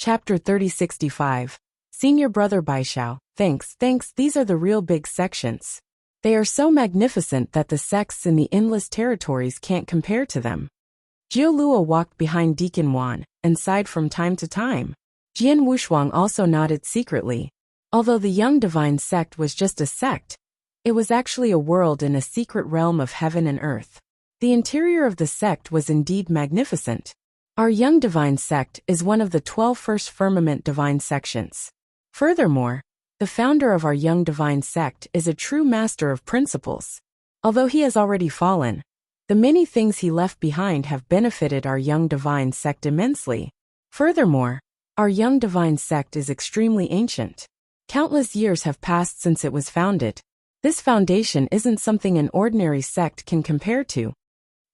Chapter 3065. Senior Brother Baishao. Thanks. These are the real big sections. They are so magnificent that the sects in the endless territories can't compare to them. Jiuluo walked behind Deacon Wan and sighed from time to time. Jian Wushuang also nodded secretly. Although the Young Divine Sect was just a sect, it was actually a world in a secret realm of heaven and earth. The interior of the sect was indeed magnificent. Our Young Divine Sect is one of the 12 first firmament divine sections. Furthermore, the founder of our Young Divine Sect is a true master of principles. Although he has already fallen, the many things he left behind have benefited our Young Divine Sect immensely. Furthermore, our Young Divine Sect is extremely ancient. Countless years have passed since it was founded. This foundation isn't something an ordinary sect can compare to.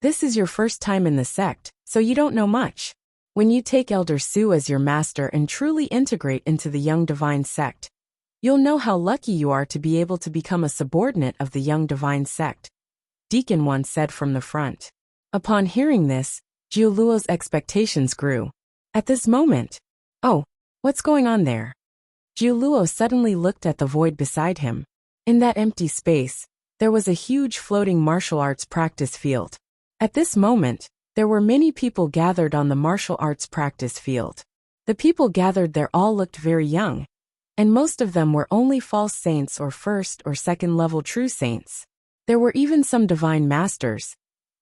This is your first time in the sect, so you don't know much. When you take Elder Su as your master and truly integrate into the Young Divine Sect, you'll know how lucky you are to be able to become a subordinate of the Young Divine Sect, Deacon Wan said from the front. Upon hearing this, Jiuluo's expectations grew. At this moment, oh, what's going on there? Jiuluo suddenly looked at the void beside him. In that empty space, there was a huge floating martial arts practice field. At this moment, there were many people gathered on the martial arts practice field. The people gathered there all looked very young, and most of them were only false saints or first or second level true saints. There were even some divine masters.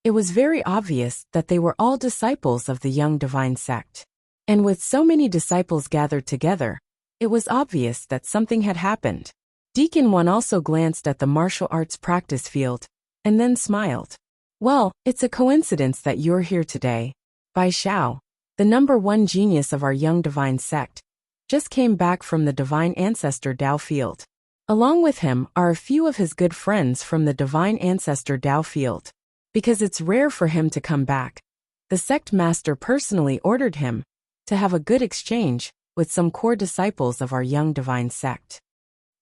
It was very obvious that they were all disciples of the Young Divine Sect. And with so many disciples gathered together, it was obvious that something had happened. Deacon Wan also glanced at the martial arts practice field, and then smiled. Well, it's a coincidence that you're here today. Baishao, the #1 genius of our Young Divine Sect, just came back from the Divine Ancestor Dao field. Along with him are a few of his good friends from the Divine Ancestor Dao field. Because it's rare for him to come back, the sect master personally ordered him to have a good exchange with some core disciples of our Young Divine Sect.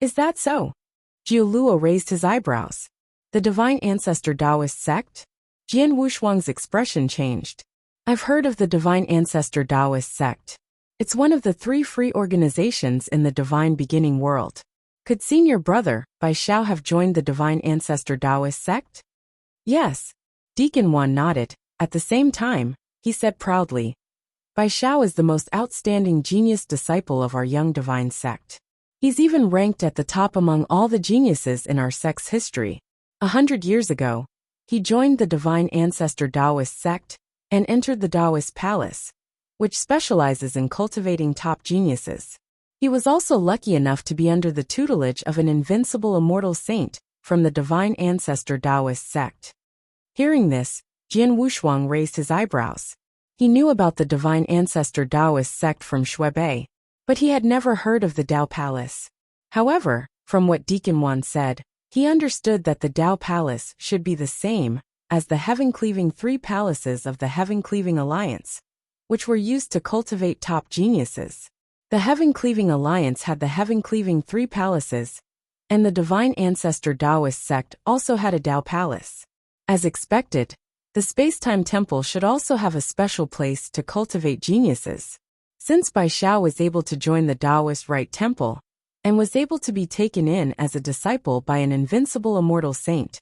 Is that so? Jiuluo raised his eyebrows. The Divine Ancestor Taoist sect? Jian Wushuang's expression changed. I've heard of the Divine Ancestor Taoist sect. It's one of the 3 free organizations in the Divine Beginning world. Could Senior Brother Baishao have joined the Divine Ancestor Taoist sect? Yes. Deacon Wan nodded. At the same time, he said proudly, Baishao is the most outstanding genius disciple of our Young Divine Sect. He's even ranked at the top among all the geniuses in our sect's history. 100 years ago, he joined the Divine Ancestor Taoist sect and entered the Taoist Palace, which specializes in cultivating top geniuses. He was also lucky enough to be under the tutelage of an invincible immortal saint from the Divine Ancestor Taoist sect. Hearing this, Jian Wushuang raised his eyebrows. He knew about the Divine Ancestor Taoist sect from Shuebei, but he had never heard of the Dao Palace. However, from what Deacon Wan said, he understood that the Dao Palace should be the same as the heaven-cleaving 3 palaces of the Heaven-Cleaving Alliance, which were used to cultivate top geniuses. The Heaven-Cleaving Alliance had the Heaven-Cleaving 3 palaces, and the Divine Ancestor Taoist sect also had a Dao Palace. As expected, the Space-Time Temple should also have a special place to cultivate geniuses. Since Baishao was able to join the Taoist Right Temple, and was able to be taken in as a disciple by an invincible immortal saint,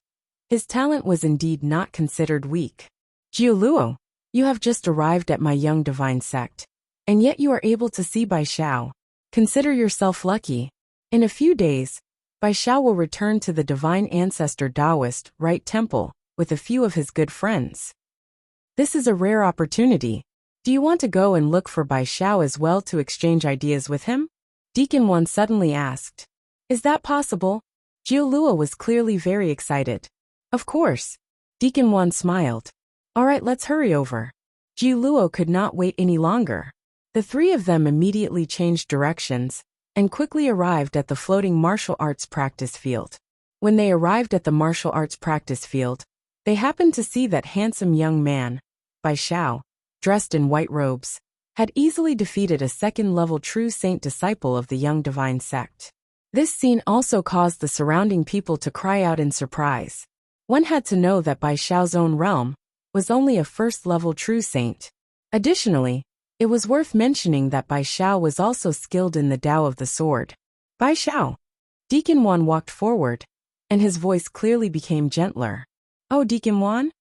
his talent was indeed not considered weak. Jiuluo, you have just arrived at my Young Divine Sect, and yet you are able to see Baishao. Consider yourself lucky. In a few days, Baishao will return to the Divine Ancestor Taoist Right Temple with a few of his good friends. This is a rare opportunity. Do you want to go and look for Baishao as well to exchange ideas with him? Deacon Wan suddenly asked. Is that possible? Jiuluo was clearly very excited. Of course. Deacon Wan smiled. All right, let's hurry over. Jiuluo could not wait any longer. The 3 of them immediately changed directions and quickly arrived at the floating martial arts practice field. When they arrived at the martial arts practice field, they happened to see that handsome young man, Baishao, dressed in white robes, had easily defeated a second-level true saint disciple of the Young Divine Sect. This scene also caused the surrounding people to cry out in surprise. One had to know that Baishao's own realm was only a first-level true saint. Additionally, It was worth mentioning that Bai Xiao was also skilled in the Tao of the sword. Bai Xiao. Deacon Wan walked forward, and his voice clearly became gentler. Oh, Deacon Wan?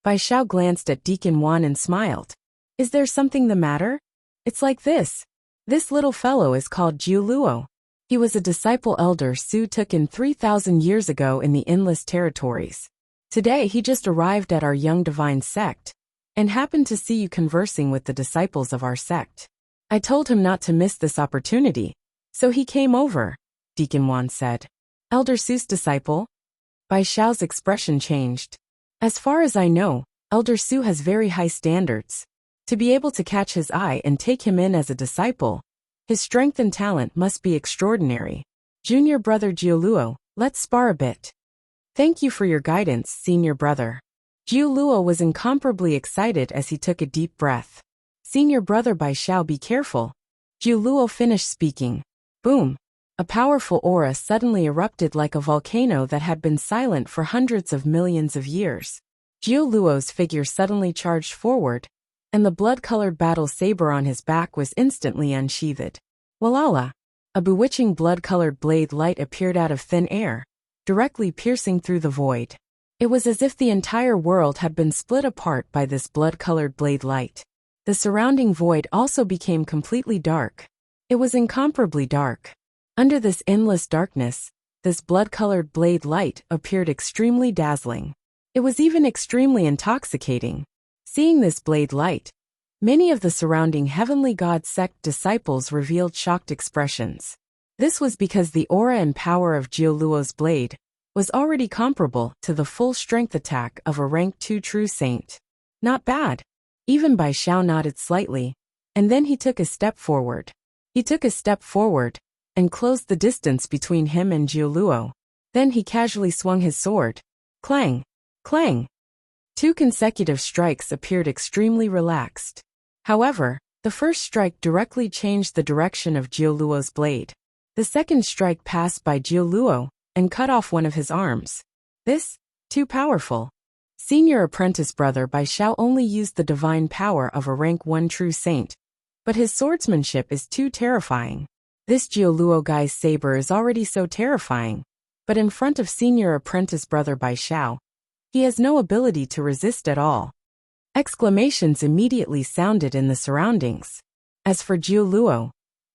Bai Xiao glanced at Deacon Wan and smiled. Is there something the matter? It's like this. This little fellow is called Jiu Luo. He was a disciple Elder Su took in 3,000 years ago in the Endless Territories. Today he just arrived at our young divine sect, and happened to see you conversing with the disciples of our sect. I told him not to miss this opportunity, so he came over, Deacon Wan said. Elder Su's disciple? Bai Xiao's expression changed. As far as I know, Elder Su has very high standards. To be able to catch his eye and take him in as a disciple, his strength and talent must be extraordinary. Junior brother Jiu Luo, let's spar a bit. Thank you for your guidance, senior brother. Jiu Luo was incomparably excited as he took a deep breath. Senior brother Bai Xiao, be careful. Jiu Luo finished speaking. Boom. A powerful aura suddenly erupted like a volcano that had been silent for hundreds of millions of years. Jiu Luo's figure suddenly charged forward, and the blood-colored battle saber on his back was instantly unsheathed. Walala! A bewitching blood-colored blade light appeared out of thin air, directly piercing through the void. It was as if the entire world had been split apart by this blood-colored blade light. The surrounding void also became completely dark. It was incomparably dark. Under this endless darkness, this blood-colored blade light appeared extremely dazzling. It was even extremely intoxicating. Seeing this blade light, many of the surrounding Heavenly God sect disciples revealed shocked expressions. This was because the aura and power of Jiu Luo's blade was already comparable to the full strength attack of a rank 2 true saint. Not bad. Even Bai Xiao nodded slightly, and then he took a step forward. And closed the distance between him and Jiu Luo. Then he casually swung his sword. Clang! Clang! 2 consecutive strikes appeared extremely relaxed. However, the first strike directly changed the direction of Jiu Luo's blade. The second strike passed by Jiu Luo and cut off one of his arms. This, too powerful. Senior apprentice brother Bai Xiao only used the divine power of a rank 1 true saint, but his swordsmanship is too terrifying. This Jiu Luo guy's saber is already so terrifying, but in front of senior apprentice brother Bai Xiao, he has no ability to resist at all. Exclamations immediately sounded in the surroundings. As for Jiu Luo,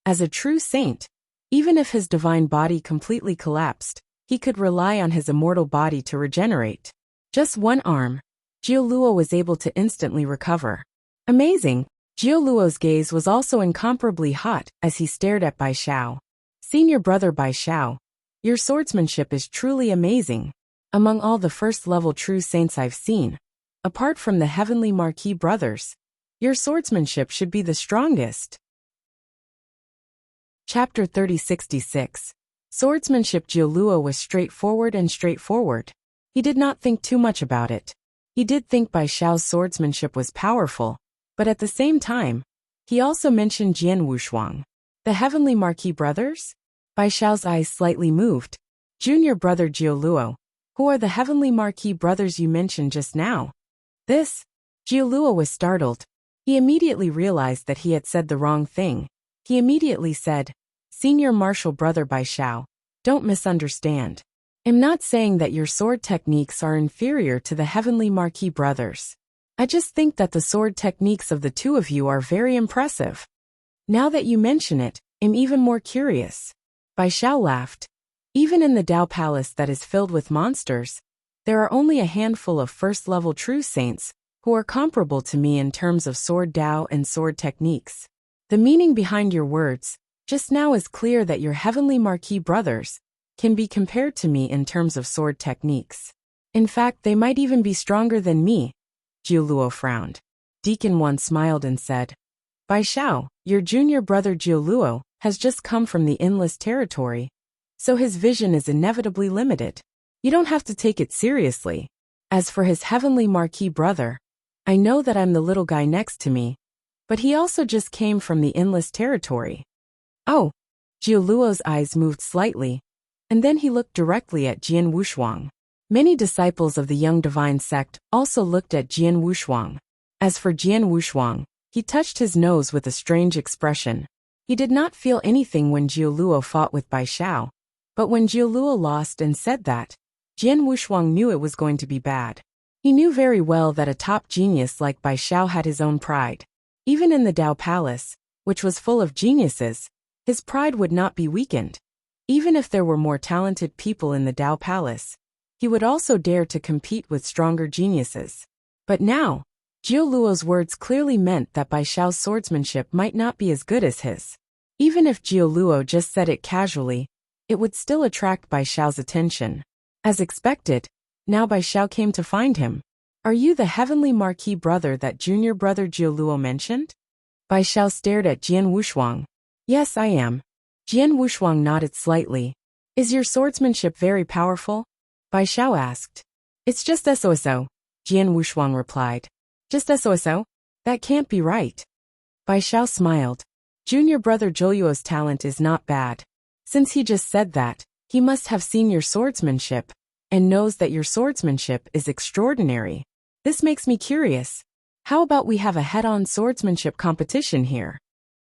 as a true saint, even if his divine body completely collapsed, he could rely on his immortal body to regenerate. Just one arm, Jiu Luo was able to instantly recover. Amazing! Jiu Luo's gaze was also incomparably hot as he stared at Bai Xiao. Senior brother Bai Xiao, your swordsmanship is truly amazing. Among all the first-level true saints I've seen, apart from the Heavenly Marquis brothers, your swordsmanship should be the strongest. Chapter 3066. Swordsmanship. Jiu Luo was straightforward. He did not think too much about it. He did think Bai Xiao's swordsmanship was powerful, but at the same time, he also mentioned Jian Wushuang. The Heavenly Marquis brothers? Bai Xiao's eyes slightly moved. Junior brother Jiu Luo, who are the Heavenly Marquis brothers you mentioned just now? This? Jiu Luo was startled. He immediately realized that he had said the wrong thing. He immediately said, Senior martial brother Bai Xiao, don't misunderstand. I'm not saying that your sword techniques are inferior to the Heavenly Marquis brothers. I just think that the sword techniques of the two of you are very impressive. Now that you mention it, I'm even more curious. Bai Xiao laughed. Even in the Tao Palace that is filled with monsters, there are only a handful of first-level true saints who are comparable to me in terms of sword Tao and sword techniques. The meaning behind your words just now is clear that your Heavenly Marquis brothers can be compared to me in terms of sword techniques. In fact, they might even be stronger than me. Jiu Luo frowned. Deacon Wan smiled and said, Bai Xiao, your junior brother Jiu Luo has just come from the Endless Territory, so his vision is inevitably limited. You don't have to take it seriously. As for his Heavenly Marquis brother, I know that I'm the little guy next to me, but he also just came from the Endless Territory. Oh, Jiu Luo's eyes moved slightly, and then he looked directly at Jian Wushuang. Many disciples of the Young Divine Sect also looked at Jian Wushuang. As for Jian Wushuang, He touched his nose with a strange expression. He did not feel anything when Jiuluo fought with Bai Xiao, but when Jiuluo lost and said that, Jian Wushuang knew it was going to be bad. He knew very well that a top genius like Bai Xiao had his own pride. Even in the Dao Palace, which was full of geniuses, his pride would not be weakened. Even if there were more talented people in the Dao Palace, he would also dare to compete with stronger geniuses. But now, Jiuluo's words clearly meant that Bai Xiao's swordsmanship might not be as good as his. Even if Jiuluo just said it casually, it would still attract Bai Xiao's attention. As expected, now Bai Xiao came to find him. Are you the heavenly marquis brother that junior brother Jiuluo mentioned? Bai Xiao stared at Jian Wushuang. Yes, I am. Jian Wushuang nodded slightly. Is your swordsmanship very powerful? Bai Xiao asked. It's just so-so, Jian Wushuang replied. Just so-so? That can't be right. Bai Xiao smiled. Junior brother Jiuluo's talent is not bad. Since he just said that, he must have seen your swordsmanship, and knows that your swordsmanship is extraordinary. This makes me curious. How about we have a head-on swordsmanship competition here?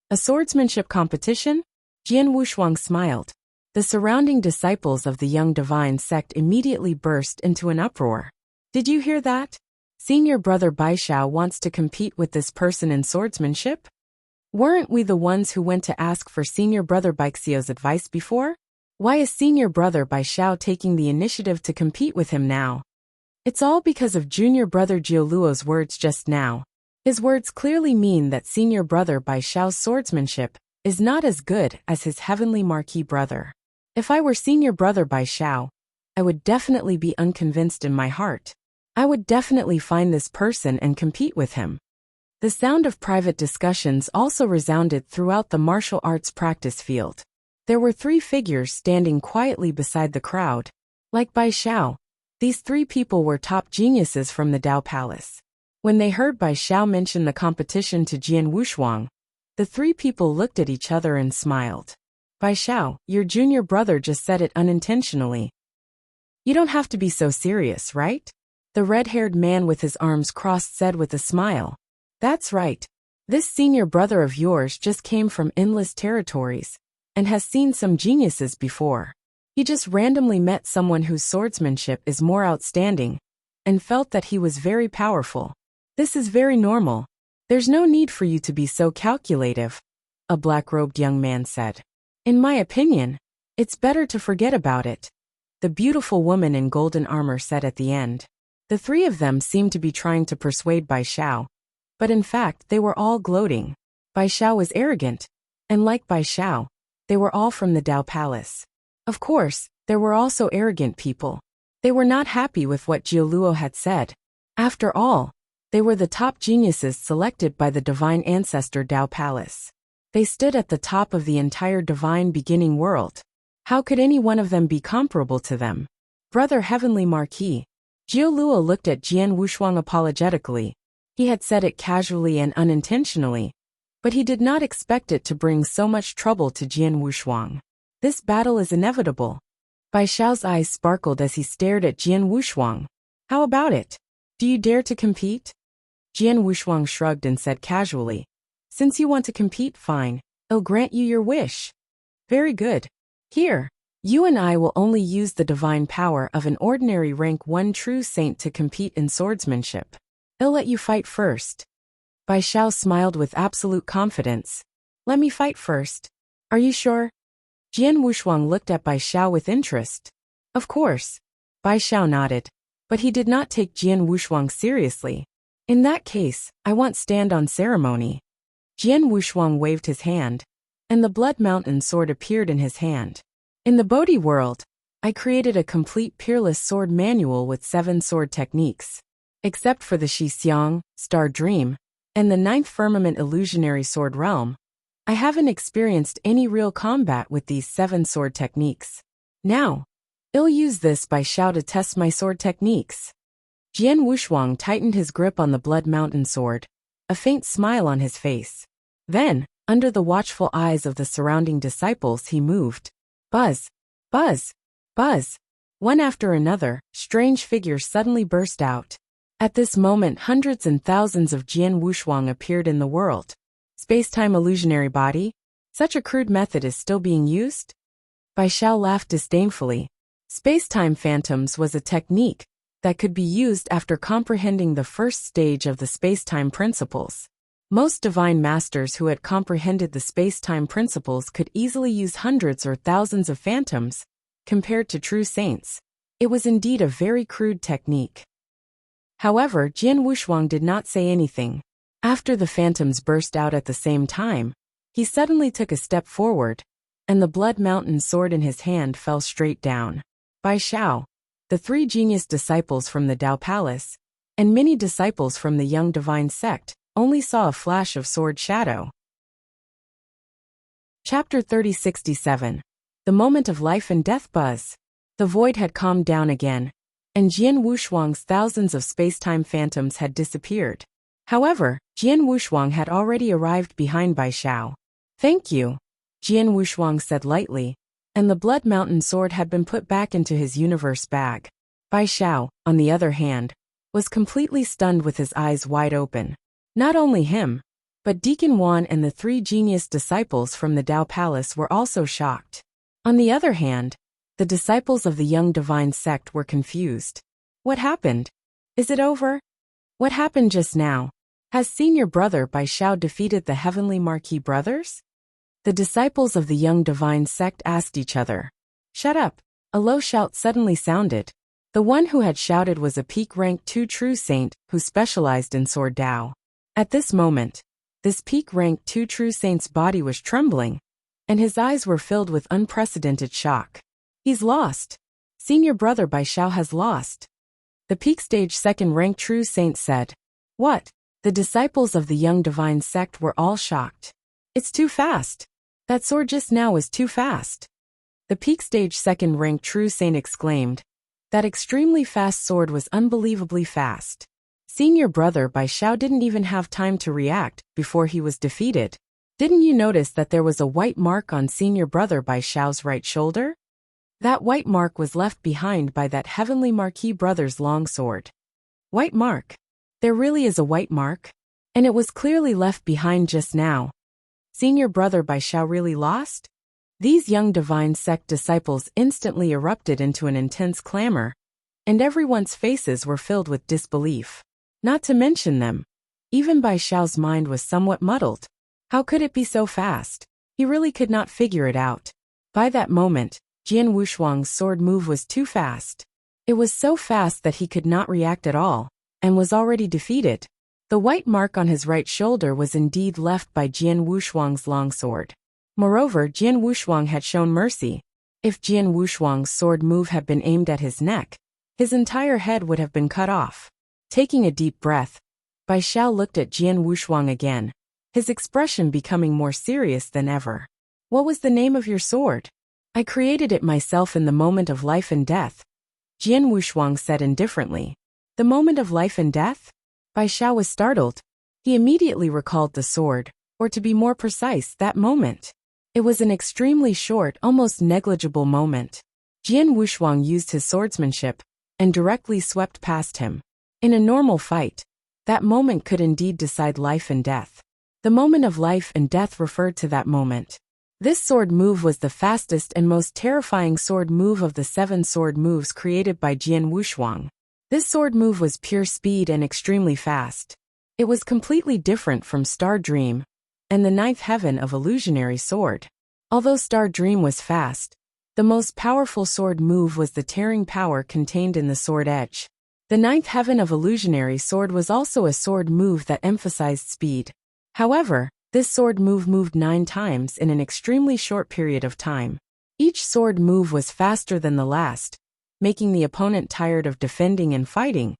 A swordsmanship competition? Jian Wushuang smiled. The surrounding disciples of the young divine sect immediately burst into an uproar. Did you hear that? Senior brother Bai Xiao wants to compete with this person in swordsmanship? Weren't we the ones who went to ask for senior brother Bai Xiao's advice before? Why is senior brother Bai Xiao taking the initiative to compete with him now? It's all because of junior brother Jiuluo's words just now. His words clearly mean that senior brother Bai Xiao's swordsmanship is not as good as his heavenly marquis brother. If I were senior brother Bai Xiao, I would definitely be unconvinced in my heart. I would definitely find this person and compete with him. The sound of private discussions also resounded throughout the martial arts practice field. There were 3 figures standing quietly beside the crowd. Like Bai Xiao, these 3 people were top geniuses from the Dao Palace. When they heard Bai Xiao mention the competition to Jian Wushuang, the 3 people looked at each other and smiled. Bai Xiao, your junior brother just said it unintentionally. You don't have to be so serious, right? The red-haired man with his arms crossed said with a smile. That's right. This senior brother of yours just came from endless territories and has seen some geniuses before. He just randomly met someone whose swordsmanship is more outstanding and felt that he was very powerful. This is very normal. There's no need for you to be so calculative, a black-robed young man said. In my opinion, it's better to forget about it, the beautiful woman in golden armor said at the end. The 3 of them seemed to be trying to persuade Bai Xiao, but in fact they were all gloating. Bai Xiao was arrogant, and like Bai Xiao, they were all from the Dao Palace. Of course, there were also arrogant people. They were not happy with what Jiuluo had said. After all, they were the top geniuses selected by the divine ancestor Dao Palace. They stood at the top of the entire divine beginning world. How could any one of them be comparable to them? Brother Heavenly Marquis. Jiuluo looked at Jian Wushuang apologetically. He had said it casually and unintentionally, but he did not expect it to bring so much trouble to Jian Wushuang. This battle is inevitable. Bai Xiao's eyes sparkled as he stared at Jian Wushuang. How about it? Do you dare to compete? Jian Wushuang shrugged and said casually. Since you want to compete, fine. I'll grant you your wish. Very good. Here, you and I will only use the divine power of an ordinary rank 1 true saint to compete in swordsmanship. I'll let you fight first. Bai Xiao smiled with absolute confidence. Let me fight first. Are you sure? Jian Wushuang looked at Bai Xiao with interest. Of course. Bai Xiao nodded, but he did not take Jian Wushuang seriously. In that case, I want stand on ceremony. Jian Wushuang waved his hand, and the Blood Mountain sword appeared in his hand. In the Bodhi world, I created a complete peerless sword manual with 7 sword techniques. Except for the Xixiang, Star Dream, and the 9th Firmament Illusionary Sword Realm, I haven't experienced any real combat with these 7 sword techniques. Now, I'll use this Bai Xiao to test my sword techniques. Jian Wushuang tightened his grip on the Blood Mountain sword, a faint smile on his face. Then, under the watchful eyes of the surrounding disciples, he moved. Buzz! Buzz! Buzz! One after another, strange figures suddenly burst out. At this moment, hundreds and thousands of Jian Wushuang appeared in the world. Space-time illusionary body? Such a crude method is still being used? Bai Xiao laughed disdainfully. Space-time phantoms was a technique that could be used after comprehending the first stage of the space-time principles. Most divine masters who had comprehended the space-time principles could easily use hundreds or thousands of phantoms, compared to true saints. It was indeed a very crude technique. However, Jian Wushuang did not say anything. After the phantoms burst out at the same time, he suddenly took a step forward, and the Blood Mountain sword in his hand fell straight down. Bai Xiao, the 3 genius disciples from the Dao Palace, and many disciples from the Young Divine Sect, only saw a flash of sword shadow. Chapter 3067. The Moment of Life and Death Buzz. The void had calmed down again, and Jian Wushuang's thousands of space-time phantoms had disappeared. However, Jian Wushuang had already arrived behind Bai Xiao. "Thank you," Jian Wushuang said lightly, and the Blood Mountain sword had been put back into his universe bag. Bai Xiao, on the other hand, was completely stunned with his eyes wide open. Not only him, but Deacon Wan and the 3 genius disciples from the Dao Palace were also shocked. On the other hand, the disciples of the Young Divine Sect were confused. What happened? Is it over? What happened just now? Has Senior Brother Bai Xiao defeated the Heavenly Marquis Brothers? The disciples of the Young Divine Sect asked each other. "Shut up!" A low shout suddenly sounded. The one who had shouted was a peak rank 2 true saint who specialized in sword Dao. At this moment, this peak rank 2 true saint's body was trembling, and his eyes were filled with unprecedented shock. "He's lost. Senior Brother Bai Xiao has lost." The peak stage 2nd rank true saint said. "What?" The disciples of the Young Divine Sect were all shocked. "It's too fast. That sword just now was too fast." The peak stage 2nd rank true saint exclaimed. That extremely fast sword was unbelievably fast. Senior Brother Bai Xiao didn't even have time to react before he was defeated. Didn't you notice that there was a white mark on Senior Brother Bai Xiao's right shoulder? That white mark was left behind by that Heavenly Marquis Brother's long sword. White mark. There really is a white mark? And it was clearly left behind just now. Senior Brother Bai Xiao really lost? These Young Divine Sect disciples instantly erupted into an intense clamor, and everyone's faces were filled with disbelief. Not to mention them. Even Bai Xiao's mind was somewhat muddled. How could it be so fast? He really could not figure it out. By that moment, Jian Wushuang's sword move was too fast. It was so fast that he could not react at all, and was already defeated. The white mark on his right shoulder was indeed left by Jian Wushuang's longsword. Moreover, Jian Wushuang had shown mercy. If Jian Wushuang's sword move had been aimed at his neck, his entire head would have been cut off. Taking a deep breath, Bai Xiao looked at Jian Wushuang again, his expression becoming more serious than ever. "What was the name of your sword?" "I created it myself in the moment of life and death," Jian Wushuang said indifferently. The moment of life and death? Bai Xiao was startled. He immediately recalled the sword, or to be more precise, that moment. It was an extremely short, almost negligible moment. Jian Wushuang used his swordsmanship, and directly swept past him. In a normal fight, that moment could indeed decide life and death. The moment of life and death referred to that moment. This sword move was the fastest and most terrifying sword move of the 7 sword moves created by Jian Wushuang. This sword move was pure speed and extremely fast. It was completely different from Star Dream and the 9th heaven of illusionary sword. Although Star Dream was fast, the most powerful sword move was the tearing power contained in the sword edge. The 9th heaven of illusionary sword was also a sword move that emphasized speed. However, this sword move moved 9 times in an extremely short period of time. Each sword move was faster than the last, making the opponent tired of defending and fighting.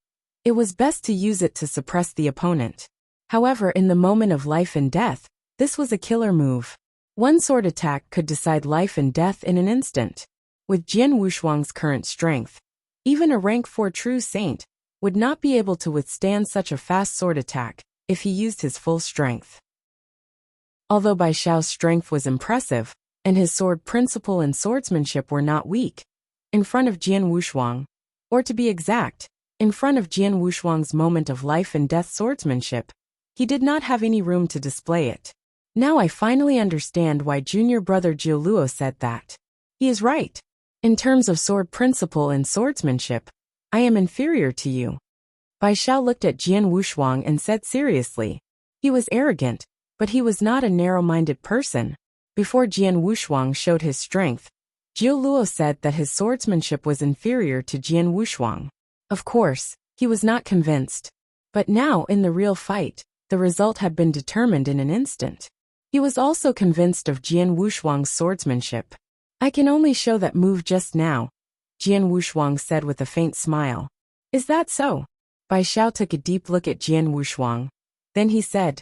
It was best to use it to suppress the opponent. However, in the moment of life and death, this was a killer move. One sword attack could decide life and death in an instant. With Jian Wushuang's current strength, even a rank 4 true saint would not be able to withstand such a fast sword attack if he used his full strength. Although Bai Xiao's strength was impressive, and his sword principle and swordsmanship were not weak, in front of Jian Wushuang, or to be exact, In front of Jian Wushuang's moment of life and death swordsmanship, he did not have any room to display it. Now I finally understand why junior brother Jiuluo said that. He is right. In terms of sword principle and swordsmanship, I am inferior to you. Bai Xiao looked at Jian Wushuang and said seriously. He was arrogant, but he was not a narrow-minded person. Before Jian Wushuang showed his strength, Jiuluo said that his swordsmanship was inferior to Jian Wushuang. Of course, he was not convinced. But now in the real fight, the result had been determined in an instant. He was also convinced of Jian Wushuang's swordsmanship. I can only show that move just now, Jian Wushuang said with a faint smile. Is that so? Bai Xiao took a deep look at Jian Wushuang. Then he said,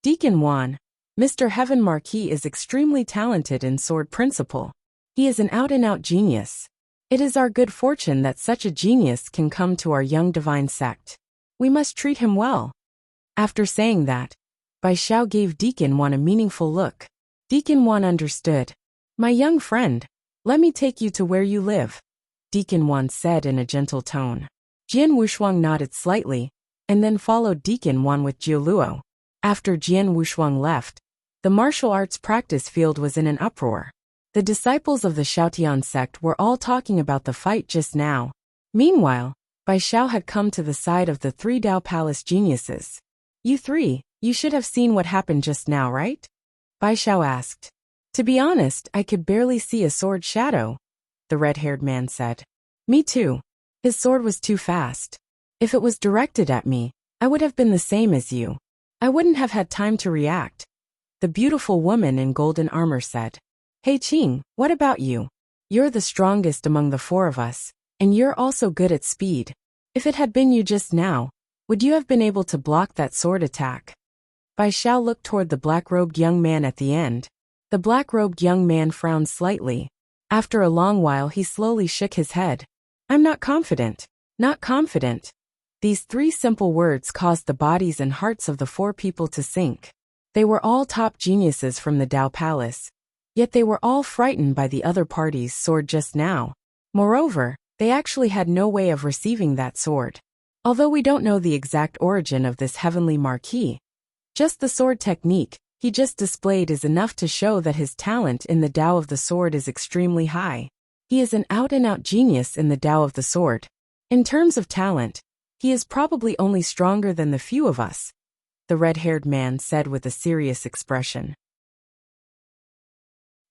Deacon Wan, Mr. Heaven Marquis is extremely talented in sword principle. He is an out-and-out genius. It is our good fortune that such a genius can come to our young divine sect. We must treat him well. After saying that, Bai Xiao gave Deacon Wan a meaningful look. Deacon Wan understood. My young friend, let me take you to where you live, Deacon Wan said in a gentle tone. Jian Wushuang nodded slightly, and then followed Deacon Wan with Jiuluo. After Jian Wushuang left, the martial arts practice field was in an uproar. The disciples of the Xiaotian sect were all talking about the fight just now. Meanwhile, Bai Xiao had come to the side of the three Dao Palace geniuses. You three, you should have seen what happened just now, right? Bai Xiao asked. To be honest, I could barely see a sword shadow, the red-haired man said. Me too. His sword was too fast. If it was directed at me, I would have been the same as you. I wouldn't have had time to react. The beautiful woman in golden armor said. Hey Qing, what about you? You're the strongest among the four of us, and you're also good at speed. If it had been you just now, would you have been able to block that sword attack? Bai Xiao looked toward the black-robed young man at the end. The black-robed young man frowned slightly. After a long while he slowly shook his head. I'm not confident. Not confident. These three simple words caused the bodies and hearts of the four people to sink. They were all top geniuses from the Dao Palace. Yet they were all frightened by the other party's sword just now. Moreover, they actually had no way of receiving that sword. Although we don't know the exact origin of this heavenly marquis, just the sword technique he just displayed is enough to show that his talent in the Tao of the sword is extremely high. He is an out-and-out genius in the Tao of the sword. In terms of talent, he is probably only stronger than the few of us, the red-haired man said with a serious expression.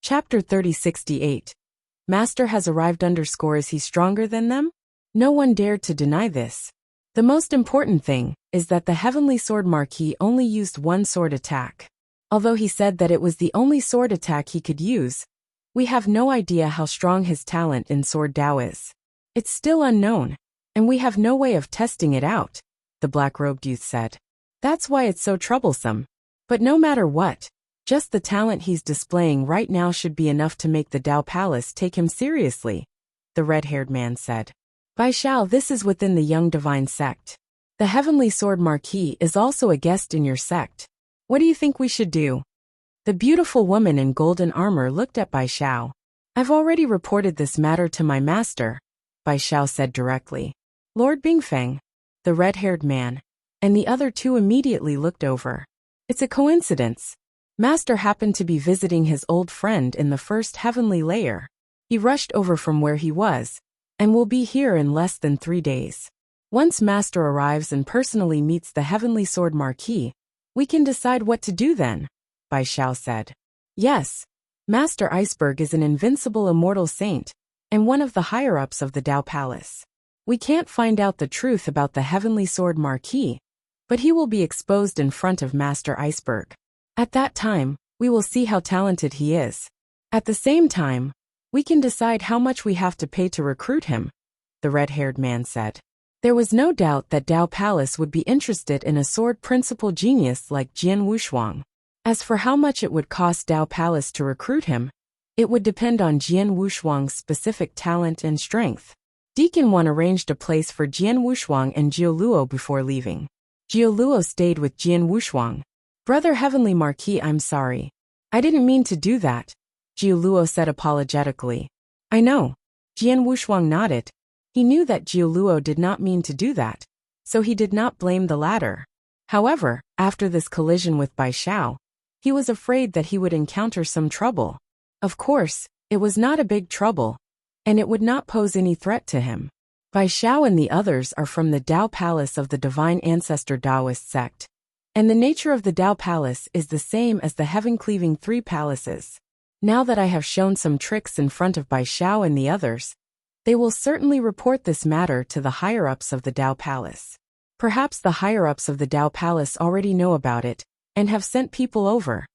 Chapter 3068. Master has arrived. Is he stronger than them? No one dared to deny this. The most important thing is that the heavenly sword marquis only used one sword attack. Although he said that it was the only sword attack he could use, we have no idea how strong his talent in sword Dao is. It's still unknown, and we have no way of testing it out, the black-robed youth said. That's why it's so troublesome. But no matter what, just the talent he's displaying right now should be enough to make the Dao Palace take him seriously, the red-haired man said. Bai Xiao, this is within the young divine sect. The heavenly sword marquis is also a guest in your sect. What do you think we should do? The beautiful woman in golden armor looked at Bai Xiao. I've already reported this matter to my master, Bai Xiao said directly. Lord Bingfeng, the red-haired man, and the other two immediately looked over. It's a coincidence. Master happened to be visiting his old friend in the first heavenly layer. He rushed over from where he was, and will be here in less than 3 days. Once Master arrives and personally meets the heavenly sword marquis, we can decide what to do then, Bai Xiao said. Yes, Master Iceberg is an invincible immortal saint, and one of the higher-ups of the Dao Palace. We can't find out the truth about the heavenly sword marquis, but he will be exposed in front of Master Iceberg. At that time, we will see how talented he is. At the same time, we can decide how much we have to pay to recruit him, the red-haired man said. There was no doubt that Dao Palace would be interested in a sword principal genius like Jian Wushuang. As for how much it would cost Dao Palace to recruit him, it would depend on Jian Wushuang's specific talent and strength. Deacon Wan arranged a place for Jian Wushuang and Jiuluo before leaving. Jiuluo stayed with Jian Wushuang. Brother Heavenly Marquis, I'm sorry. I didn't mean to do that, Jiuluo said apologetically. I know. Jian Wushuang nodded. He knew that Jiuluo did not mean to do that, so he did not blame the latter. However, after this collision with Bai Xiao, he was afraid that he would encounter some trouble. Of course, it was not a big trouble, and it would not pose any threat to him. Bai Xiao and the others are from the Dao Palace of the Divine Ancestor Taoist sect, and the nature of the Dao Palace is the same as the heaven-cleaving three palaces. Now that I have shown some tricks in front of Bai Xiao and the others, they will certainly report this matter to the higher-ups of the Dao Palace. Perhaps the higher-ups of the Dao Palace already know about it, and have sent people over.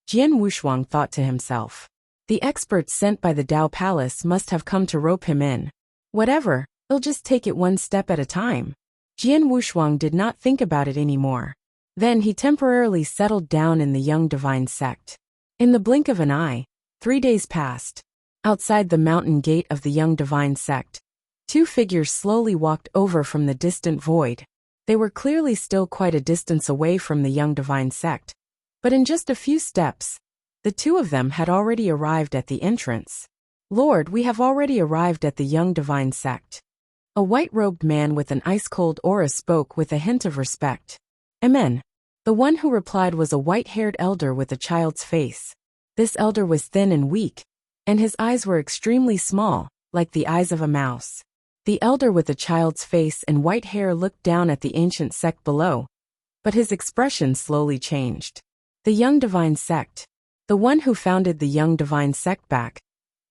Jian Wushuang thought to himself. The experts sent by the Dao Palace must have come to rope him in. Whatever, he'll just take it one step at a time. Jian Wushuang did not think about it anymore. Then he temporarily settled down in the Young Divine sect. In the blink of an eye, 3 days passed. Outside the mountain gate of the Young Divine sect, 2 figures slowly walked over from the distant void. They were clearly still quite a distance away from the Young Divine sect, but in just a few steps, the 2 of them had already arrived at the entrance. Lord, we have already arrived at the Young Divine sect. A white-robed man with an ice-cold aura spoke with a hint of respect. Amen. The one who replied was a white-haired elder with a child's face. This elder was thin and weak, and his eyes were extremely small, like the eyes of a mouse. The elder with a child's face and white hair looked down at the ancient sect below, but his expression slowly changed. The Young Divine sect. The one who founded the Young Divine sect back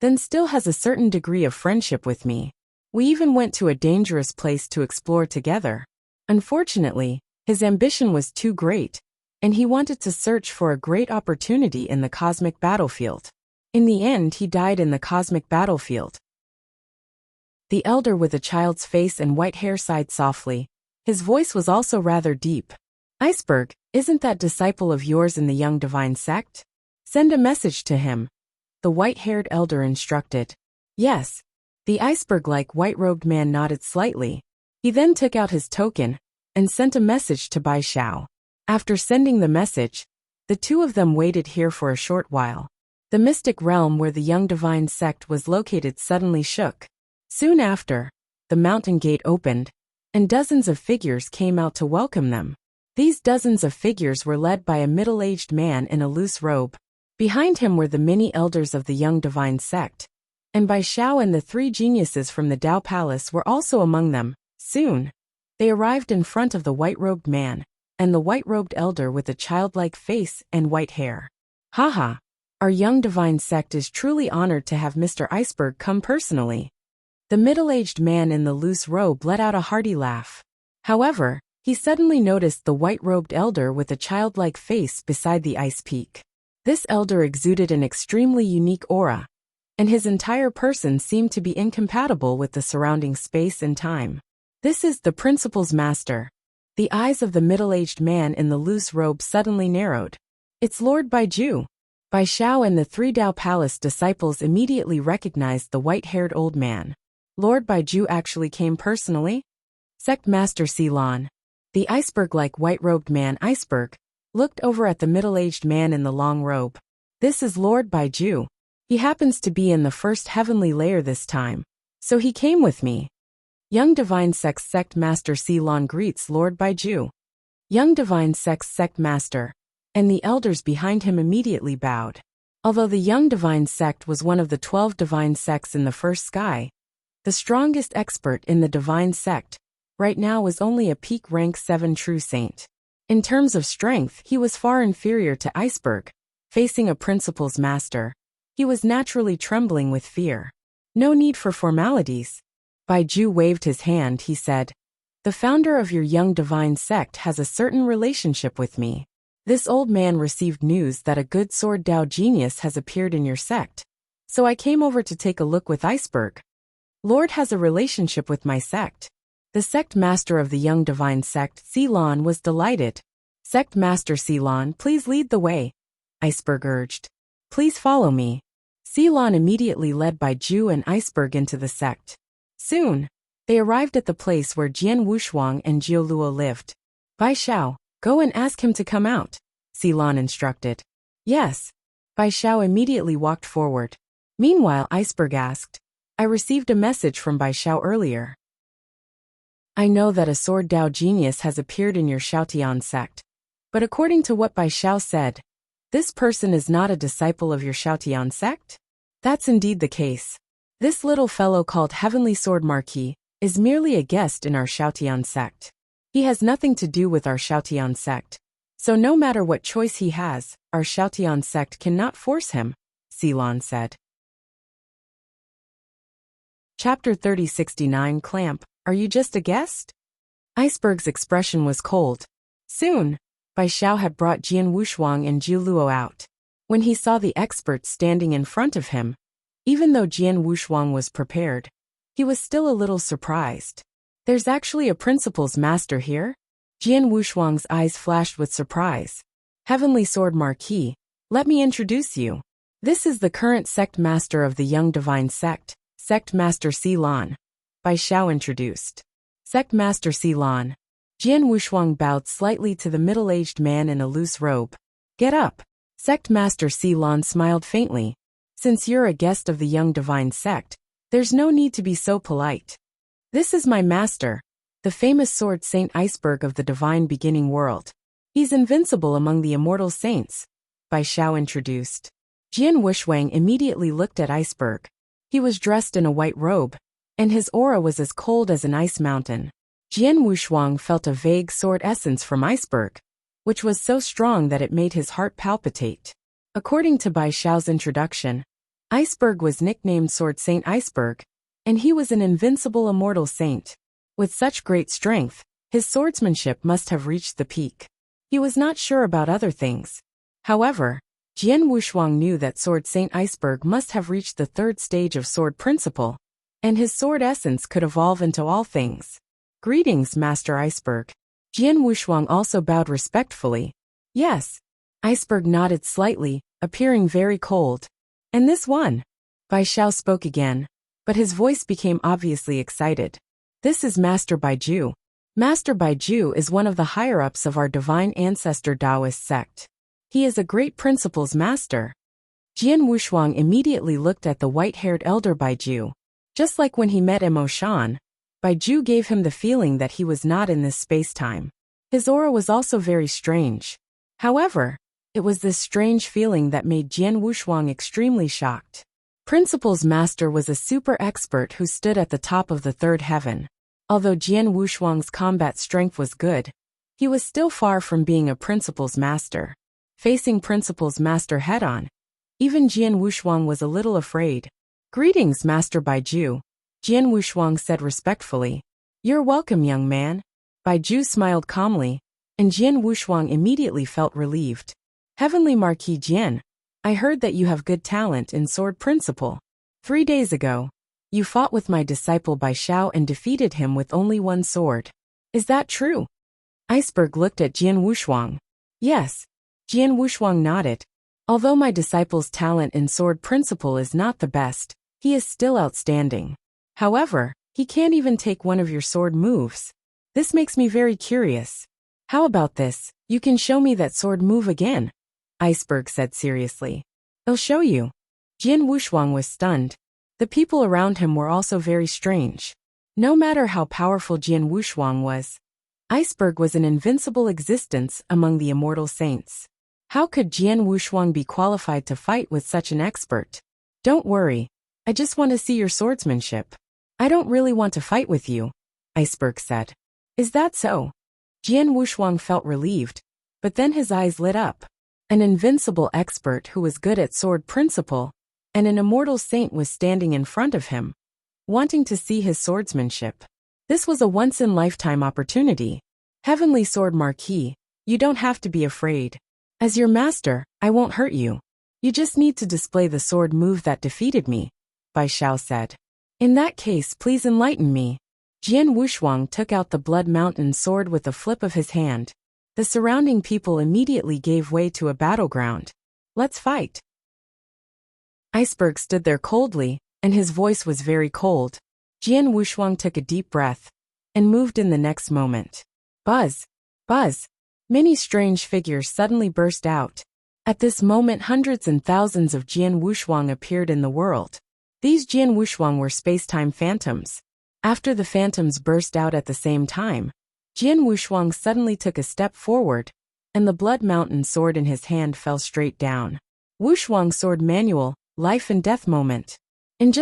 then still has a certain degree of friendship with me. We even went to a dangerous place to explore together. Unfortunately, his ambition was too great, and he wanted to search for a great opportunity in the cosmic battlefield. In the end, he died in the cosmic battlefield. The elder with a child's face and white hair sighed softly. His voice was also rather deep. Iceberg, isn't that disciple of yours in the Young Divine sect? Send a message to him. The white-haired elder instructed. Yes. The iceberg-like white-robed man nodded slightly. He then took out his token and sent a message to Bai Xiao. After sending the message, the 2 of them waited here for a short while. The mystic realm where the Young Divine sect was located suddenly shook. Soon after, the mountain gate opened, and dozens of figures came out to welcome them. These dozens of figures were led by a middle-aged man in a loose robe. Behind him were the many elders of the Young Divine sect, and Bai Xiao and the 3 geniuses from the Dao Palace were also among them. Soon, they arrived in front of the white-robed man, and the white-robed elder with a childlike face and white hair. Haha, our Young Divine sect is truly honored to have Mr. Iceberg come personally. The middle-aged man in the loose robe let out a hearty laugh. However, he suddenly noticed the white-robed elder with a childlike face beside the ice peak. This elder exuded an extremely unique aura, and his entire person seemed to be incompatible with the surrounding space and time. This is the principal's master. The eyes of the middle-aged man in the loose robe suddenly narrowed. It's Lord Baiju. Bai Xiao and the 3 Dao Palace disciples immediately recognized the white-haired old man. Lord Baiju actually came personally? Sect Master Ceylon. The iceberg-like white-robed man Iceberg looked over at the middle-aged man in the long robe. This is Lord Baiju. He happens to be in the first heavenly layer this time, so he came with me. Young Divine Sect's Sect Master Ceylon greets Lord Baiju. Young Divine Sect's Sect Master, and the elders behind him immediately bowed. Although the Young Divine Sect was one of the 12 divine sects in the first sky, the strongest expert in the divine sect right now was only a peak rank 7 true saint. In terms of strength, he was far inferior to Iceberg. Facing a principal's master, he was naturally trembling with fear. No need for formalities. Baiju waved his hand. He said, "The founder of your Young Divine sect has a certain relationship with me. This old man received news that a good sword Dao genius has appeared in your sect, so I came over to take a look with Iceberg. Lord has a relationship with my sect." The sect master of the Young Divine sect, Ceylon, was delighted. "Sect Master Ceylon, please lead the way," Iceberg urged. "Please follow me." Ceylon immediately led Baiju and Iceberg into the sect. Soon, they arrived at the place where Jian Wushuang and Jiuluo lived. "Bai Xiao, go and ask him to come out," Ceylon instructed. "Yes." Bai Xiao immediately walked forward. Meanwhile, Iceberg asked, I received a message from Bai Xiao earlier. I know that a sword Dao genius has appeared in your Xiaotian sect, but according to what Bai Xiao said, this person is not a disciple of your Xiaotian sect? That's indeed the case. This little fellow called Heavenly Sword Marquis is merely a guest in our Xiaotian sect. He has nothing to do with our Xiaotian sect, so no matter what choice he has, our Xiaotian sect cannot force him, Ceylon said. Chapter 3069 Clamp, are you just a guest? Iceberg's expression was cold. Soon, Bai Xiao had brought Jian Wushuang and Jiu Luo out. When he saw the experts standing in front of him, even though Jian Wushuang was prepared, he was still a little surprised. There's actually a principal's master here? Jian Wushuang's eyes flashed with surprise. Heavenly Sword Marquis, let me introduce you. This is the current sect master of the Young Divine Sect, Sect Master Ceylon. Bai Xiao introduced. Sect Master Ceylon. Jian Wushuang bowed slightly to the middle-aged man in a loose robe. Get up. Sect Master Ceylon smiled faintly. Since you're a guest of the Young Divine Sect, there's no need to be so polite. This is my master, the famous sword Saint Iceberg of the Divine Beginning World. He's invincible among the immortal saints, Bai Xiao introduced. Jian Wushuang immediately looked at Iceberg. He was dressed in a white robe, and his aura was as cold as an ice mountain. Jian Wushuang felt a vague sword essence from Iceberg, which was so strong that it made his heart palpitate. According to Bai Xiao's introduction, Iceberg was nicknamed Sword Saint Iceberg, and he was an invincible immortal saint. With such great strength, his swordsmanship must have reached the peak. He was not sure about other things. However, Jian Wushuang knew that Sword Saint Iceberg must have reached the third stage of Sword Principle, and his sword essence could evolve into all things. Greetings, Master Iceberg. Jian Wushuang also bowed respectfully. Yes. Iceberg nodded slightly, appearing very cold. And this one? Bai Xiao spoke again, but his voice became obviously excited. This is Master Baiju. Master Baiju is one of the higher-ups of our divine ancestor Taoist sect. He is a great principles master. Jian Wushuang immediately looked at the white-haired elder Baiju. Just like when he met Emo Shan, Baiju gave him the feeling that he was not in this space-time. His aura was also very strange. However, it was this strange feeling that made Jian Wushuang extremely shocked. Principles Master was a super expert who stood at the top of the third heaven. Although Jian Wushuang's combat strength was good, he was still far from being a Principles Master. Facing Principles Master head-on, even Jian Wushuang was a little afraid. Greetings, Master Baiju, Jian Wushuang said respectfully. You're welcome, young man. Baiju smiled calmly, and Jian Wushuang immediately felt relieved. Heavenly Marquis Jian, I heard that you have good talent in sword principle. 3 days ago, you fought with my disciple Bai Xiao and defeated him with only one sword. Is that true? Iceberg looked at Jian Wushuang. Yes. Jian Wushuang nodded. Although my disciple's talent in sword principle is not the best, he is still outstanding. However, he can't even take one of your sword moves. This makes me very curious. How about this? You can show me that sword move again, Iceberg said seriously. I'll show you. Jian Wushuang was stunned. The people around him were also very strange. No matter how powerful Jian Wushuang was, Iceberg was an invincible existence among the immortal saints. How could Jian Wushuang be qualified to fight with such an expert? Don't worry. I just want to see your swordsmanship. I don't really want to fight with you, Iceberg said. Is that so? Jian Wushuang felt relieved, but then his eyes lit up. An invincible expert who was good at sword principle, and an immortal saint was standing in front of him, wanting to see his swordsmanship. This was a once-in-lifetime opportunity. Heavenly Sword Marquis, you don't have to be afraid. As your master, I won't hurt you. You just need to display the sword move that defeated me, Bai Xiao said. In that case, please enlighten me. Jian Wushuang took out the Blood Mountain sword with a flip of his hand. The surrounding people immediately gave way to a battleground. Let's fight. Iceberg stood there coldly, and his voice was very cold. Jian Wushuang took a deep breath, and moved in the next moment. Buzz! Buzz! Many strange figures suddenly burst out. At this moment hundreds and thousands of Jian Wushuang appeared in the world. These Jian Wuxuang were space-time phantoms. After the phantoms burst out at the same time, Jian Wuxuang suddenly took a step forward, and the Blood Mountain sword in his hand fell straight down. Wuxuang Sword Manual, Life and Death Moment. In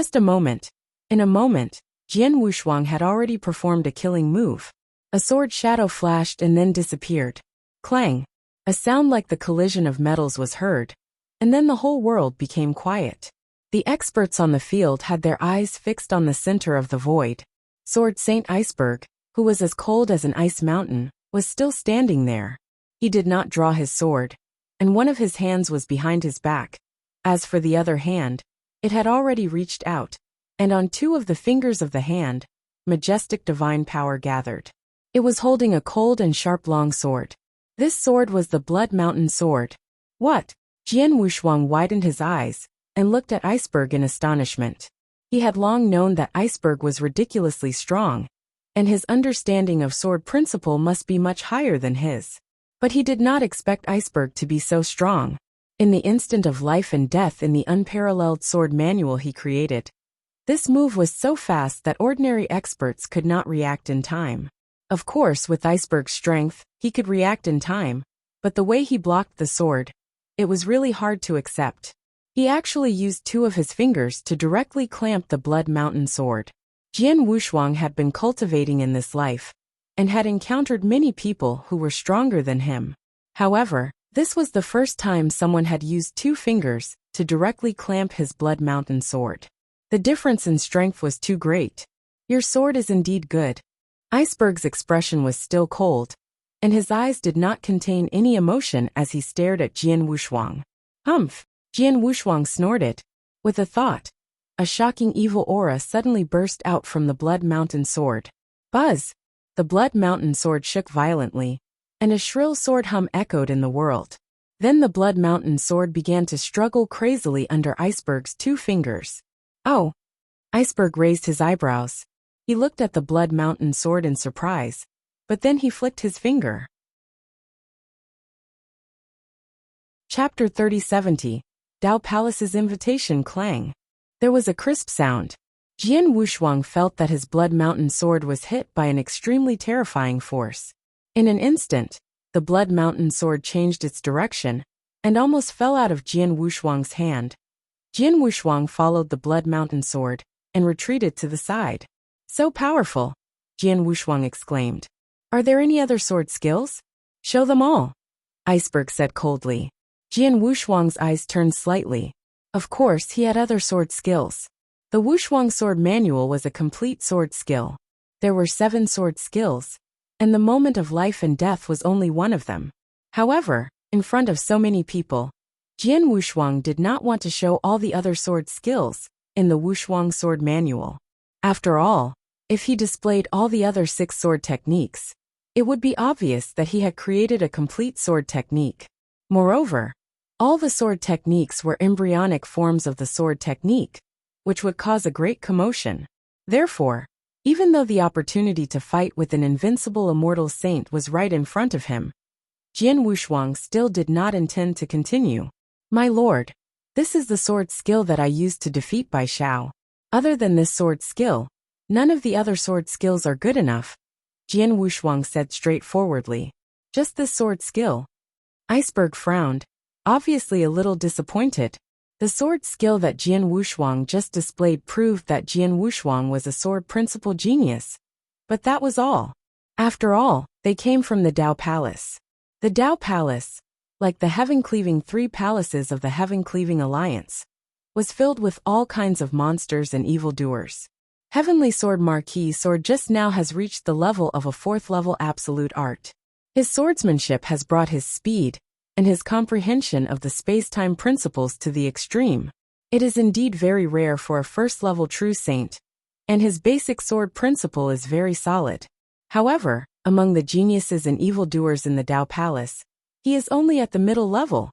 a moment, Jian Wuxuang had already performed a killing move. A sword shadow flashed and then disappeared. Clang! A sound like the collision of metals was heard, and then the whole world became quiet. The experts on the field had their eyes fixed on the center of the void. Sword Saint Iceberg, who was as cold as an ice mountain, was still standing there. He did not draw his sword, and one of his hands was behind his back. As for the other hand, it had already reached out, and on two of the fingers of the hand, majestic divine power gathered. It was holding a cold and sharp long sword. This sword was the Blood Mountain sword. What? Jian Wuxuang widened his eyes and looked at Iceberg in astonishment. He had long known that Iceberg was ridiculously strong, and his understanding of sword principle must be much higher than his. But he did not expect Iceberg to be so strong. In the instant of life and death in the unparalleled sword manual he created, this move was so fast that ordinary experts could not react in time. Of course, with Iceberg's strength, he could react in time, but the way he blocked the sword, it was really hard to accept. He actually used two of his fingers to directly clamp the Blood Mountain sword. Jian Wuxuang had been cultivating in this life, and had encountered many people who were stronger than him. However, this was the first time someone had used two fingers to directly clamp his Blood Mountain sword. The difference in strength was too great. Your sword is indeed good. Iceberg's expression was still cold, and his eyes did not contain any emotion as he stared at Jian Wuxuang. Humph! Jian Wuxuang snorted. With a thought, a shocking evil aura suddenly burst out from the Blood Mountain sword. Buzz! The Blood Mountain sword shook violently, and a shrill sword hum echoed in the world. Then the Blood Mountain sword began to struggle crazily under Iceberg's two fingers. Oh! Iceberg raised his eyebrows. He looked at the Blood Mountain sword in surprise, but then he flicked his finger. Chapter 3070, Dao Palace's Invitation Clang. There was a crisp sound. Jian Wuxuang felt that his Blood Mountain sword was hit by an extremely terrifying force. In an instant, the Blood Mountain sword changed its direction, and almost fell out of Jian Wuxuang's hand. Jian Wuxuang followed the Blood Mountain sword, and retreated to the side. So powerful! Jian Wuxuang exclaimed. Are there any other sword skills? Show them all, Iceberg said coldly. Jian Wuxuang's eyes turned slightly. Of course, he had other sword skills. The Wuxuang Sword Manual was a complete sword skill. There were 7 sword skills, and the moment of life and death was only one of them. However, in front of so many people, Jian Wuxuang did not want to show all the other sword skills in the Wuxuang Sword Manual. After all, if he displayed all the other 6 sword techniques, it would be obvious that he had created a complete sword technique. Moreover, all the sword techniques were embryonic forms of the sword technique, which would cause a great commotion. Therefore, even though the opportunity to fight with an invincible immortal saint was right in front of him, Jian Wuxuang still did not intend to continue. My lord, this is the sword skill that I used to defeat Bai Xiao. Other than this sword skill, none of the other sword skills are good enough, Jian Wuxuang said straightforwardly. Just this sword skill? Iceberg frowned, obviously a little disappointed. The sword skill that Jian Wuxuang just displayed proved that Jian Wuxuang was a sword principle genius. But that was all. After all, they came from the Dao Palace. The Dao Palace, like the heaven-cleaving 3 palaces of the heaven-cleaving alliance, was filled with all kinds of monsters and evildoers. Heavenly Sword Marquis Sword just now has reached the level of a 4th level absolute art. His swordsmanship has brought his speed and his comprehension of the space-time principles to the extreme. It is indeed very rare for a 1st level true saint, and his basic sword principle is very solid. However, among the geniuses and evildoers in the Dao Palace, he is only at the middle level,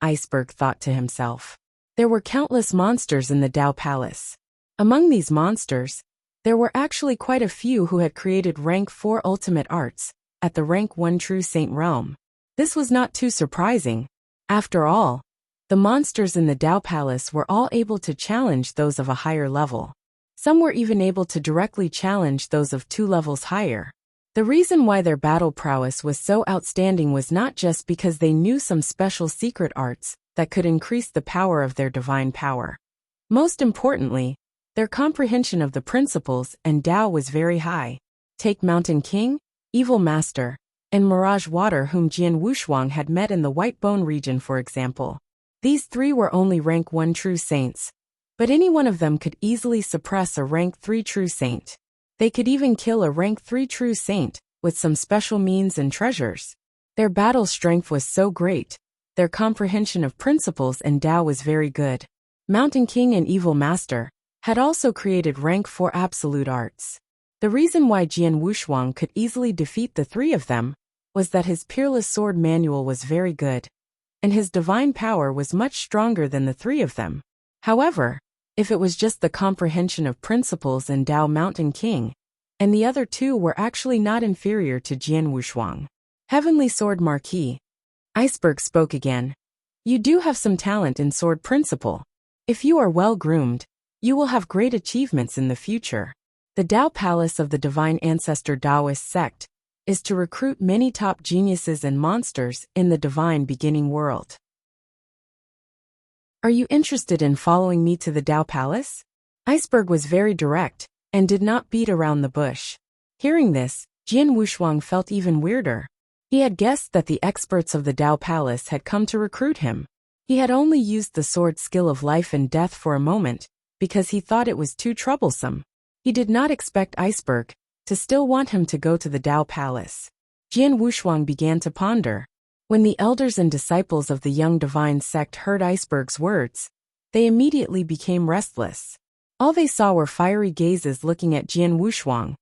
Iceberg thought to himself. There were countless monsters in the Dao Palace. Among these monsters, there were actually quite a few who had created rank 4 ultimate arts at the rank 1 true saint realm. This was not too surprising. After all, The monsters in the Dao Palace were all able to challenge those of a higher level. Some were even able to directly challenge those of 2 levels higher. The reason why their battle prowess was so outstanding was not just because they knew some special secret arts that could increase the power of their divine power. Most importantly, their comprehension of the principles and Dao was very high. Take Mountain King, Evil Master, and Mirage Water, whom Jian Wushuang had met in the White Bone region, for example. These 3 were only rank 1 true saints, but any one of them could easily suppress a rank 3 true saint. They could even kill a rank 3 true saint with some special means and treasures. Their battle strength was so great. Their comprehension of principles and Dao was very good. Mountain King and Evil Master had also created rank 4 absolute arts. The reason why Jian Wushuang could easily defeat the 3 of them was that his peerless sword manual was very good, and his divine power was much stronger than the 3 of them. However, if it was just the comprehension of principles and Dao, Mountain King and the other 2 were actually not inferior to Jian Wushuang. Heavenly Sword Marquis. Iceberg spoke again. You do have some talent in sword principle. If you are well groomed, you will have great achievements in the future. The Dao Palace of the Divine Ancestor Taoist sect is to recruit many top geniuses and monsters in the divine beginning world. Are you interested in following me to the Dao Palace? Iceberg was very direct and did not beat around the bush. Hearing this, Jian Wushuang felt even weirder. He had guessed that the experts of the Dao Palace had come to recruit him. He had only used the sword skill of life and death for a moment because he thought it was too troublesome. He did not expect Iceberg to still want him to go to the Dao Palace. Jian Wushuang began to ponder. When the elders and disciples of the young divine sect heard Iceberg's words, they immediately became restless. All they saw were fiery gazes looking at Jian Wushuang.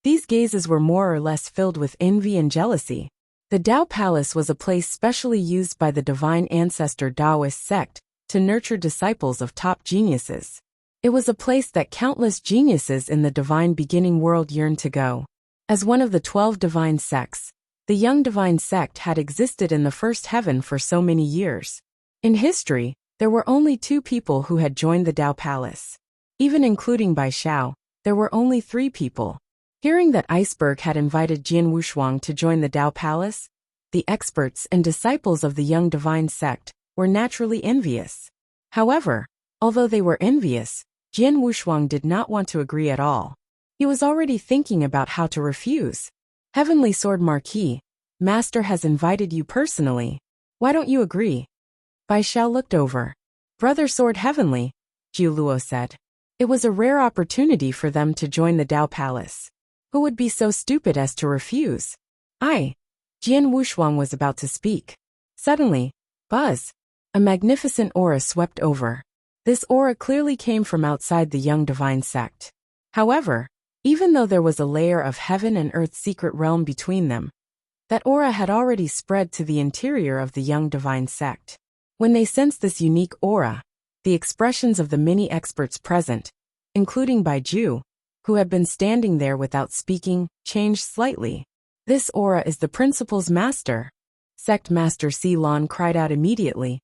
These gazes were more or less filled with envy and jealousy. The Dao Palace was a place specially used by the Divine Ancestor Taoist sect to nurture disciples of top geniuses. It was a place that countless geniuses in the divine beginning world yearned to go. As one of the 12 divine sects, the young divine sect had existed in the first heaven for so many years. In history, there were only 2 people who had joined the Dao Palace. Even including Bai Xiao, there were only 3 people. Hearing that Iceberg had invited Jian Wushuang to join the Dao Palace, the experts and disciples of the young divine sect were naturally envious. However, although they were envious, Jian Wushuang did not want to agree at all. He was already thinking about how to refuse. Heavenly Sword Marquis, Master has invited you personally. Why don't you agree? Bai Xiao looked over. Brother Sword Heavenly, Jiu Luo said. It was a rare opportunity for them to join the Dao Palace. Who would be so stupid as to refuse? Jian Wushuang was about to speak. Suddenly, buzz! A magnificent aura swept over. This aura clearly came from outside the young divine sect. However, even though there was a layer of heaven and earth's secret realm between them, that aura had already spread to the interior of the young divine sect. When they sensed this unique aura, the expressions of the many experts present, including Bai Ju, who had been standing there without speaking, changed slightly. This aura is the Principal's Master. Sect Master Si Lan cried out immediately.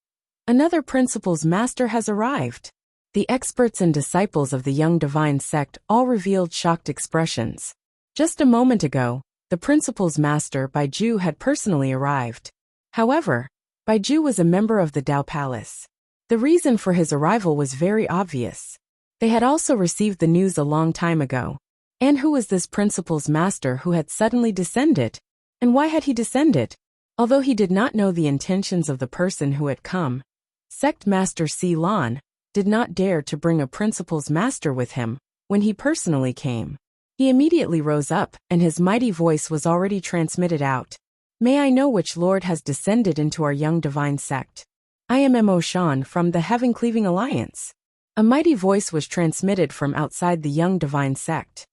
Another Principal's Master has arrived. The experts and disciples of the young divine sect all revealed shocked expressions. Just a moment ago, the Principal's Master Bai Ju had personally arrived. However, Bai Ju was a member of the Dao Palace. The reason for his arrival was very obvious. They had also received the news a long time ago. And who was this Principal's Master who had suddenly descended? And why had he descended? Although he did not know the intentions of the person who had come, Sect Master Si Lan did not dare to bring a Principal's Master with him when he personally came. He immediately rose up, and his mighty voice was already transmitted out. May I know which Lord has descended into our young divine sect? I am Mo Shan from the Heaven-Cleaving Alliance. A mighty voice was transmitted from outside the young divine sect.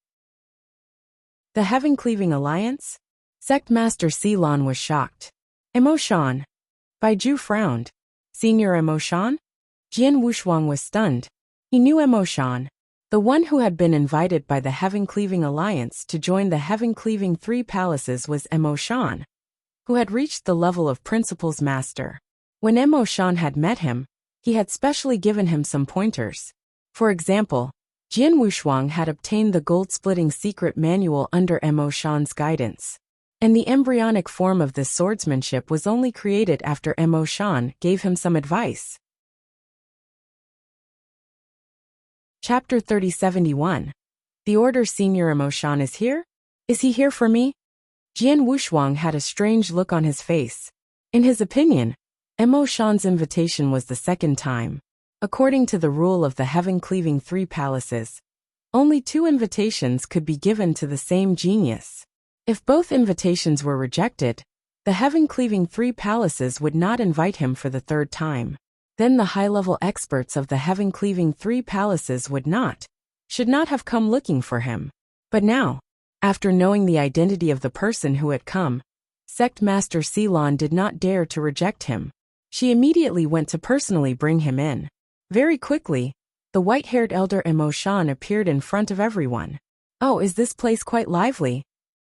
The Heaven-Cleaving Alliance? Sect Master Si Lan was shocked. Mo Shan. Bai Ju frowned. Senior Mo Shan? Jian Wushuang was stunned. He knew Mo Shan, the one who had been invited by the Heaven-Cleaving Alliance to join the Heaven-Cleaving 3 Palaces was Mo Shan, who had reached the level of Principal's Master. When Mo Shan had met him, he had specially given him some pointers. For example, Jian Wushuang had obtained the gold-splitting secret manual under Mo Shan's guidance. And the embryonic form of this swordsmanship was only created after Mo Shan gave him some advice. Chapter 3071. The Order Senior Mo Shan is here? Is he here for me? Jian Wushuang had a strange look on his face. In his opinion, Mo Shan's invitation was the second time. According to the rule of the heaven-cleaving three palaces, only 2 invitations could be given to the same genius. If both invitations were rejected, the heaven-cleaving three palaces would not invite him for the third time. Then the high-level experts of the heaven-cleaving three palaces should not have come looking for him. But now, after knowing the identity of the person who had come, Sect Master Ceylon did not dare to reject him. She immediately went to personally bring him in. Very quickly, the white-haired elder Mo Shan appeared in front of everyone. Oh, is this place quite lively?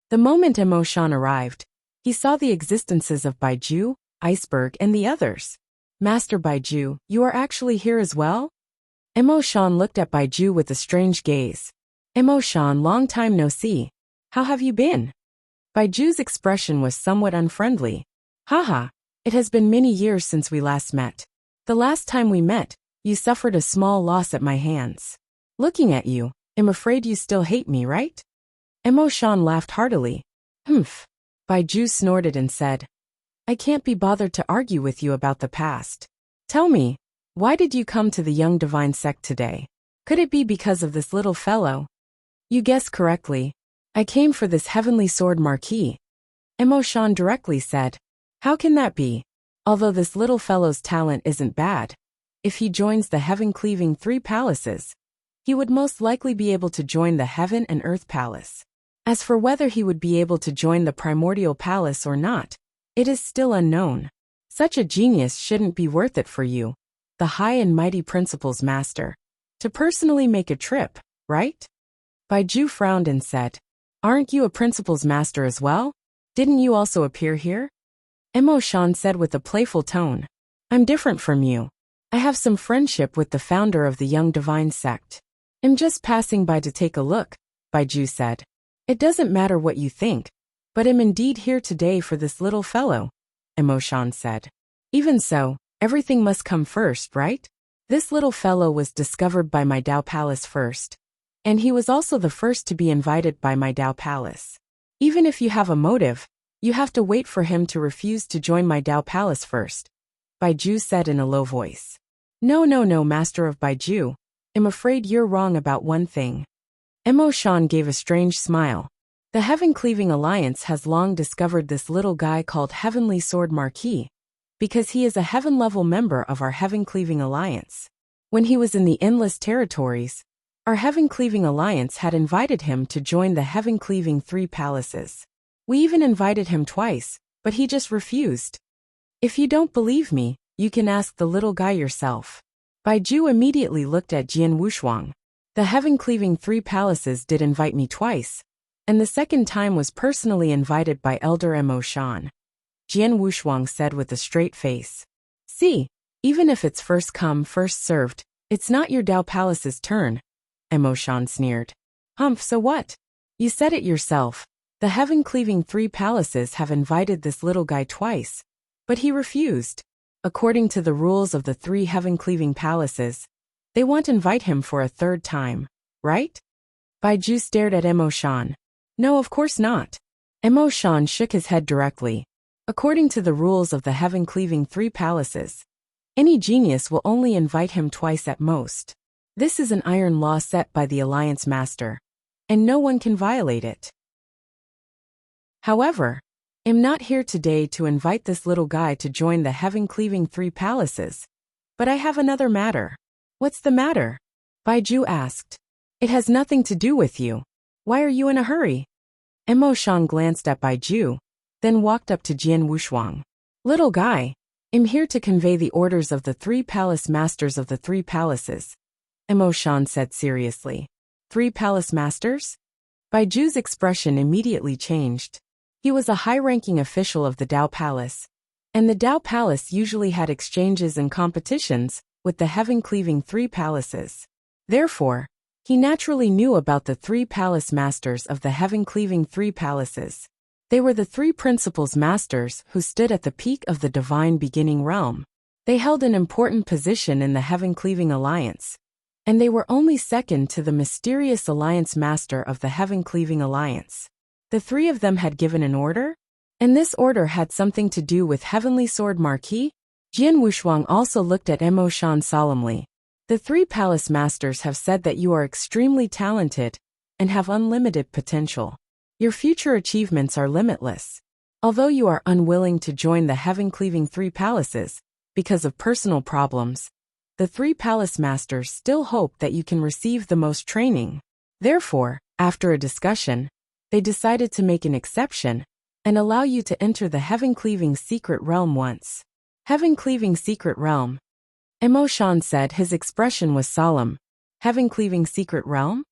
The moment Mo Shan arrived, he saw the existences of Baiju, Iceberg, and the others. Master Baiju, you are actually here as well? Mo Shan looked at Baiju with a strange gaze. Mo Shan, long time no see. How have you been? Baiju's expression was somewhat unfriendly. Haha, it has been many years since we last met. The last time we met, you suffered a small loss at my hands. Looking at you, I'm afraid you still hate me, right? Mo Shan laughed heartily. Humph. Baiju snorted and said, I can't be bothered to argue with you about the past. Tell me, why did you come to the Young Divine Sect today? Could it be because of this little fellow? You guessed correctly. I came for this heavenly sword marquis. Mo Shan directly said, how can that be? Although this little fellow's talent isn't bad, if he joins the heaven-cleaving three palaces, he would most likely be able to join the Heaven and Earth Palace. As for whether he would be able to join the Primordial Palace or not, it is still unknown. Such a genius shouldn't be worth it for you, the high and mighty Principal's master, to personally make a trip, right? Baiju frowned and said, aren't you a Principal's master as well? Didn't you also appear here? Mo Shan said with a playful tone, I'm different from you. I have some friendship with the founder of the Young Divine Sect. I'm just passing by to take a look, Baiju said. It doesn't matter what you think, but I'm indeed here today for this little fellow, Mo Shan said. Even so, everything must come first, right? This little fellow was discovered by my Dao Palace first, and he was also the first to be invited by my Dao Palace. Even if you have a motive, you have to wait for him to refuse to join my Dao Palace first, Baiju said in a low voice. No, Master of Baiju. I'm afraid you're wrong about one thing. Mo Shan gave a strange smile. The Heaven-Cleaving Alliance has long discovered this little guy called Heavenly Sword Marquis, because he is a heaven-level member of our Heaven-Cleaving Alliance. When he was in the Endless Territories, our Heaven-Cleaving Alliance had invited him to join the Heaven-Cleaving Three Palaces. We even invited him twice, but he just refused. If you don't believe me, you can ask the little guy yourself. Baiju immediately looked at Jian Wushuang. The Heaven-Cleaving Three Palaces did invite me twice, and the second time was personally invited by Elder Mo Shan. Jian Wushuang said with a straight face. See, even if it's first come, first served, it's not your Dao Palace's turn, Mo Shan sneered. Humph, so what? You said it yourself. The Heaven-Cleaving Three Palaces have invited this little guy twice, but he refused. According to the rules of the 3 Heaven-Cleaving Palaces, they won't invite him for a third time, right? Baiju stared at Mo Shan. No, of course not. Mo Shan shook his head directly. According to the rules of the Heaven-Cleaving Three Palaces, any genius will only invite him twice at most. This is an iron law set by the Alliance Master, and no one can violate it. However, I'm not here today to invite this little guy to join the Heaven-Cleaving Three Palaces, but I have another matter. What's the matter? Baiju asked. It has nothing to do with you. Why are you in a hurry? Mo Shan glanced at Baiju, then walked up to Jian Wushuang. Little guy, I'm here to convey the orders of the 3 palace masters of the 3 palaces, Mo Shan said seriously. 3 palace masters? Baiju's expression immediately changed. He was a high-ranking official of the Dao Palace, and the Dao Palace usually had exchanges and competitions with the heaven-cleaving three palaces. Therefore, he naturally knew about the three palace masters of the heaven-cleaving three palaces. They were the three principles masters who stood at the peak of the divine beginning realm. They held an important position in the heaven-cleaving alliance, and they were only second to the mysterious alliance master of the heaven-cleaving alliance. The three of them had given an order, and this order had something to do with Heavenly Sword Marquis. Jian Wushuang also looked at Emo Shan solemnly. The three palace masters have said that you are extremely talented and have unlimited potential. Your future achievements are limitless. Although you are unwilling to join the heaven-cleaving three palaces because of personal problems, the three palace masters still hope that you can receive the most training. Therefore, after a discussion, they decided to make an exception and allow you to enter the heaven-cleaving secret realm once. Heaven-cleaving secret realm. Emo Shan said. His expression was solemn. Heaven-cleaving secret realm?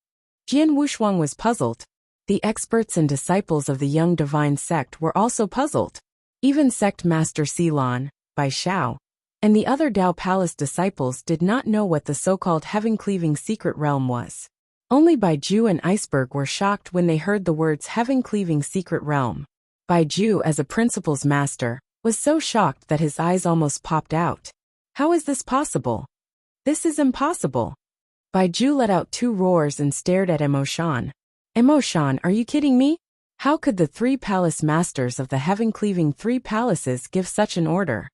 Jian Wushuang was puzzled. The experts and disciples of the young divine sect were also puzzled. Even sect master Silan, Bai Xiao, and the other Dao Palace disciples did not know what the so-called heaven-cleaving secret realm was. Only Bai Ju and Iceberg were shocked when they heard the words heaven-cleaving secret realm. Bai Ju, as a principles master, was so shocked that his eyes almost popped out. How is this possible? This is impossible. Bai Ju let out two roars and stared at Emo Shan. Emo Shan, are you kidding me? How could the three palace masters of the heaven-cleaving three palaces give such an order?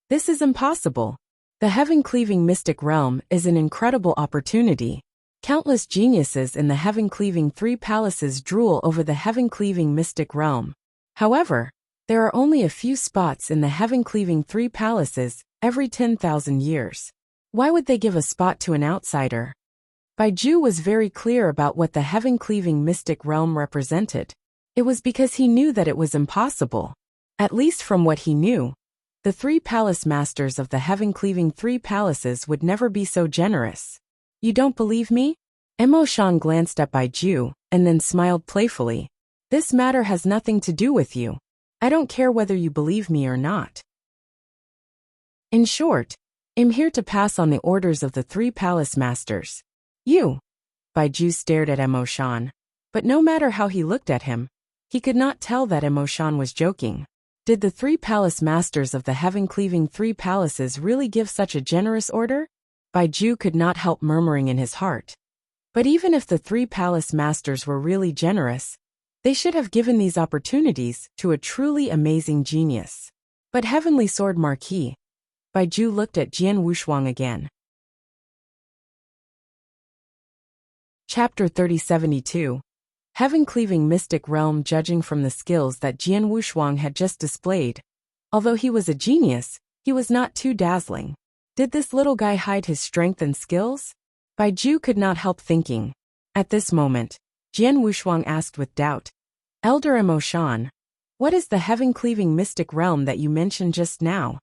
This is impossible. The heaven-cleaving mystic realm is an incredible opportunity. Countless geniuses in the heaven-cleaving three palaces drool over the heaven-cleaving mystic realm. However, there are only a few spots in the heaven-cleaving three palaces every 10,000 years. Why would they give a spot to an outsider? Bai Ju was very clear about what the heaven-cleaving mystic realm represented. It was because he knew that it was impossible. At least from what he knew, the three palace masters of the heaven-cleaving three palaces would never be so generous. You don't believe me? Emo Shan glanced at Bai Ju and then smiled playfully. This matter has nothing to do with you. I don't care whether you believe me or not. In short, I'm here to pass on the orders of the three palace masters. You. Bai Ju stared at Emo Shan, but no matter how he looked at him, he could not tell that Emo Shan was joking. Did the three palace masters of the heaven-cleaving three palaces really give such a generous order? Bai Ju could not help murmuring in his heart. But even if the three palace masters were really generous, they should have given these opportunities to a truly amazing genius. But Heavenly Sword Marquis. Bai Ju looked at Jian Wushuang again. Chapter 3072. Heaven-cleaving mystic realm. Judging from the skills that Jian Wushuang had just displayed, although he was a genius, he was not too dazzling. Did this little guy hide his strength and skills? Bai Ju could not help thinking. At this moment, Jian Wushuang asked with doubt. Elder Emo Shan, what is the heaven-cleaving mystic realm that you mentioned just now?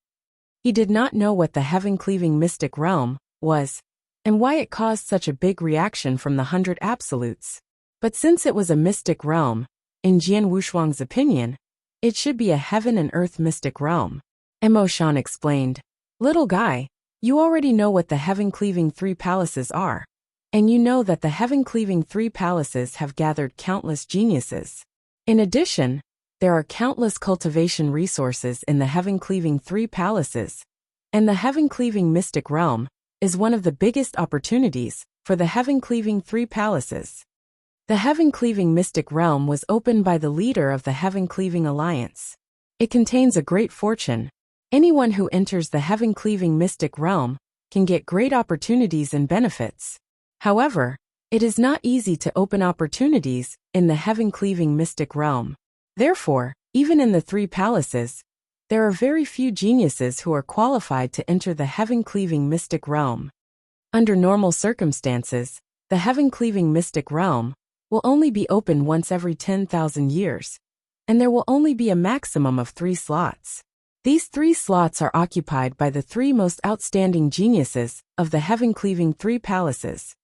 He did not know what the heaven-cleaving mystic realm was, and why it caused such a big reaction from the 100 absolutes. But since it was a mystic realm, in Jian Wushuang's opinion, it should be a heaven and earth mystic realm. Emo Shan explained. Little guy, you already know what the heaven-cleaving three palaces are. And you know that the heaven-cleaving three palaces have gathered countless geniuses. In addition, there are countless cultivation resources in the heaven-cleaving three palaces, and the heaven-cleaving mystic realm is one of the biggest opportunities for the heaven-cleaving three palaces. The heaven-cleaving mystic realm was opened by the leader of the heaven-cleaving alliance. It contains a great fortune. Anyone who enters the heaven-cleaving mystic realm can get great opportunities and benefits. However, it is not easy to open opportunities in the heaven-cleaving mystic realm. Therefore, even in the three palaces, there are very few geniuses who are qualified to enter the heaven-cleaving mystic realm. Under normal circumstances, the heaven-cleaving mystic realm will only be open once every 10,000 years, and there will only be a maximum of 3 slots. These 3 slots are occupied by the 3 most outstanding geniuses of the heaven-cleaving 3 palaces.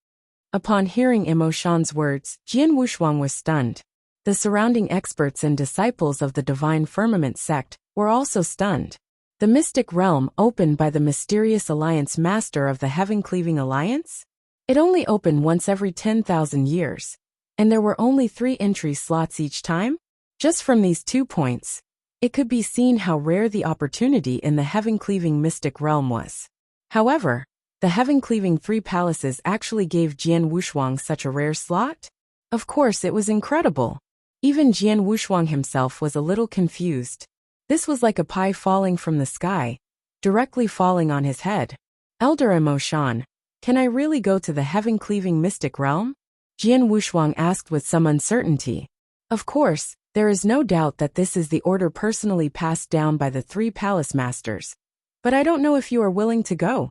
Upon hearing Emo Shan's words, Jian Wushuang was stunned. The surrounding experts and disciples of the Divine Firmament sect were also stunned. The mystic realm opened by the mysterious alliance master of the heaven-cleaving alliance? It only opened once every 10,000 years, and there were only 3 entry slots each time? Just from these 2 points, it could be seen how rare the opportunity in the heaven-cleaving mystic realm was. However, the heaven-cleaving 3 palaces actually gave Jian Wushuang such a rare slot? Of course, it was incredible. Even Jian Wushuang himself was a little confused. This was like a pie falling from the sky, directly falling on his head. Elder Emoshan, can I really go to the heaven-cleaving mystic realm? Jian Wushuang asked with some uncertainty. Of course, there is no doubt that this is the order personally passed down by the 3 palace masters. But I don't know if you are willing to go,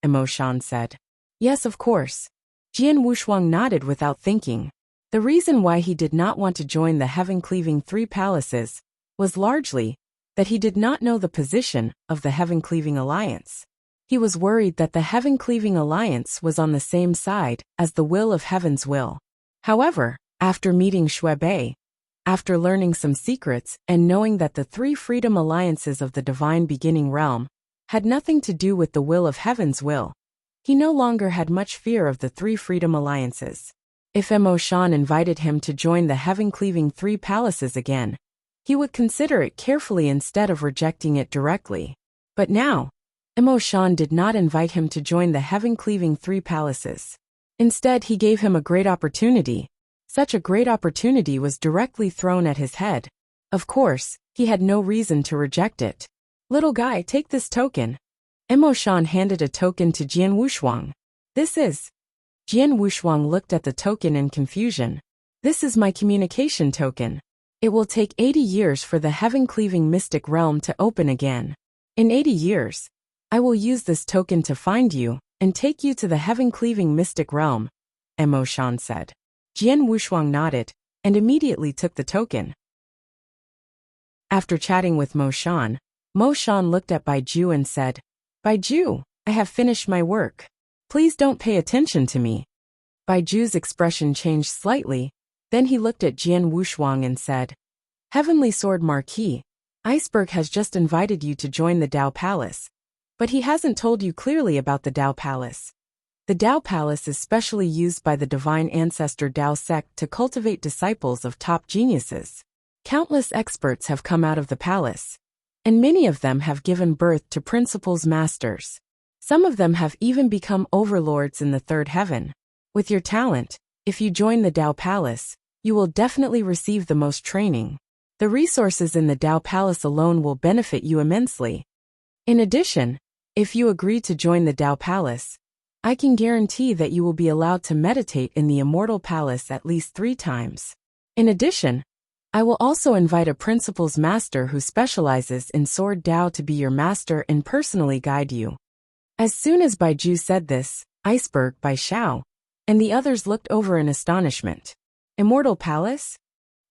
Emoshan said. Yes, of course. Jian Wushuang nodded without thinking. The reason why he did not want to join the heaven-cleaving 3 palaces was largely that he did not know the position of the heaven-cleaving alliance. He was worried that the heaven-cleaving alliance was on the same side as the will of heaven's will. However, after meeting Shuebei, after learning some secrets and knowing that the 3 freedom alliances of the divine beginning realm had nothing to do with the will of heaven's will, he no longer had much fear of the 3 freedom alliances. If Emoshan invited him to join the heaven-cleaving 3 palaces again, he would consider it carefully instead of rejecting it directly. But now, Emoshan did not invite him to join the heaven-cleaving 3 palaces. Instead, he gave him a great opportunity. Such a great opportunity was directly thrown at his head. Of course, he had no reason to reject it. Little guy, take this token. Emoshan handed a token to Jian Wushuang. This is. Jian Wushuang looked at the token in confusion. This is my communication token. It will take 80 years for the heaven-cleaving mystic realm to open again. In 80 years, I will use this token to find you and take you to the heaven-cleaving mystic realm, Emoshan said. Jian Wushuang nodded and immediately took the token. After chatting with Mo Shan looked at Baiju and said, Baiju, I have finished my work. Please don't pay attention to me. Baiju's expression changed slightly. Then he looked at Jian Wushuang and said, Heavenly Sword Marquis, Iceberg has just invited you to join the Dao Palace. But he hasn't told you clearly about the Dao Palace. The Dao Palace is specially used by the Divine Ancestor Dao sect to cultivate disciples of top geniuses. Countless experts have come out of the palace, and many of them have given birth to principles masters. Some of them have even become overlords in the 3rd heaven. With your talent, if you join the Dao Palace, you will definitely receive the most training. The resources in the Dao Palace alone will benefit you immensely. In addition, if you agree to join the Dao Palace, I can guarantee that you will be allowed to meditate in the Immortal Palace at least 3 times. In addition, I will also invite a Principles Master who specializes in Sword Dao to be your master and personally guide you. As soon as Baiju said this, Iceberg, Baishao, and the others looked over in astonishment. Immortal Palace?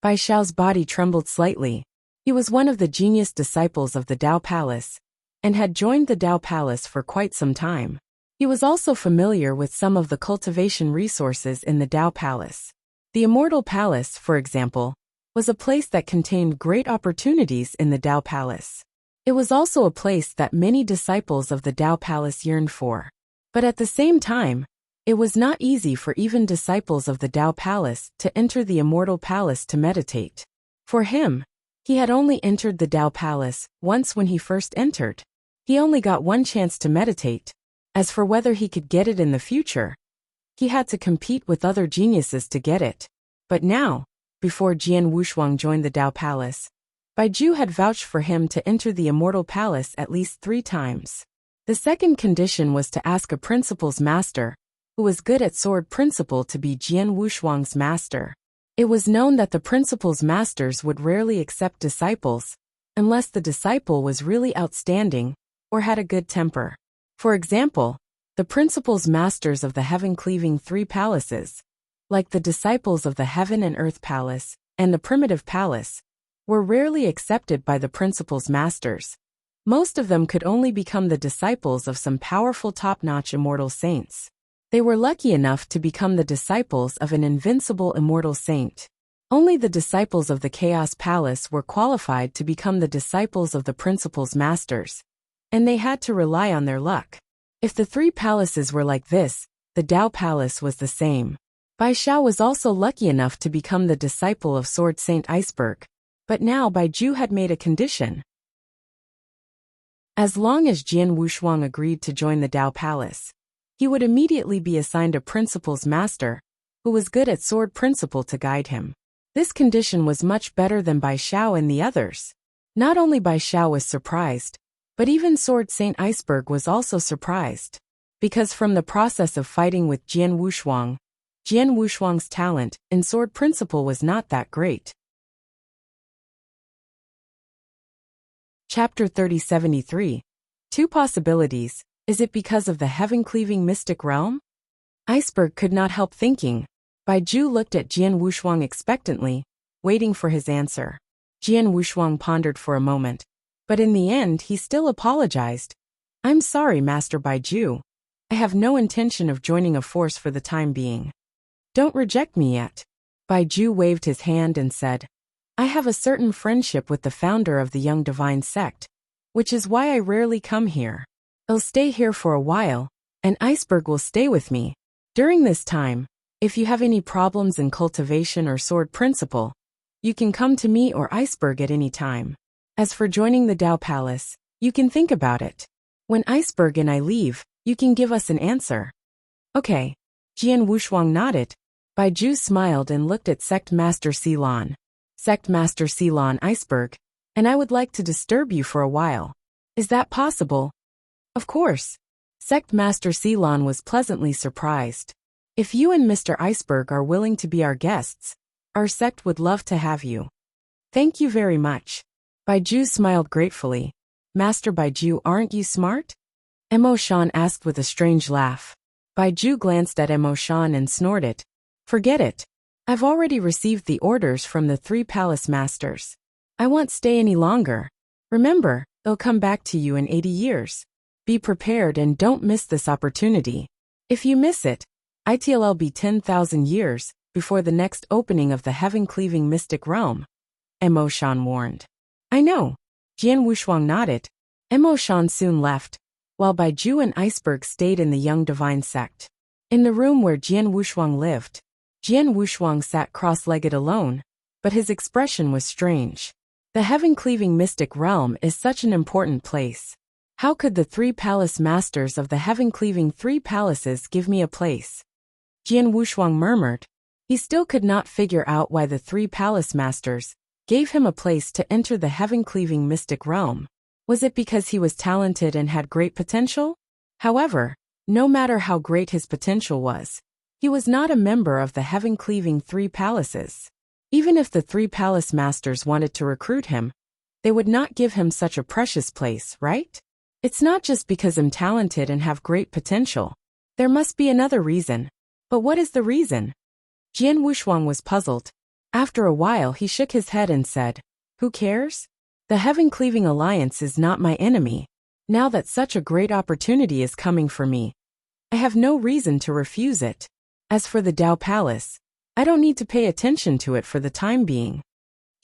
Baishao's body trembled slightly. He was one of the genius disciples of the Dao Palace, and had joined the Dao Palace for quite some time. He was also familiar with some of the cultivation resources in the Dao Palace. The Immortal Palace, for example, was a place that contained great opportunities in the Dao Palace. It was also a place that many disciples of the Dao Palace yearned for. But at the same time, it was not easy for even disciples of the Dao Palace to enter the Immortal Palace to meditate. For him, he had only entered the Dao Palace once when he first entered. He only got one chance to meditate. As for whether he could get it in the future, he had to compete with other geniuses to get it. But now, before Jian Wushuang joined the Dao Palace, Baiju had vouched for him to enter the Immortal Palace at least 3 times. The second condition was to ask a Principles Master, who was good at sword principle, to be Jian Wushuang's master. It was known that the Principles Masters would rarely accept disciples, unless the disciple was really outstanding, or had a good temper. For example, the Principles Masters of the Heaven-Cleaving 3 Palaces, like the disciples of the Heaven and Earth Palace, and the Primitive Palace, were rarely accepted by the Principles Masters. Most of them could only become the disciples of some powerful top-notch immortal saints. They were lucky enough to become the disciples of an invincible immortal saint. Only the disciples of the Chaos Palace were qualified to become the disciples of the Principles Masters. and they had to rely on their luck. If the three palaces were like this, the Dao Palace was the same. Bai Xiao was also lucky enough to become the disciple of Sword Saint Iceberg, but now Bai Ju had made a condition. As long as Jian Wushuang agreed to join the Dao Palace, he would immediately be assigned a principal's master, who was good at sword principle to guide him. This condition was much better than Bai Xiao and the others. Not only Bai Xiao was surprised, but even Sword Saint Iceberg was also surprised. Because from the process of fighting with Jian Wushuang's talent in sword principle was not that great. Chapter 3073. Two possibilities. Is it because of the heaven-cleaving mystic realm? Iceberg could not help thinking. Bai Ju looked at Jian Wushuang expectantly, waiting for his answer. Jian Wushuang pondered for a moment, but in the end he still apologized. I'm sorry, Master Bai Ju. I have no intention of joining a force for the time being. Don't reject me yet. Bai Ju waved his hand and said, I have a certain friendship with the founder of the Young Divine Sect, which is why I rarely come here. I'll stay here for a while, and Iceberg will stay with me. During this time, if you have any problems in cultivation or sword principle, you can come to me or Iceberg at any time. As for joining the Dao Palace, you can think about it. When Iceberg and I leave, you can give us an answer. Okay. Jian Wushuang nodded. Bai Ju smiled and looked at Sect Master Silan. Sect Master Silan Iceberg, and I would like to disturb you for a while. Is that possible? Of course. Sect Master Silan was pleasantly surprised. If you and Mr. Iceberg are willing to be our guests, our sect would love to have you. Thank you very much. Bai Ju smiled gratefully. Master Bai Ju, aren't you smart? Mo Shan asked with a strange laugh. Bai Ju glanced at Mo Shan and snorted. Forget it. I've already received the orders from the three palace masters. I won't stay any longer. Remember, they'll come back to you in 80 years. Be prepared and don't miss this opportunity. If you miss it, it'll be 10,000 years before the next opening of the heaven-cleaving mystic realm. Mo Shan warned. I know. Jian Wushuang nodded. Mo Shan soon left, while Bai Ju and Iceberg stayed in the Young Divine Sect. In the room where Jian Wushuang lived, Jian Wushuang sat cross-legged alone, but his expression was strange. The heaven-cleaving mystic realm is such an important place. How could the three palace masters of the heaven-cleaving three palaces give me a place? Jian Wushuang murmured. He still could not figure out why the three palace masters gave him a place to enter the heaven-cleaving mystic realm. Was it because he was talented and had great potential? However, no matter how great his potential was, he was not a member of the heaven-cleaving three palaces. Even if the three palace masters wanted to recruit him, they would not give him such a precious place, right? It's not just because I'm talented and have great potential. There must be another reason. But what is the reason? Jian Wushuang was puzzled. After a while he shook his head and said, Who cares? The heaven-cleaving alliance is not my enemy. Now that such a great opportunity is coming for me, I have no reason to refuse it. As for the Dao Palace, I don't need to pay attention to it for the time being.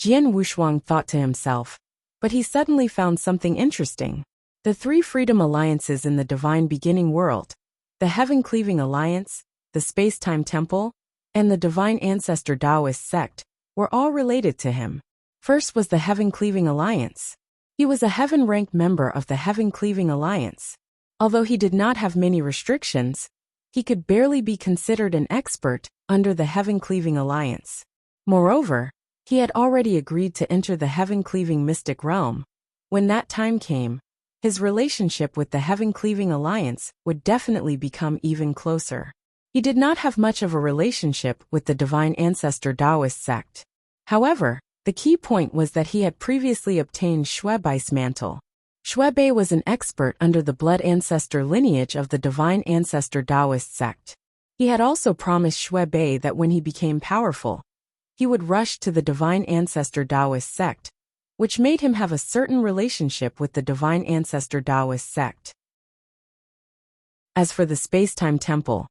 Jian Wushuang thought to himself, but he suddenly found something interesting. The three freedom alliances in the divine beginning world, the heaven-cleaving alliance, the space-time temple, and the divine ancestor Taoist sect, were all related to him. First was the heaven-cleaving alliance. He was a heaven-ranked member of the heaven-cleaving alliance. Although he did not have many restrictions, he could barely be considered an expert under the heaven-cleaving alliance. Moreover, he had already agreed to enter the heaven-cleaving mystic realm. When that time came, his relationship with the heaven-cleaving alliance would definitely become even closer. He did not have much of a relationship with the divine ancestor Taoist sect. However, the key point was that he had previously obtained Shuebai's mantle. Shuebai was an expert under the blood ancestor lineage of the divine ancestor Taoist sect. He had also promised Shuebai that when he became powerful, he would rush to the divine ancestor Taoist sect, which made him have a certain relationship with the divine ancestor Taoist sect. As for the space-time temple,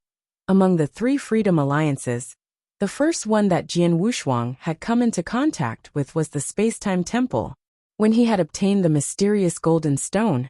among the three freedom alliances, the first one that Jian Wushuang had come into contact with was the space-time temple. When he had obtained the mysterious golden stone,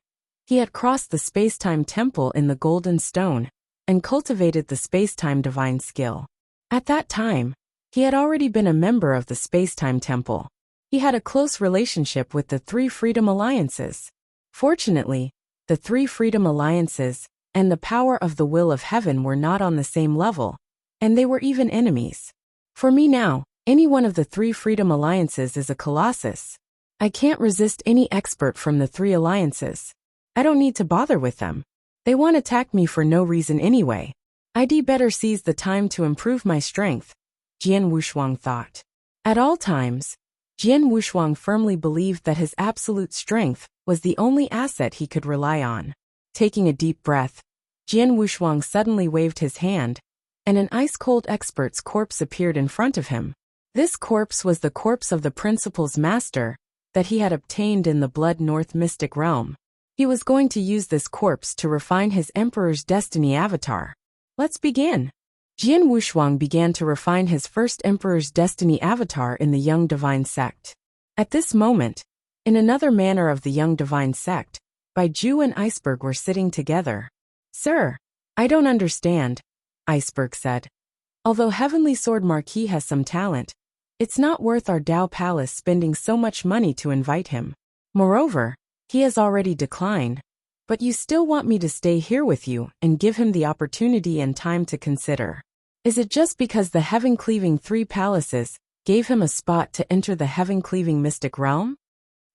He had crossed the space-time temple in the Golden Stone and cultivated the space-time divine skill. At that time, he had already been a member of the space-time temple. He had a close relationship with the three freedom alliances. Fortunately, the three freedom alliances and the power of the will of heaven were not on the same level, and they were even enemies. For me now, any one of the three freedom alliances is a colossus. I can't resist any expert from the three alliances. I don't need to bother with them. They won't attack me for no reason anyway. I'd better seize the time to improve my strength, Jian Wushuang thought. At all times, Jian Wushuang firmly believed that his absolute strength was the only asset he could rely on. Taking a deep breath, Jian Wushuang suddenly waved his hand, and an ice-cold expert's corpse appeared in front of him. This corpse was the corpse of the principal's master that he had obtained in the Blood North mystic realm. He was going to use this corpse to refine his Emperor's Destiny avatar. Let's begin. Jian Wushuang began to refine his first Emperor's Destiny avatar in the Young Divine Sect. At this moment, in another manner of the Young Divine Sect, Baizhu and Iceberg were sitting together. Sir, I don't understand, Iceberg said. Although Heavenly Sword Marquis has some talent, it's not worth our Dao Palace spending so much money to invite him. Moreover, he has already declined, but you still want me to stay here with you and give him the opportunity and time to consider. Is it just because the heaven-cleaving three palaces gave him a spot to enter the heaven-cleaving mystic realm?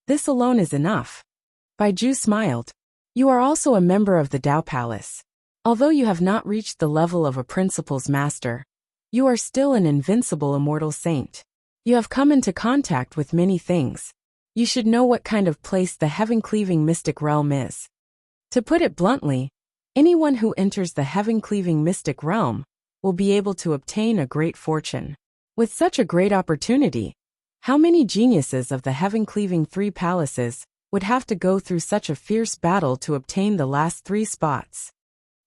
This alone is enough. Baizhu smiled. You are also a member of the Dao Palace. Although you have not reached the level of a principal's master, you are still an invincible immortal saint. You have come into contact with many things. You should know what kind of place the heaven-cleaving mystic realm is. To put it bluntly, anyone who enters the heaven-cleaving mystic realm will be able to obtain a great fortune. With such a great opportunity, how many geniuses of the heaven-cleaving three palaces would have to go through such a fierce battle to obtain the last 3 spots?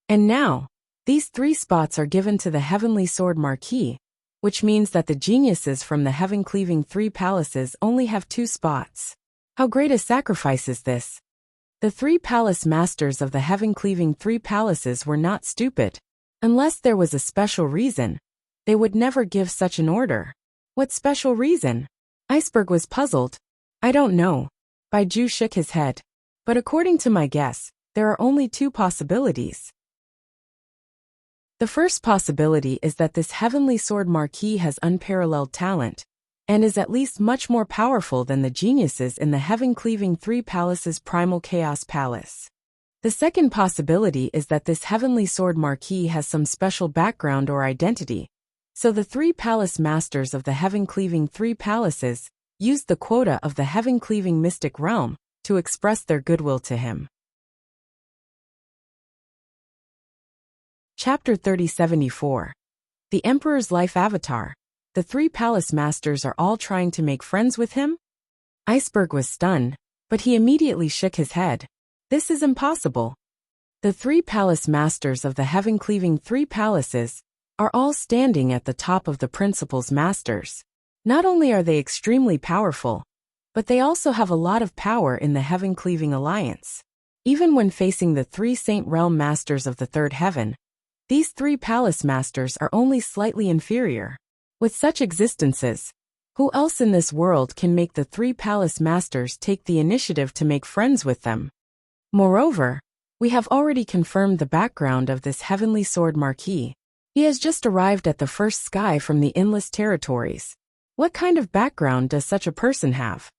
And now, these 3 spots are given to the Heavenly Sword Marquis, which means that the geniuses from the heaven-cleaving three palaces only have 2 spots. How great a sacrifice is this? The 3 palace masters of the heaven-cleaving three palaces were not stupid. Unless there was a special reason, they would never give such an order. What special reason? Iceberg was puzzled. I don't know. Baizhu shook his head. But according to my guess, there are only 2 possibilities. The first possibility is that this Heavenly Sword Marquis has unparalleled talent, and is at least much more powerful than the geniuses in the heaven-cleaving three palaces' Primal Chaos Palace. The second possibility is that this Heavenly Sword Marquis has some special background or identity, so the 3 palace masters of the heaven-cleaving three palaces used the quota of the heaven-cleaving mystic realm to express their goodwill to him. Chapter 3074. The Emperor's Life Avatar. The 3 palace masters are all trying to make friends with him? Iceberg was stunned, but he immediately shook his head. This is impossible. The 3 palace masters of the heaven-cleaving three palaces are all standing at the top of the principal's masters. Not only are they extremely powerful, but they also have a lot of power in the heaven-cleaving alliance. Even when facing the 3 saint realm masters of the third heaven, these 3 palace masters are only slightly inferior. With such existences, who else in this world can make the 3 palace masters take the initiative to make friends with them? Moreover, we have already confirmed the background of this Heavenly Sword Marquis. He has just arrived at the first sky from the endless territories. What kind of background does such a person have?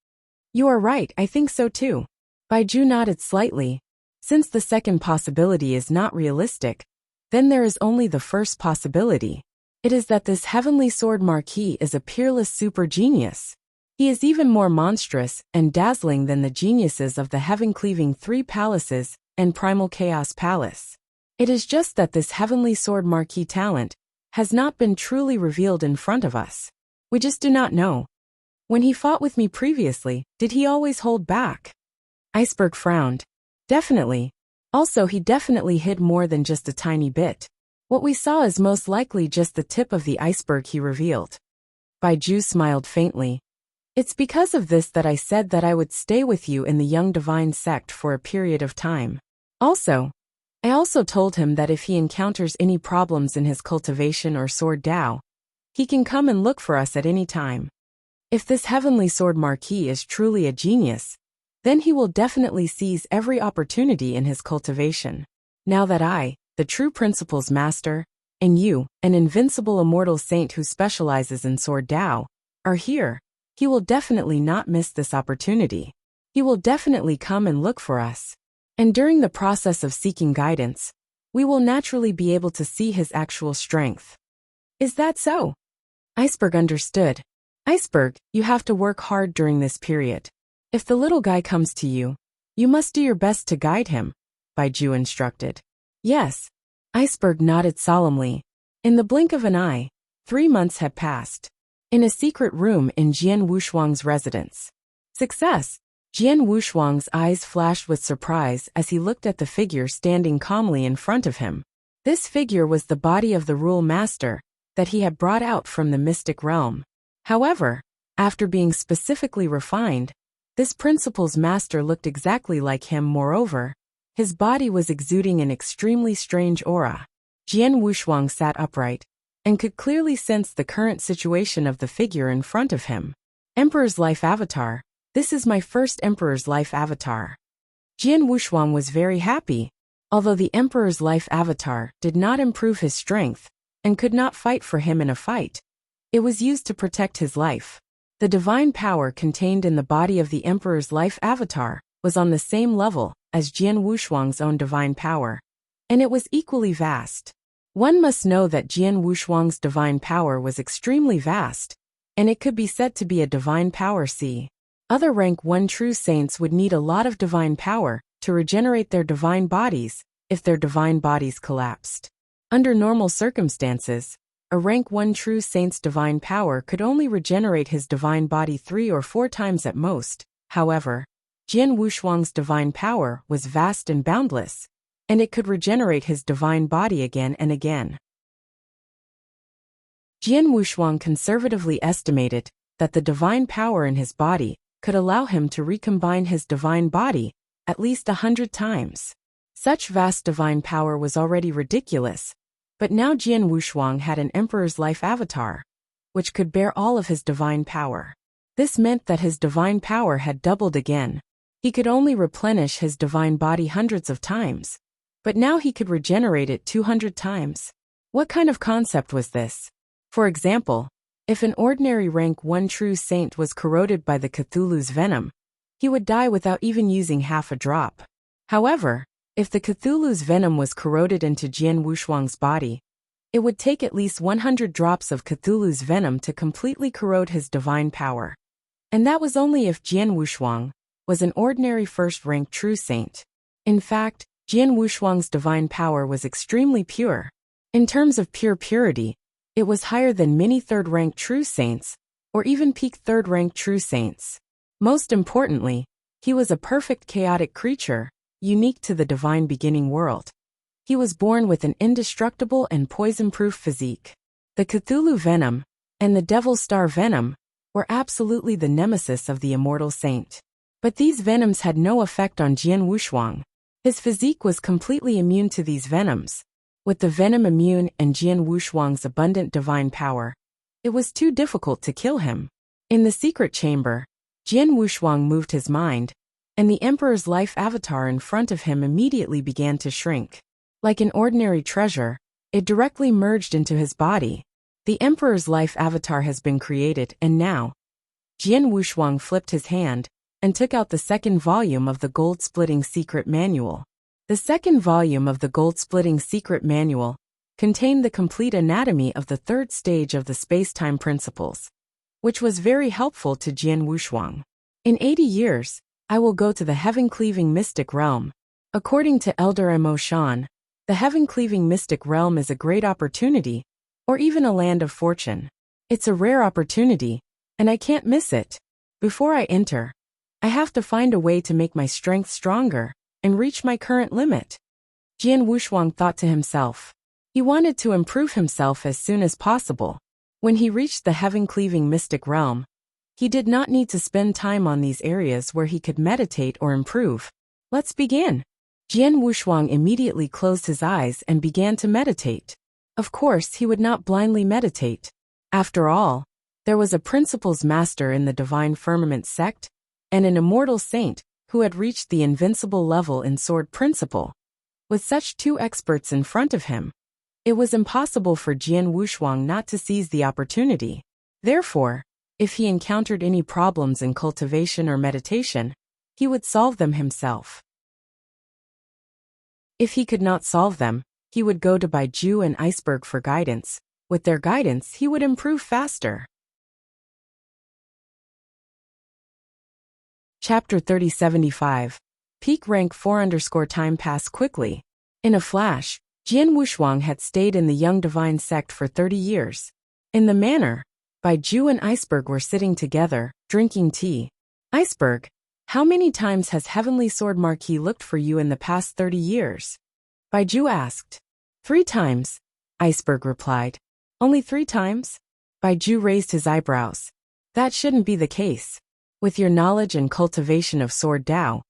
You are right, I think so too. Baizhu nodded slightly. Since the second possibility is not realistic, then there is only the first possibility. It is that this Heavenly Sword Marquis is a peerless super genius. He is even more monstrous and dazzling than the geniuses of the heaven-cleaving three palaces and Primal Chaos Palace. It is just that this Heavenly Sword Marquis talent has not been truly revealed in front of us. We just do not know. When he fought with me previously, did he always hold back? Iceberg frowned. Definitely. Also, he definitely hid more than just a tiny bit. What we saw is most likely just the tip of the iceberg he revealed. Baizhu smiled faintly. It's because of this that I said that I would stay with you in the young divine sect for a period of time. I also told him that if he encounters any problems in his cultivation or sword Dao, he can come and look for us at any time. If this heavenly sword marquis is truly a genius, then he will definitely seize every opportunity in his cultivation. Now that I, the true principles master, and you, an invincible immortal saint who specializes in sword Dao, are here, he will definitely not miss this opportunity. He will definitely come and look for us. And during the process of seeking guidance, we will naturally be able to see his actual strength. Is that so? Iceberg understood. Iceberg, you have to work hard during this period. If the little guy comes to you, you must do your best to guide him, Baiju instructed. Yes. Iceberg nodded solemnly. In the blink of an eye, 3 months had passed. In a secret room in Jian Wushuang's residence. Success! Jian Wushuang's eyes flashed with surprise as he looked at the figure standing calmly in front of him. This figure was the body of the Rule Master that he had brought out from the mystic realm. However, after being specifically refined, this principle's master looked exactly like him. Moreover, his body was exuding an extremely strange aura. Jian Wushuang sat upright and could clearly sense the current situation of the figure in front of him. Emperor's Life Avatar. This is my first Emperor's Life Avatar. Jian Wushuang was very happy, although the Emperor's Life Avatar did not improve his strength and could not fight for him in a fight. It was used to protect his life. The divine power contained in the body of the Emperor's Life Avatar was on the same level as Jian Wushuang's own divine power, and it was equally vast. One must know that Jian Wushuang's divine power was extremely vast, and it could be said to be a divine power sea. Other rank 1 true saints would need a lot of divine power to regenerate their divine bodies if their divine bodies collapsed. Under normal circumstances, a rank 1 true saint's divine power could only regenerate his divine body 3 or 4 times at most. However, Jian Wushuang's divine power was vast and boundless, and it could regenerate his divine body again and again. Jian Wushuang conservatively estimated that the divine power in his body could allow him to recombine his divine body at least 100 times. Such vast divine power was already ridiculous, but now Jian Wushuang had an Emperor's Life Avatar, which could bear all of his divine power. This meant that his divine power had doubled again. He could only replenish his divine body hundreds of times, but now he could regenerate it 200 times. What kind of concept was this? For example, if an ordinary rank 1 true saint was corroded by the Cthulhu's venom, he would die without even using half a drop. However, if the Cthulhu's venom was corroded into Jian Wushuang's body, it would take at least 100 drops of Cthulhu's venom to completely corrode his divine power. And that was only if Jian Wushuang was an ordinary first-rank true saint. In fact, Jian Wushuang's divine power was extremely pure. In terms of pure purity, it was higher than many third-rank true saints, or even peak third-rank true saints. Most importantly, he was a perfect chaotic creature, unique to the divine beginning world. He was born with an indestructible and poison-proof physique. The Cthulhu venom and the Devil's Star venom were absolutely the nemesis of the immortal saint. But these venoms had no effect on Jian Wushuang. His physique was completely immune to these venoms. With the venom immune and Jian Wushuang's abundant divine power, it was too difficult to kill him. In the secret chamber, Jian Wushuang moved his mind, and the Emperor's Life Avatar in front of him immediately began to shrink. Like an ordinary treasure, it directly merged into his body. The Emperor's Life Avatar has been created, and now, Jian Wushuang flipped his hand and took out the second volume of the Gold-Splitting Secret Manual. The second volume of the Gold-Splitting Secret Manual contained the complete anatomy of the third stage of the space-time principles, which was very helpful to Jian Wushuang. In 80 years, I will go to the heaven-cleaving mystic realm. According to Elder Mo Shan, the heaven-cleaving mystic realm is a great opportunity, or even a land of fortune. It's a rare opportunity, and I can't miss it. Before I enter, I have to find a way to make my strength stronger and reach my current limit. Jian Wushuang thought to himself. He wanted to improve himself as soon as possible. When he reached the heaven-cleaving mystic realm, He did not need to spend time on these areas where he could meditate or improve. Let's begin. Jian Wushuang immediately closed his eyes and began to meditate. Of course, he would not blindly meditate. After all, there was a principles master in the Divine Firmament sect, and an immortal saint who had reached the invincible level in sword principle. With such two experts in front of him, it was impossible for Jian Wushuang not to seize the opportunity. Therefore, if he encountered any problems in cultivation or meditation, he would solve them himself. If he could not solve them, he would go to Baizhu and Iceberg for guidance. With their guidance, he would improve faster. Chapter 3075. Peak rank 4 _ time passed quickly. In a flash, Jian Wushuang had stayed in the Young Divine sect for 30 years. In the manner, Baizhu and Iceberg were sitting together, drinking tea. Iceberg, how many times has Heavenly Sword Marquis looked for you in the past 30 years? Baizhu asked. 3 times, Iceberg replied. Only 3 times? Baizhu raised his eyebrows. That shouldn't be the case. With your knowledge and cultivation of Sword Dao,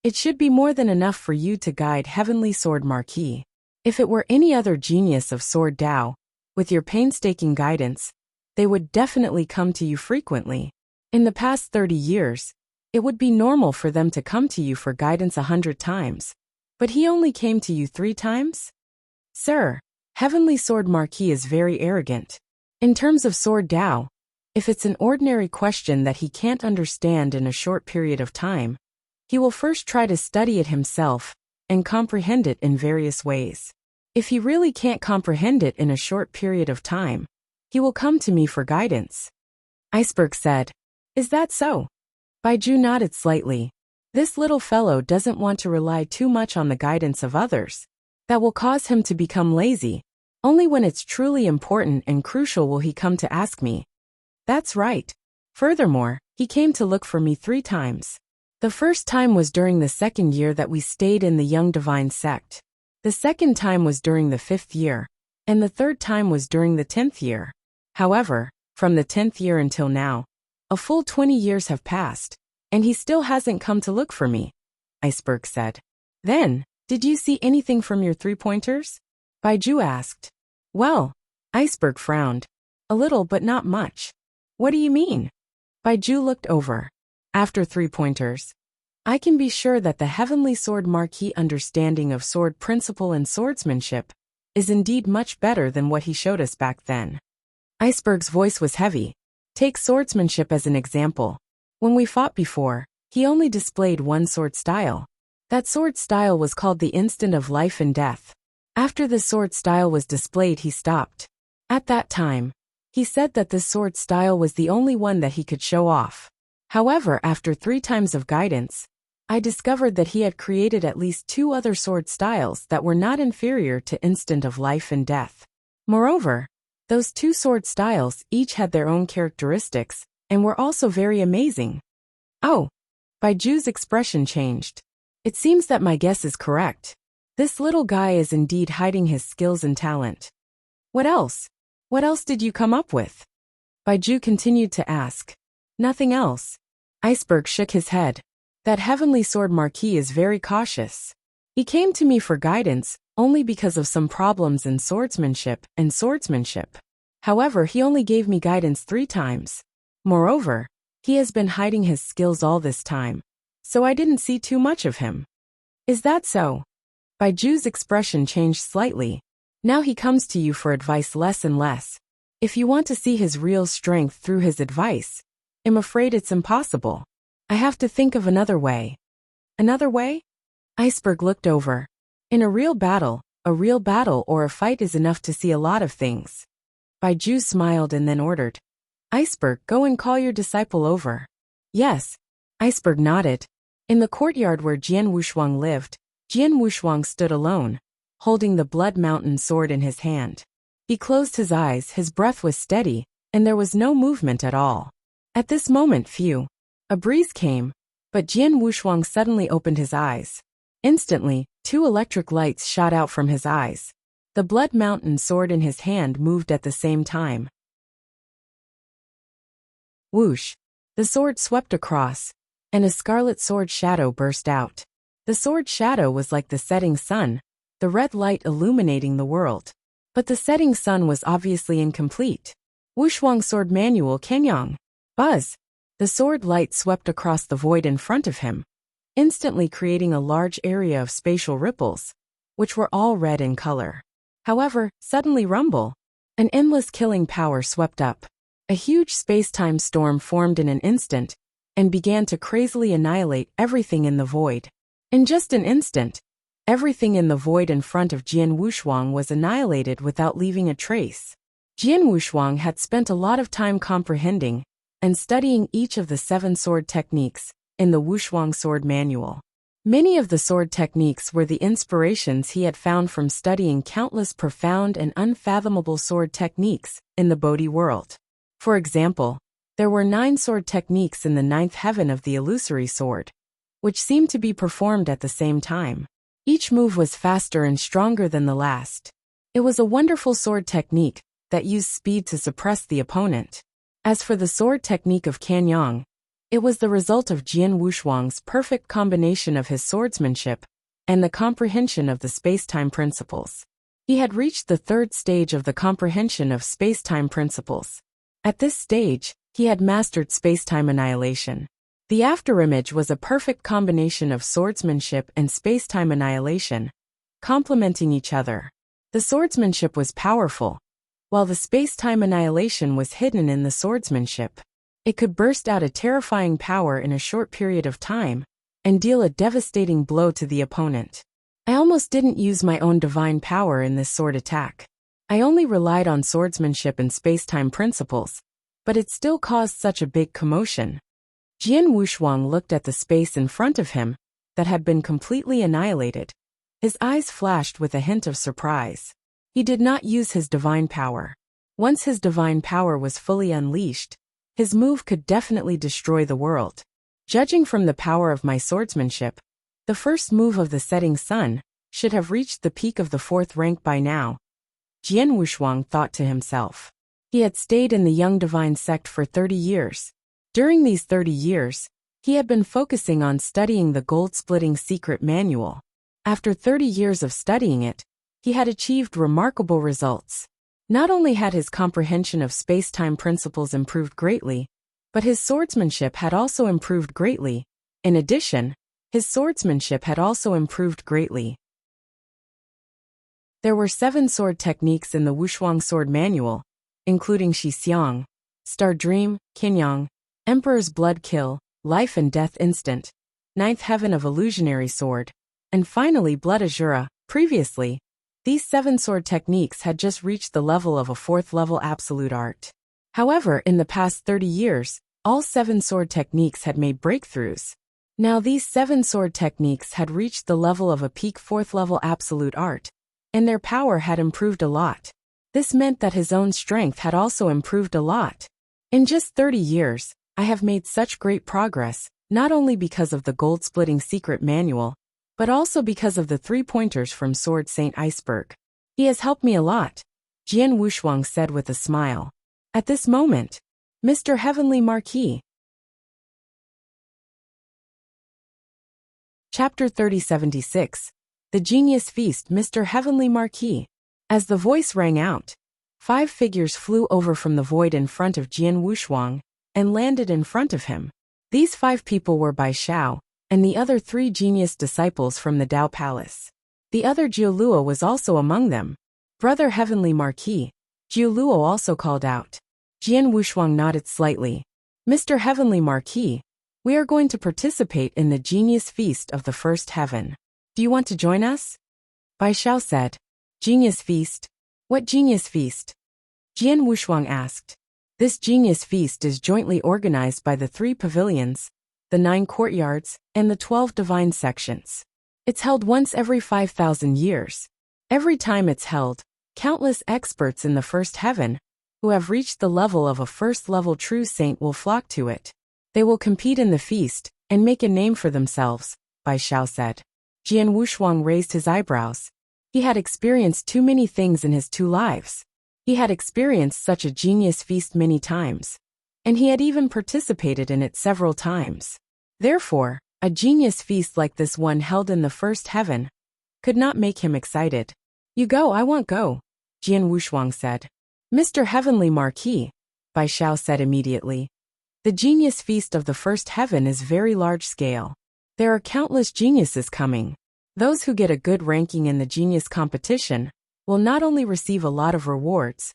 it should be more than enough for you to guide Heavenly Sword Marquis. If it were any other genius of Sword Dao, with your painstaking guidance, they would definitely come to you frequently. In the past 30 years, it would be normal for them to come to you for guidance 100 times. But he only came to you 3 times? Sir, Heavenly Sword Marquis is very arrogant. In terms of Sword Dao, if it's an ordinary question that he can't understand in a short period of time, he will first try to study it himself and comprehend it in various ways. If he really can't comprehend it in a short period of time, he will come to me for guidance. Iceberg said. Is that so? Baizhu nodded slightly. This little fellow doesn't want to rely too much on the guidance of others. That will cause him to become lazy. Only when it's truly important and crucial will he come to ask me. That's right. Furthermore, he came to look for me 3 times. The first time was during the 2nd year that we stayed in the Young Divine sect. The 2nd time was during the 5th year, and the 3rd time was during the 10th year. However, from the 10th year until now, a full 20 years have passed, and he still hasn't come to look for me, Iceberg said. Then, did you see anything from your 3 pointers? Baizhu asked. Well, Iceberg frowned. A little but not much. What do you mean? Baizhu looked over. After 3 pointers, I can be sure that the Heavenly Sword Marquis understanding of sword principle and swordsmanship is indeed much better than what he showed us back then. Iceberg's voice was heavy. Take swordsmanship as an example. When we fought before, he only displayed one sword style. That sword style was called the instant of life and death. After the sword style was displayed, he stopped. At that time, he said that this sword style was the only one that he could show off. However, after 3 times of guidance, I discovered that he had created at least 2 other sword styles that were not inferior to instant of life and death. Moreover, those 2 sword styles each had their own characteristics and were also very amazing. Oh, Baiju's expression changed. It seems that my guess is correct. This little guy is indeed hiding his skills and talent. What else? What else did you come up with? Baizhu continued to ask. Nothing else. Iceberg shook his head. That Heavenly Sword Marquis is very cautious. He came to me for guidance only because of some problems in swordsmanship and swordsmanship. However, he only gave me guidance 3 times. Moreover, he has been hiding his skills all this time, so I didn't see too much of him. Is that so? Baiju's expression changed slightly. Now he comes to you for advice less and less. If you want to see his real strength through his advice, I'm afraid it's impossible. I have to think of another way. Another way? Iceberg looked over. In a real battle or a fight is enough to see a lot of things. Baizhu smiled and then ordered. Iceberg, go and call your disciple over. Yes. Iceberg nodded. In the courtyard where Jian Wushuang lived, Jian Wushuang stood alone, holding the Blood Mountain sword in his hand. He closed his eyes, his breath was steady, and there was no movement at all. At this moment, a breeze came, but Jian Wushuang suddenly opened his eyes. Instantly, 2 electric lights shot out from his eyes. The Blood Mountain sword in his hand moved at the same time. Whoosh! The sword swept across, and a scarlet sword shadow burst out. The sword shadow was like the setting sun, the red light illuminating the world. But the setting sun was obviously incomplete. Wuxia Sword Manual Kanyang. Buzz! The sword light swept across the void in front of him, instantly creating a large area of spatial ripples, which were all red in color. However, suddenly rumble. An endless killing power swept up. A huge space-time storm formed in an instant, and began to crazily annihilate everything in the void. In just an instant, everything in the void in front of Jian Wuxia was annihilated without leaving a trace. Jian Wuxia had spent a lot of time comprehending and studying each of the 7 sword techniques in the Wuxia Sword Manual. Many of the sword techniques were the inspirations he had found from studying countless profound and unfathomable sword techniques in the Bodhi world. For example, there were 9 sword techniques in the 9th heaven of the illusory sword, which seemed to be performed at the same time. Each move was faster and stronger than the last. It was a wonderful sword technique that used speed to suppress the opponent. As for the sword technique of Kanyang, it was the result of Jian Wuxia's perfect combination of his swordsmanship and the comprehension of the space-time principles. He had reached the 3rd stage of the comprehension of space-time principles. At this stage, he had mastered space-time annihilation. The afterimage was a perfect combination of swordsmanship and space-time annihilation, complementing each other. The swordsmanship was powerful, while the space-time annihilation was hidden in the swordsmanship. It could burst out a terrifying power in a short period of time and deal a devastating blow to the opponent. I almost didn't use my own divine power in this sword attack. I only relied on swordsmanship and space-time principles, but it still caused such a big commotion. Jian Wuxia looked at the space in front of him that had been completely annihilated. His eyes flashed with a hint of surprise. He did not use his divine power. Once his divine power was fully unleashed, his move could definitely destroy the world. Judging from the power of my swordsmanship, the first move of the setting sun should have reached the peak of the 4th rank by now. Jian Wuxia thought to himself. He had stayed in the Young Divine sect for 30 years. During these 30 years, he had been focusing on studying the gold-splitting secret manual. After 30 years of studying it, he had achieved remarkable results. Not only had his comprehension of space-time principles improved greatly, but his swordsmanship had also improved greatly. In addition, his swordsmanship had also improved greatly. There were 7 sword techniques in the Wuxia Sword Manual, including Shi Xiang, Star Dream, Qinyang, Emperor's Blood Kill, Life and Death Instant, 9th Heaven of Illusionary Sword, and finally Blood Azura. Previously, these 7 sword techniques had just reached the level of a 4th level absolute art. However, in the past 30 years, all 7 sword techniques had made breakthroughs. Now these 7 sword techniques had reached the level of a peak 4th level absolute art, and their power had improved a lot. This meant that his own strength had also improved a lot. In just 30 years, I have made such great progress, not only because of the gold-splitting secret manual, but also because of the 3 pointers from Sword Saint Iceberg. He has helped me a lot, Jian Wuxia said with a smile. At this moment, Mr. Heavenly Marquis. Chapter 3076. The Genius Feast. Mr. Heavenly Marquis. As the voice rang out, 5 figures flew over from the void in front of Jian Wuxia and landed in front of him. These 5 people were Bai Xiao and the other 3 genius disciples from the Dao Palace. The other Jiuluo was also among them. Brother Heavenly Marquis, Jiuluo also called out. Jian Wuxia nodded slightly. Mr. Heavenly Marquis, we are going to participate in the Genius Feast of the First Heaven. Do you want to join us? Bai Xiao said. Genius Feast? What Genius Feast? Jian Wuxia asked. This Genius Feast is jointly organized by the 3 pavilions, the 9 courtyards, and the 12 divine sections. It's held once every 5,000 years. Every time it's held, countless experts in the first heaven, who have reached the level of a first-level true saint, will flock to it. They will compete in the feast and make a name for themselves, Bai Xiao said. Jian Wuxia raised his eyebrows. He had experienced too many things in his 2 lives. He had experienced such a genius feast many times. and he had even participated in it several times. Therefore, a genius feast like this one held in the first heaven could not make him excited. "You go, I won't go," Jian Wushuang said. "Mr. Heavenly Marquis," Bai Xiao said immediately, "the genius feast of the first heaven is very large scale. There are countless geniuses coming. Those who get a good ranking in the genius competition will not only receive a lot of rewards,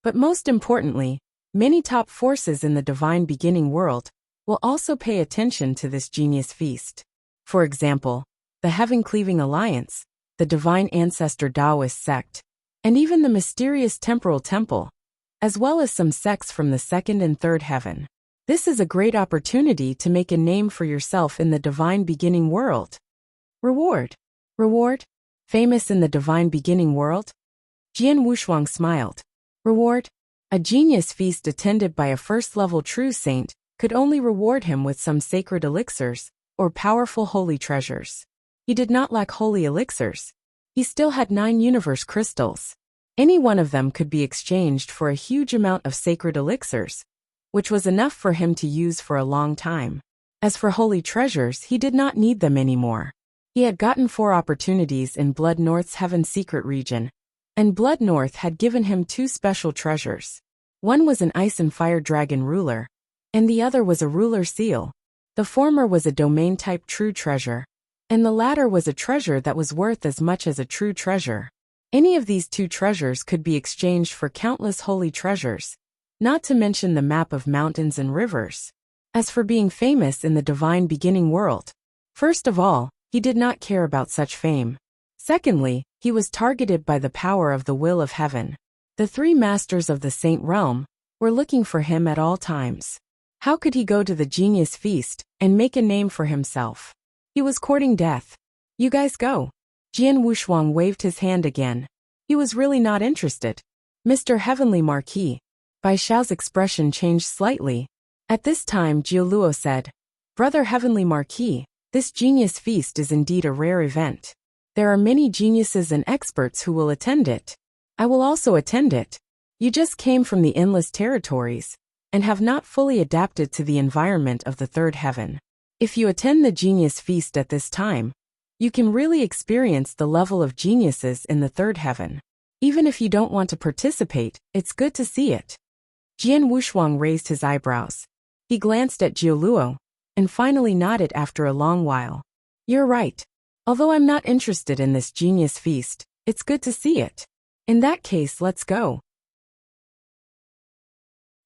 but most importantly, many top forces in the divine beginning world will also pay attention to this genius feast. For example, the Heaven-Cleaving Alliance, the Divine Ancestor Taoist sect, and even the mysterious Temporal Temple, as well as some sects from the second and third heaven. This is a great opportunity to make a name for yourself in the divine beginning world." Reward. Reward? Famous in the divine beginning world? Jian Wushuang smiled. Reward? A genius feast attended by a first-level true saint could only reward him with some sacred elixirs or powerful holy treasures. He did not lack holy elixirs. He still had 9 universe crystals. Any one of them could be exchanged for a huge amount of sacred elixirs, which was enough for him to use for a long time. As for holy treasures, he did not need them anymore. He had gotten 4 opportunities in Blood North's Heaven Secret region, and Blood North had given him 2 special treasures. One was an Ice and Fire Dragon ruler, and the other was a ruler seal. The former was a domain-type true treasure, and the latter was a treasure that was worth as much as a true treasure. Any of these 2 treasures could be exchanged for countless holy treasures, not to mention the map of mountains and rivers. As for being famous in the divine beginning world, first of all, he did not care about such fame. Secondly, he was targeted by the power of the will of heaven. The 3 masters of the saint realm were looking for him at all times. How could he go to the genius feast and make a name for himself? He was courting death. "You guys go." Jian Wushuang waved his hand again. He was really not interested. "Mr. Heavenly Marquis." Bai Xiao's expression changed slightly. At this time, Jiu Luo said, "Brother Heavenly Marquis, this genius feast is indeed a rare event. There are many geniuses and experts who will attend it. I will also attend it. You just came from the endless territories and have not fully adapted to the environment of the third heaven. If you attend the genius feast at this time, you can really experience the level of geniuses in the third heaven. Even if you don't want to participate, it's good to see it." Jian Wushuang raised his eyebrows. He glanced at Jiu Luo and finally nodded after a long while. "You're right. Although I'm not interested in this genius feast, it's good to see it. In that case, let's go."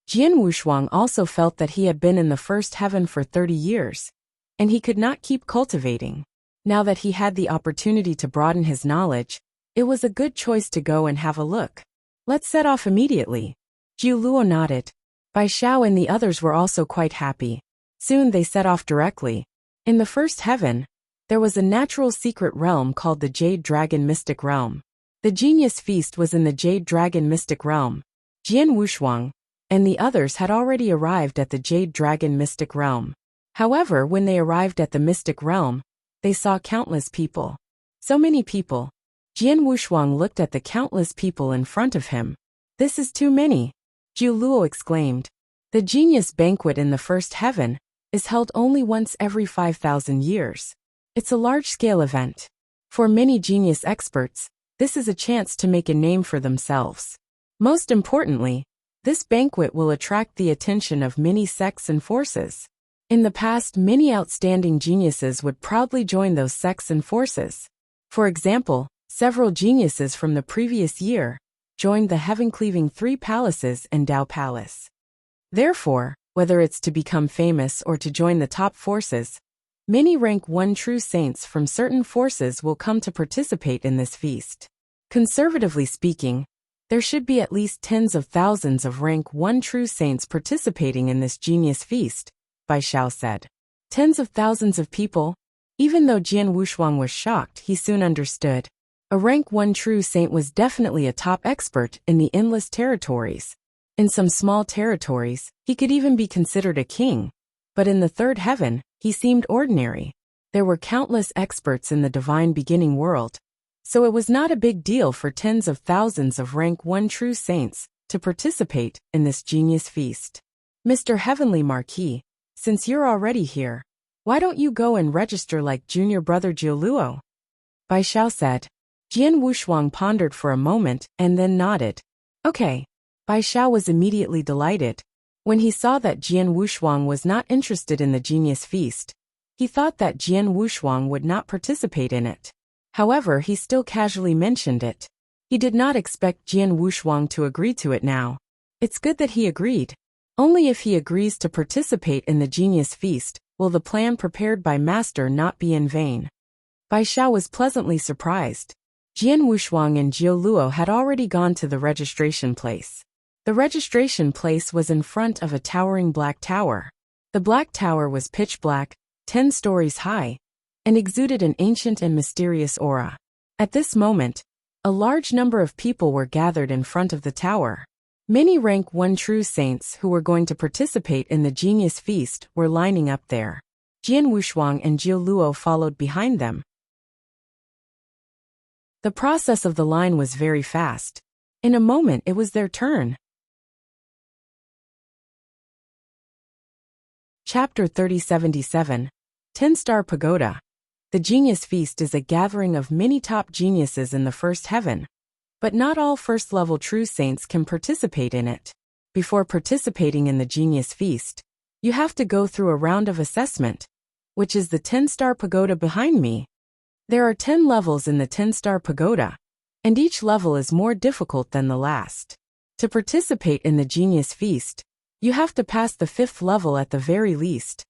Jian Wushuang also felt that he had been in the first heaven for 30 years, and he could not keep cultivating. Now that he had the opportunity to broaden his knowledge, it was a good choice to go and have a look. "Let's set off immediately." Jiu Luo nodded. Bai Xiao and the others were also quite happy. Soon they set off directly. In the first heaven, there was a natural secret realm called the Jade Dragon Mystic Realm. The genius feast was in the Jade Dragon Mystic Realm. Jian Wushuang and the others had already arrived at the Jade Dragon Mystic Realm. However, when they arrived at the Mystic Realm, they saw countless people. So many people. Jian Wushuang looked at the countless people in front of him. "This is too many," Jiu Luo exclaimed. The genius banquet in the first heaven is held only once every 5,000 years. It's a large-scale event. For many genius experts, this is a chance to make a name for themselves. Most importantly, this banquet will attract the attention of many sects and forces. In the past, many outstanding geniuses would proudly join those sects and forces. For example, several geniuses from the previous year joined the Heaven-Cleaving 3 Palaces and Tao Palace. Therefore, whether it's to become famous or to join the top forces, many rank 1 true saints from certain forces will come to participate in this feast. Conservatively speaking, there should be at least tens of thousands of rank 1 true saints participating in this genius feast, Bai Xiao said. Tens of thousands of people? Even though Jian Wushuang was shocked, he soon understood. A rank 1 true saint was definitely a top expert in the endless territories. In some small territories, he could even be considered a king. But in the third heaven, he seemed ordinary. There were countless experts in the divine beginning world, so it was not a big deal for tens of thousands of rank 1 true saints to participate in this genius feast. Mr. Heavenly Marquis, since you're already here, why don't you go and register like junior brother Jiuluo? Bai Xiao said. Jian Wushuang pondered for a moment and then nodded. Okay. Bai Xiao was immediately delighted. When he saw that Jian Wushuang was not interested in the Genius Feast, he thought that Jian Wushuang would not participate in it. However, he still casually mentioned it. He did not expect Jian Wushuang to agree to it now. It's good that he agreed. Only if he agrees to participate in the Genius Feast will the plan prepared by Master not be in vain. Bai Xiao was pleasantly surprised. Jian Wushuang and Jiuluo had already gone to the registration place. The registration place was in front of a towering black tower. The black tower was pitch black, 10 stories high, and exuded an ancient and mysterious aura. At this moment, a large number of people were gathered in front of the tower. Many rank 1 true saints who were going to participate in the Genius Feast were lining up there. Jian Wushuang and Jiuluo followed behind them. The process of the line was very fast. In a moment it was their turn. Chapter 3077. 10-Star Pagoda. The Genius Feast is a gathering of many top geniuses in the first heaven. But not all first-level true saints can participate in it. Before participating in the Genius Feast, you have to go through a round of assessment, which is the 10-Star Pagoda behind me. There are 10 levels in the 10-Star Pagoda, and each level is more difficult than the last. To participate in the Genius Feast, you have to pass the 5th level at the very least.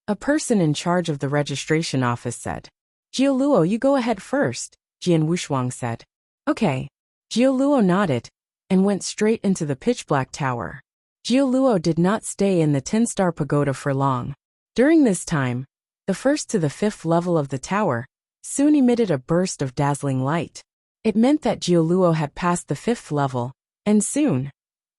A person in charge of the registration office said. Jiuluo, you go ahead first, Jian Wushuang said. Okay. Jiuluo nodded and went straight into the pitch-black tower. Jiuluo did not stay in the 10-Star Pagoda for long. During this time, the 1st to the 5th level of the tower soon emitted a burst of dazzling light. It meant that Jiuluo had passed the 5th level, and soon,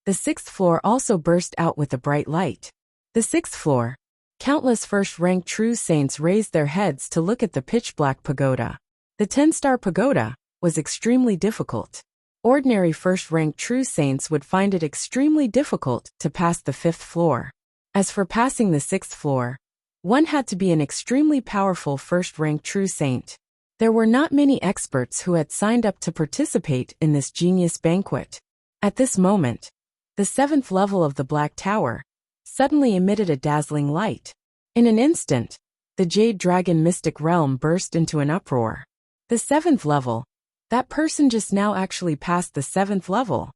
the 6th floor also burst out with a bright light. The 6th floor. Countless first-ranked true saints raised their heads to look at the pitch-black pagoda. The 10-Star Pagoda was extremely difficult. Ordinary first-ranked true saints would find it extremely difficult to pass the 5th floor. As for passing the 6th floor, one had to be an extremely powerful first-ranked true saint. There were not many experts who had signed up to participate in this genius banquet. At this moment, the 7th level of the Black Tower suddenly emitted a dazzling light. In an instant, the Jade Dragon Mystic Realm burst into an uproar. The 7th level. That person just now actually passed the 7th level.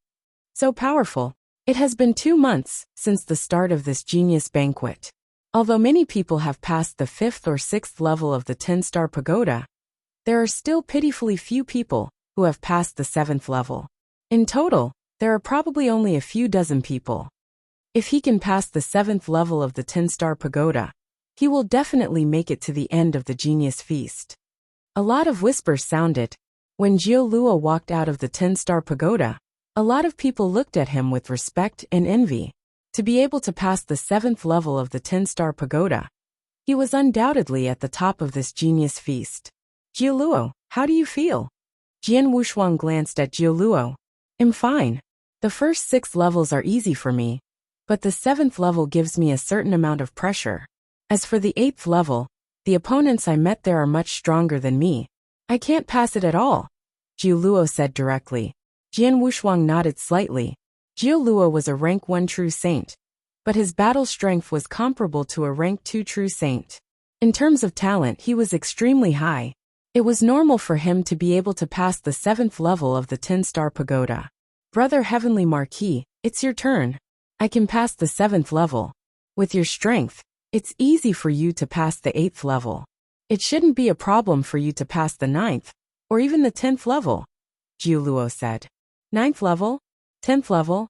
So powerful. It has been 2 months since the start of this genius banquet. Although many people have passed the 5th or 6th level of the 10-Star Pagoda, there are still pitifully few people who have passed the 7th level. In total, there are probably only a few dozen people. If he can pass the 7th level of the 10-Star Pagoda, he will definitely make it to the end of the Genius Feast. A lot of whispers sounded. When Jiuluo walked out of the 10-Star Pagoda, a lot of people looked at him with respect and envy. To be able to pass the 7th level of the 10-Star Pagoda, he was undoubtedly at the top of this Genius Feast. Jiuluo, how do you feel? Jian Wushuang glanced at Jiuluo. I'm fine. The first 6 levels are easy for me, but the 7th level gives me a certain amount of pressure. As for the 8th level, the opponents I met there are much stronger than me. I can't pass it at all, Jiuluo said directly. Jian Wushuang nodded slightly. Jiuluo was a rank 1 true saint, but his battle strength was comparable to a rank 2 true saint. In terms of talent, he was extremely high. It was normal for him to be able to pass the 7th level of the 10-Star Pagoda. Brother Heavenly Marquis, it's your turn. I can pass the 7th level. With your strength, it's easy for you to pass the 8th level. It shouldn't be a problem for you to pass the 9th, or even the 10th level, Jiuluo said. 9th level? 10th level?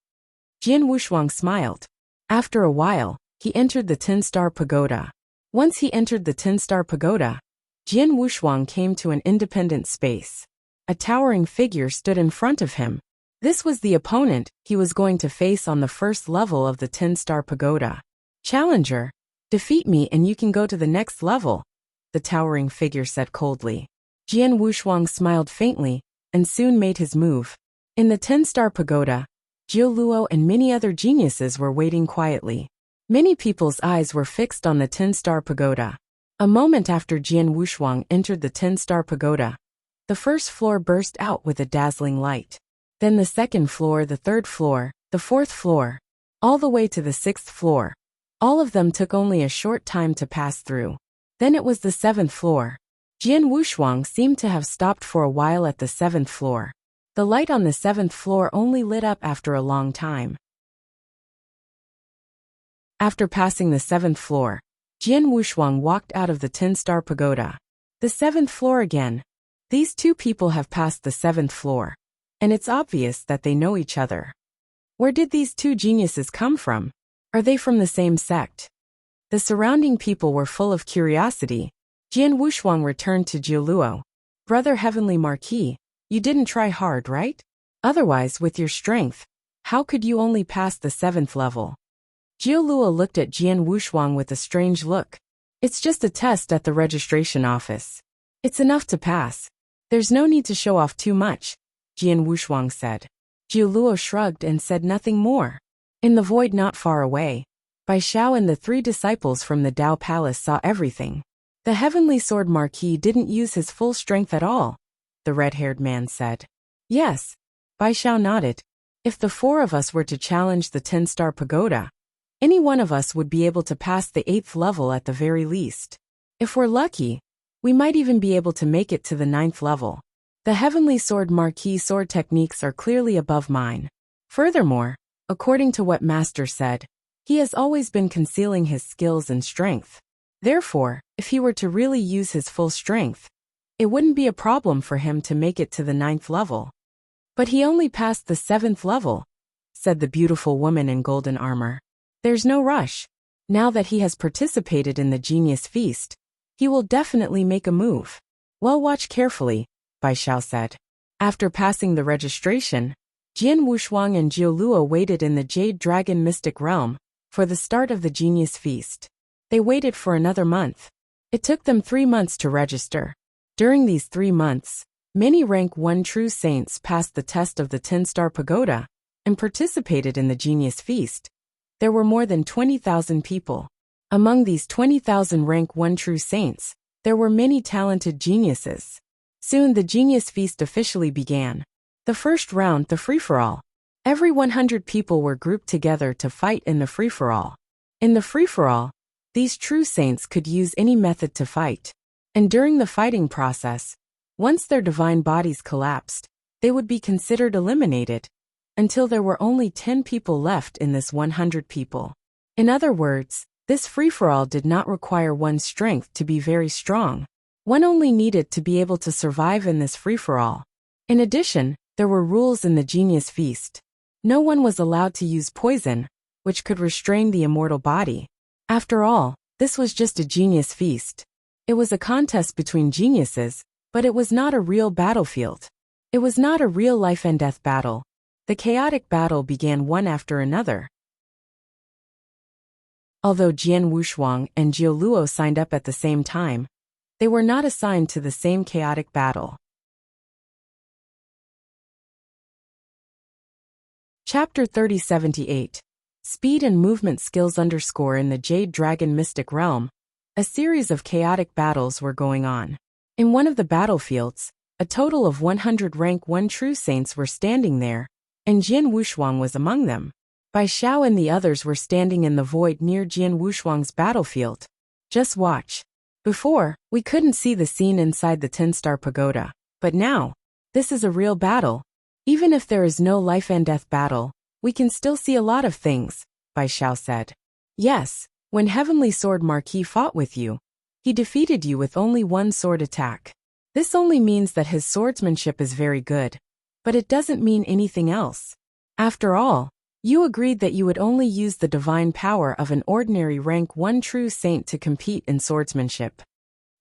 Jian Wushuang smiled. After a while, he entered the 10-Star Pagoda. Once he entered the 10-Star Pagoda, Jian Wushuang came to an independent space. A towering figure stood in front of him. This was the opponent he was going to face on the first level of the 10-Star Pagoda. Challenger, defeat me and you can go to the next level, the towering figure said coldly. Jian Wushuang smiled faintly and soon made his move. In the 10-Star Pagoda, Jiuluo and many other geniuses were waiting quietly. Many people's eyes were fixed on the 10-star pagoda. A moment after Jian Wushuang entered the 10-star pagoda, the first floor burst out with a dazzling light. Then the second floor, the third floor, the fourth floor, all the way to the sixth floor. All of them took only a short time to pass through. Then it was the seventh floor. Jian Wushuang seemed to have stopped for a while at the seventh floor. The light on the seventh floor only lit up after a long time. After passing the seventh floor, Jian Wushuang walked out of the 10-star pagoda. The seventh floor again. These two people have passed the seventh floor, and it's obvious that they know each other. Where did these two geniuses come from? Are they from the same sect? The surrounding people were full of curiosity. Jian Wushuang returned to Jiuluo. Brother Heavenly Marquis, you didn't try hard, right? Otherwise, with your strength, how could you only pass the seventh level? Jiuluo looked at Jian Wushuang with a strange look. It's just a test at the registration office. It's enough to pass. There's no need to show off too much, Jian Wushuang said. Jiuluo shrugged and said nothing more. In the void not far away, Bai Xiao and the three disciples from the Dao Palace saw everything. The Heavenly Sword Marquis didn't use his full strength at all, the red-haired man said. Yes, Bai Xiao nodded. If the four of us were to challenge the 10-star pagoda, any one of us would be able to pass the 8th level at the very least. If we're lucky, we might even be able to make it to the 9th level. The Heavenly Sword Marquis sword techniques are clearly above mine. Furthermore, according to what Master said, he has always been concealing his skills and strength. Therefore, if he were to really use his full strength, it wouldn't be a problem for him to make it to the 9th level. But he only passed the 7th level, said the beautiful woman in golden armor. There's no rush. Now that he has participated in the Genius Feast, he will definitely make a move. Well, watch carefully, Bai Xiao said. After passing the registration, Jian Wushuang and Jiuluo waited in the Jade Dragon Mystic Realm for the start of the Genius Feast. They waited for another month. It took them 3 months to register. During these 3 months, many rank 1 true saints passed the test of the 10-star pagoda and participated in the Genius Feast. There were more than 20,000 people. Among these 20,000 rank 1 true saints, there were many talented geniuses. Soon the Genius Feast officially began. The first round, the free-for-all. Every 100 people were grouped together to fight in the free-for-all. In the free-for-all, these true saints could use any method to fight. And during the fighting process, once their divine bodies collapsed, they would be considered eliminated, until there were only 10 people left in this 100 people. In other words, this free-for-all did not require one's strength to be very strong. One only needed to be able to survive in this free-for-all. In addition, there were rules in the Genius Feast. No one was allowed to use poison, which could restrain the immortal body. After all, this was just a Genius Feast. It was a contest between geniuses, but it was not a real battlefield. It was not a real life and death battle. The chaotic battle began one after another. Although Jian Wushuang and Jiuluo signed up at the same time, they were not assigned to the same chaotic battle. Chapter 3078. Speed and Movement Skills _ in the Jade Dragon Mystic Realm, a series of chaotic battles were going on. In one of the battlefields, a total of 100 rank 1 true saints were standing there, and Jian Wushuang was among them. Bai Xiao and the others were standing in the void near Jian Wushuang's battlefield. Just watch. Before, we couldn't see the scene inside the 10-star pagoda, but now, this is a real battle. Even if there is no life and death battle, we can still see a lot of things, Bai Xiao said. Yes, when Heavenly Sword Marquis fought with you, he defeated you with only 1 sword attack. This only means that his swordsmanship is very good, but it doesn't mean anything else. After all, you agreed that you would only use the divine power of an ordinary rank 1 true saint to compete in swordsmanship.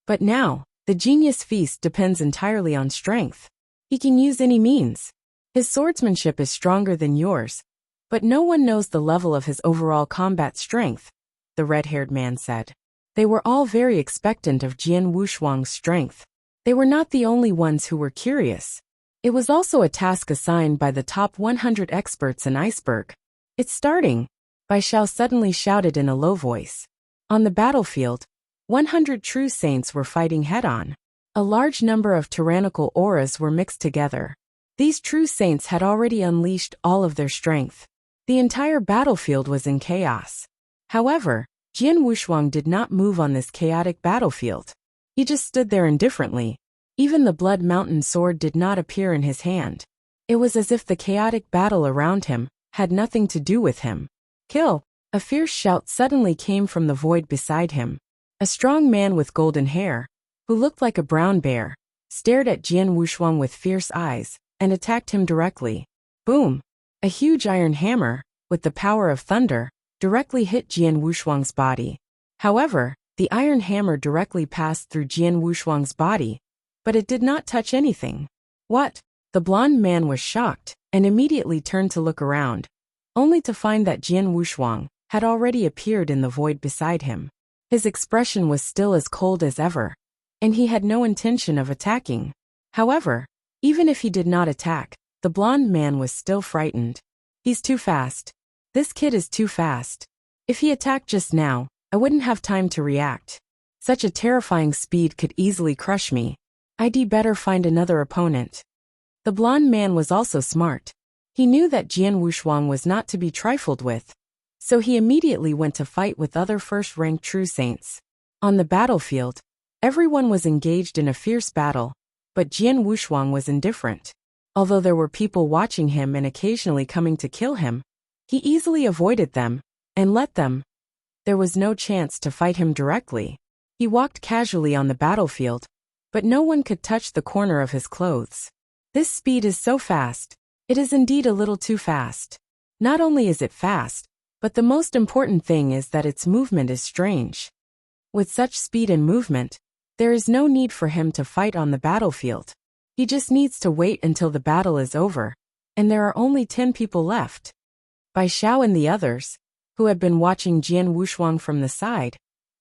But now, the Genius Feast depends entirely on strength. He can use any means. His swordsmanship is stronger than yours, but no one knows the level of his overall combat strength, the red-haired man said. They were all very expectant of Jian Wushuang's strength. They were not the only ones who were curious. It was also a task assigned by the top 100 experts in Iceberg. It's starting. Bai Xiao suddenly shouted in a low voice. On the battlefield, 100 true saints were fighting head-on. A large number of tyrannical auras were mixed together. These true saints had already unleashed all of their strength. The entire battlefield was in chaos. However, Jian Wushuang did not move on this chaotic battlefield. He just stood there indifferently. Even the Blood Mountain sword did not appear in his hand. It was as if the chaotic battle around him had nothing to do with him. Kill! A fierce shout suddenly came from the void beside him. A strong man with golden hair, who looked like a brown bear, stared at Jian Wushuang with fierce eyes and attacked him directly. Boom! A huge iron hammer, with the power of thunder, directly hit Jian Wushuang's body. However, the iron hammer directly passed through Jian Wushuang's body, but it did not touch anything. What? The blonde man was shocked and immediately turned to look around, only to find that Jian Wushuang had already appeared in the void beside him. His expression was still as cold as ever, and he had no intention of attacking. However, even if he did not attack, the blonde man was still frightened. He's too fast. This kid is too fast. If he attacked just now, I wouldn't have time to react. Such a terrifying speed could easily crush me. I'd better find another opponent. The blonde man was also smart. He knew that Jian Wushuang was not to be trifled with, so he immediately went to fight with other first-rank true saints. On the battlefield, everyone was engaged in a fierce battle, but Jian Wushuang was indifferent. Although there were people watching him and occasionally coming to kill him, he easily avoided them and let them. There was no chance to fight him directly. He walked casually on the battlefield, but no one could touch the corner of his clothes. This speed is so fast. It is indeed a little too fast. Not only is it fast, but the most important thing is that its movement is strange. With such speed and movement, there is no need for him to fight on the battlefield. He just needs to wait until the battle is over, and there are only 10 people left. Bai Xiao and the others, who had been watching Jian Wushuang from the side,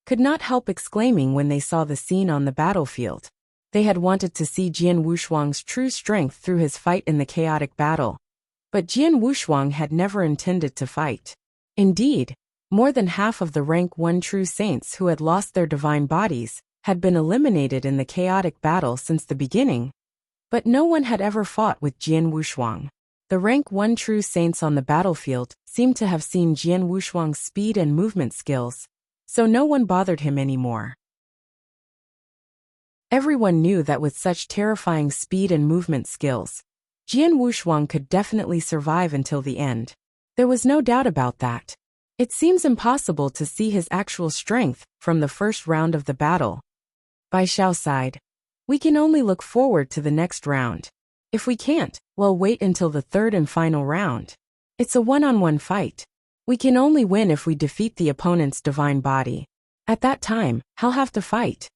could not help exclaiming when they saw the scene on the battlefield. They had wanted to see Jian Wushuang's true strength through his fight in the chaotic battle, but Jian Wushuang had never intended to fight. Indeed, more than half of the rank 1 true saints who had lost their divine bodies had been eliminated in the chaotic battle since the beginning, but no one had ever fought with Jian Wushuang. The rank 1 true saints on the battlefield seemed to have seen Jian Wushuang's speed and movement skills, so no one bothered him anymore. Everyone knew that with such terrifying speed and movement skills, Jian Wushuang could definitely survive until the end. There was no doubt about that. It seems impossible to see his actual strength from the first round of the battle. Bai Xiao sighed. We can only look forward to the next round. If we can't, we'll wait until the third and final round. It's a one-on-one fight. We can only win if we defeat the opponent's divine body. At that time, he'll have to fight.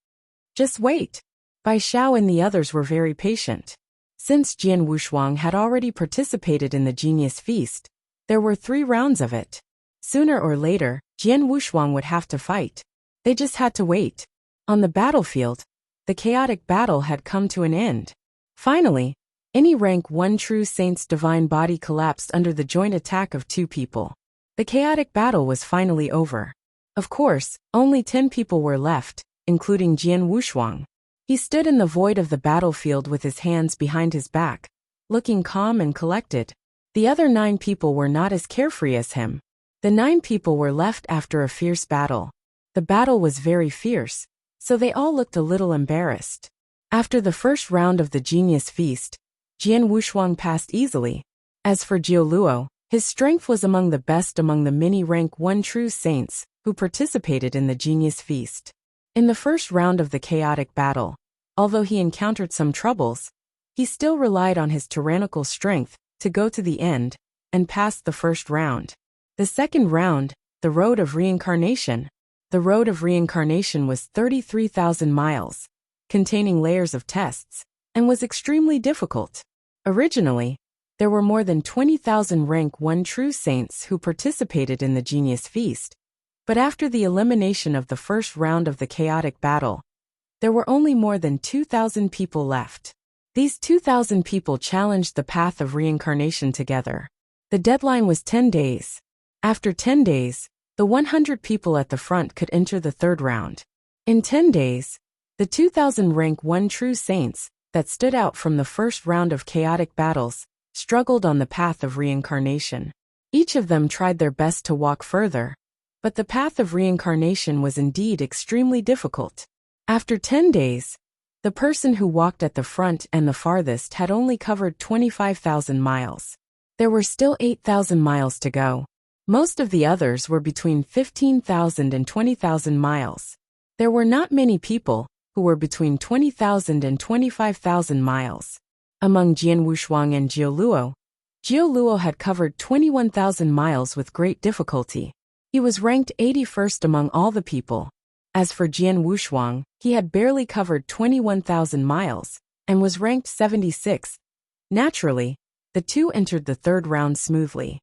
Just wait. Bai Xiao and the others were very patient. Since Jian Wushuang had already participated in the Genius Feast, there were 3 rounds of it. Sooner or later, Jian Wushuang would have to fight. They just had to wait. On the battlefield, the chaotic battle had come to an end. Finally, any rank 1 true saint's divine body collapsed under the joint attack of 2 people. The chaotic battle was finally over. Of course, only 10 people were left, including Jian Wushuang. He stood in the void of the battlefield with his hands behind his back, looking calm and collected. The other 9 people were not as carefree as him. The 9 people were left after a fierce battle. The battle was very fierce, so they all looked a little embarrassed. After the first round of the Genius Feast, Jian Wushuang passed easily. As for Jiu Luo, his strength was among the best among the many rank 1 true saints who participated in the Genius Feast. In the first round of the chaotic battle, although he encountered some troubles, he still relied on his tyrannical strength to go to the end and pass the first round. The second round, the Road of Reincarnation. The Road of Reincarnation was 33,000 miles, containing layers of tests, and was extremely difficult. Originally, there were more than 20,000 rank 1 true saints who participated in the Genius Feast, but after the elimination of the first round of the chaotic battle, there were only more than 2,000 people left. These 2,000 people challenged the path of reincarnation together. The deadline was 10 days. After 10 days, the 100 people at the front could enter the third round. In 10 days, the 2,000 rank 1 true saints that stood out from the first round of chaotic battles struggled on the path of reincarnation. Each of them tried their best to walk further, but the path of reincarnation was indeed extremely difficult. After 10 days, the person who walked at the front and the farthest had only covered 25,000 miles. There were still 8,000 miles to go. Most of the others were between 15,000 and 20,000 miles. There were not many people who were between 20,000 and 25,000 miles. Among Jian Wushuang and Jioluo had covered 21,000 miles with great difficulty. He was ranked 81st among all the people. As for Jian Wushuang, he had barely covered 21,000 miles and was ranked 76th. Naturally, the two entered the third round smoothly.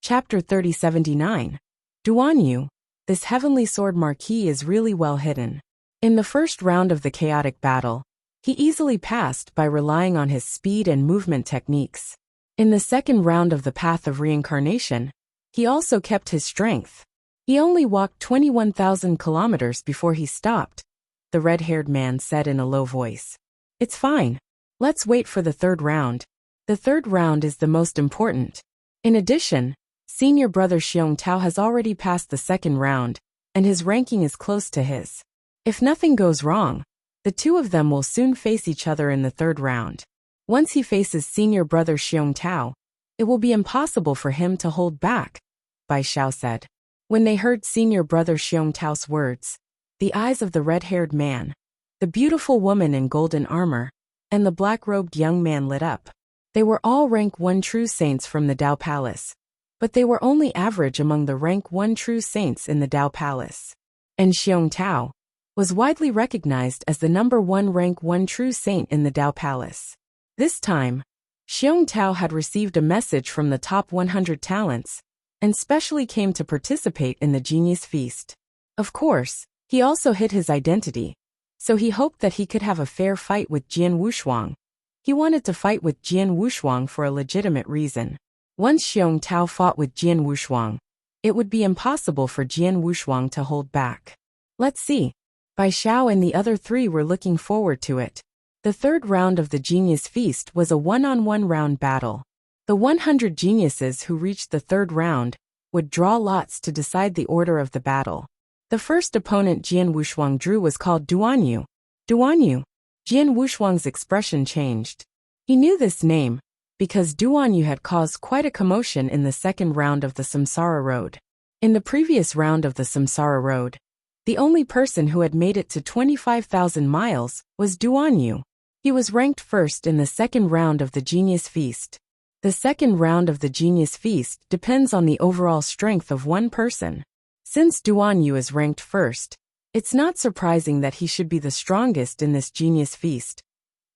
Chapter 3079. Duan Yu, this heavenly sword marquis is really well hidden. In the first round of the chaotic battle, he easily passed by relying on his speed and movement techniques. In the second round of the path of reincarnation, he also kept his strength. He only walked 21,000 kilometers before he stopped, the red-haired man said in a low voice. It's fine. Let's wait for the third round. The third round is the most important. In addition, senior brother Xiong Tao has already passed the second round, and his ranking is close to his. If nothing goes wrong, the two of them will soon face each other in the third round. Once he faces senior brother Xiong Tao, it will be impossible for him to hold back, Bai Xiao said. When they heard senior brother Xiong Tao's words, the eyes of the red-haired man, the beautiful woman in golden armor, and the black-robed young man lit up. They were all rank 1 true saints from the Dao Palace, but they were only average among the rank 1 true saints in the Dao Palace. And Xiong Tao was widely recognized as the number 1 rank 1 true saint in the Dao Palace. This time, Xiong Tao had received a message from the top 100 talents, and specially came to participate in the Genius Feast. Of course, he also hid his identity, so he hoped that he could have a fair fight with Jian Wushuang. He wanted to fight with Jian Wushuang for a legitimate reason. Once Xiong Tao fought with Jian Wushuang, it would be impossible for Jian Wushuang to hold back. Let's see. Bai Xiao and the other three were looking forward to it. The third round of the Genius Feast was a one-on-one round battle. The 100 geniuses who reached the third round would draw lots to decide the order of the battle. The first opponent Jian Wushuang drew was called Duan Yu. Duan Yu. Jian Wushuang's expression changed. He knew this name because Duan Yu had caused quite a commotion in the second round of the Samsara Road. In the previous round of the Samsara Road, the only person who had made it to 25,000 miles was Duan Yu. He was ranked first in the second round of the Genius Feast. The second round of the Genius Feast depends on the overall strength of one person. Since Duan Yu is ranked first, it's not surprising that he should be the strongest in this Genius Feast.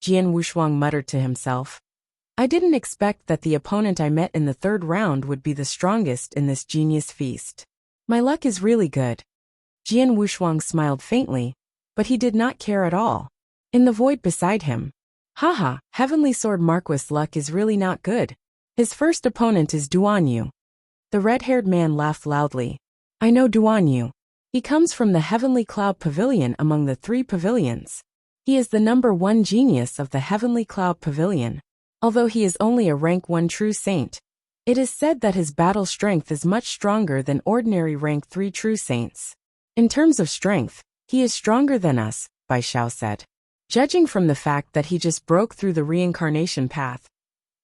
Jian Wushuang muttered to himself. I didn't expect that the opponent I met in the third round would be the strongest in this Genius Feast. My luck is really good. Jian Wushuang smiled faintly, but he did not care at all. In the void beside him, haha, Heavenly Sword Marquis' luck is really not good. His first opponent is Duan Yu. The red-haired man laughed loudly. I know Duan Yu. He comes from the Heavenly Cloud Pavilion among the 3 pavilions. He is the number 1 genius of the Heavenly Cloud Pavilion. Although he is only a rank 1 true saint, it is said that his battle strength is much stronger than ordinary rank 3 true saints. In terms of strength, he is stronger than us, Bai Xiao said. Judging from the fact that he just broke through the reincarnation path,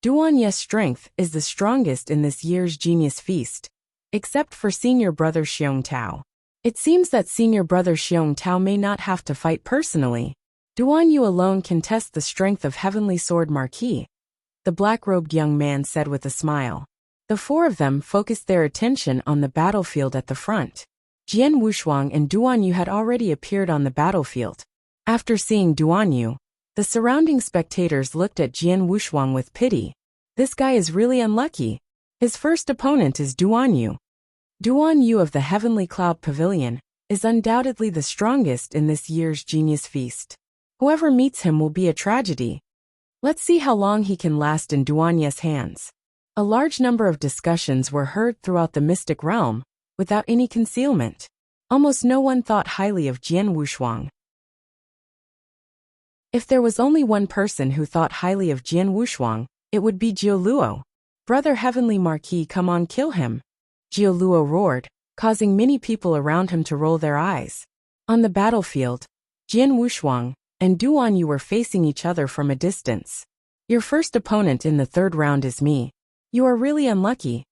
Duan Yu's strength is the strongest in this year's Genius Feast, except for senior brother Xiong Tao. It seems that senior brother Xiong Tao may not have to fight personally. Duan Yu alone can test the strength of Heavenly Sword Marquis, the black-robed young man said with a smile. The 4 of them focused their attention on the battlefield at the front. Jian Wushuang and Duan Yu had already appeared on the battlefield. After seeing Duan Yu, the surrounding spectators looked at Jian Wushuang with pity. This guy is really unlucky. His first opponent is Duan Yu. Duan Yu of the Heavenly Cloud Pavilion is undoubtedly the strongest in this year's Genius Feast. Whoever meets him will be a tragedy. Let's see how long he can last in Duanye's hands. A large number of discussions were heard throughout the mystic realm, without any concealment. Almost no one thought highly of Jian Wushuang. If there was only one person who thought highly of Jian Wushuang, it would be Jiu Luo. Brother Heavenly Marquis, come on, kill him. Jiu Luo roared, causing many people around him to roll their eyes. On the battlefield, Jian Wushuang and Duan Yu were facing each other from a distance. Your first opponent in the third round is me. You are really unlucky.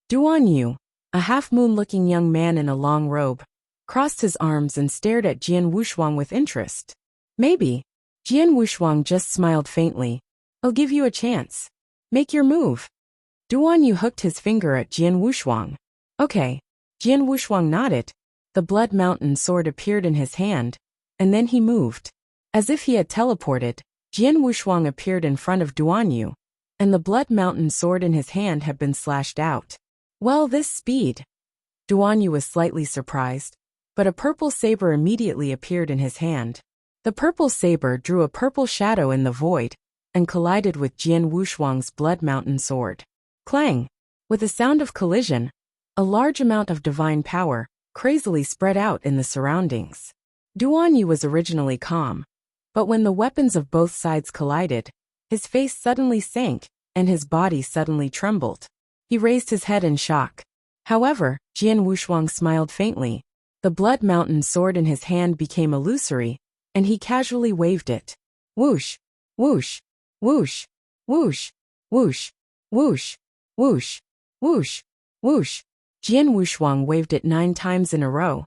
Duan Yu, a half-moon-looking young man in a long robe, crossed his arms and stared at Jian Wushuang with interest. Maybe. Jian Wushuang just smiled faintly. I'll give you a chance. Make your move. Duan Yu hooked his finger at Jian Wushuang. Okay. Jian Wushuang nodded. The Blood Mountain sword appeared in his hand, and then he moved. As if he had teleported, Jian Wushuang appeared in front of Duan Yu, and the Blood Mountain sword in his hand had been slashed out. Well, this speed. Duan Yu was slightly surprised, but a purple saber immediately appeared in his hand. The purple saber drew a purple shadow in the void, and collided with Jian Wushuang's Blood Mountain sword. Clang! With a sound of collision, a large amount of divine power crazily spread out in the surroundings. Duan Yu was originally calm, but when the weapons of both sides collided, his face suddenly sank, and his body suddenly trembled. He raised his head in shock. However, Jian Wushuang smiled faintly. The Blood Mountain sword in his hand became illusory, and he casually waved it. Whoosh! Whoosh! Whoosh! Whoosh! Whoosh! Whoosh! Whoosh! Whoosh! Whoosh! Jian Wushuang waved it 9 times in a row,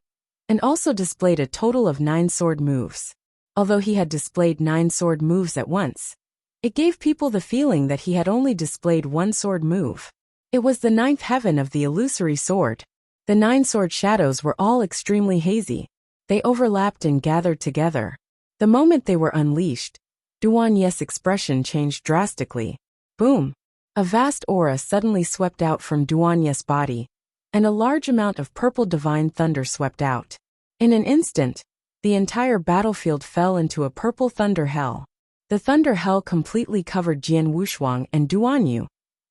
and also displayed a total of 9 sword moves. Although he had displayed 9 sword moves at once, it gave people the feeling that he had only displayed 1 sword move. It was the 9th heaven of the illusory sword. The 9 sword shadows were all extremely hazy. They overlapped and gathered together. The moment they were unleashed, Duan Yu's expression changed drastically. Boom! A vast aura suddenly swept out from Duan Yu's body, and a large amount of purple divine thunder swept out. In an instant, the entire battlefield fell into a purple thunder hell. The thunder hell completely covered Jian Wushuang and Duan Yu,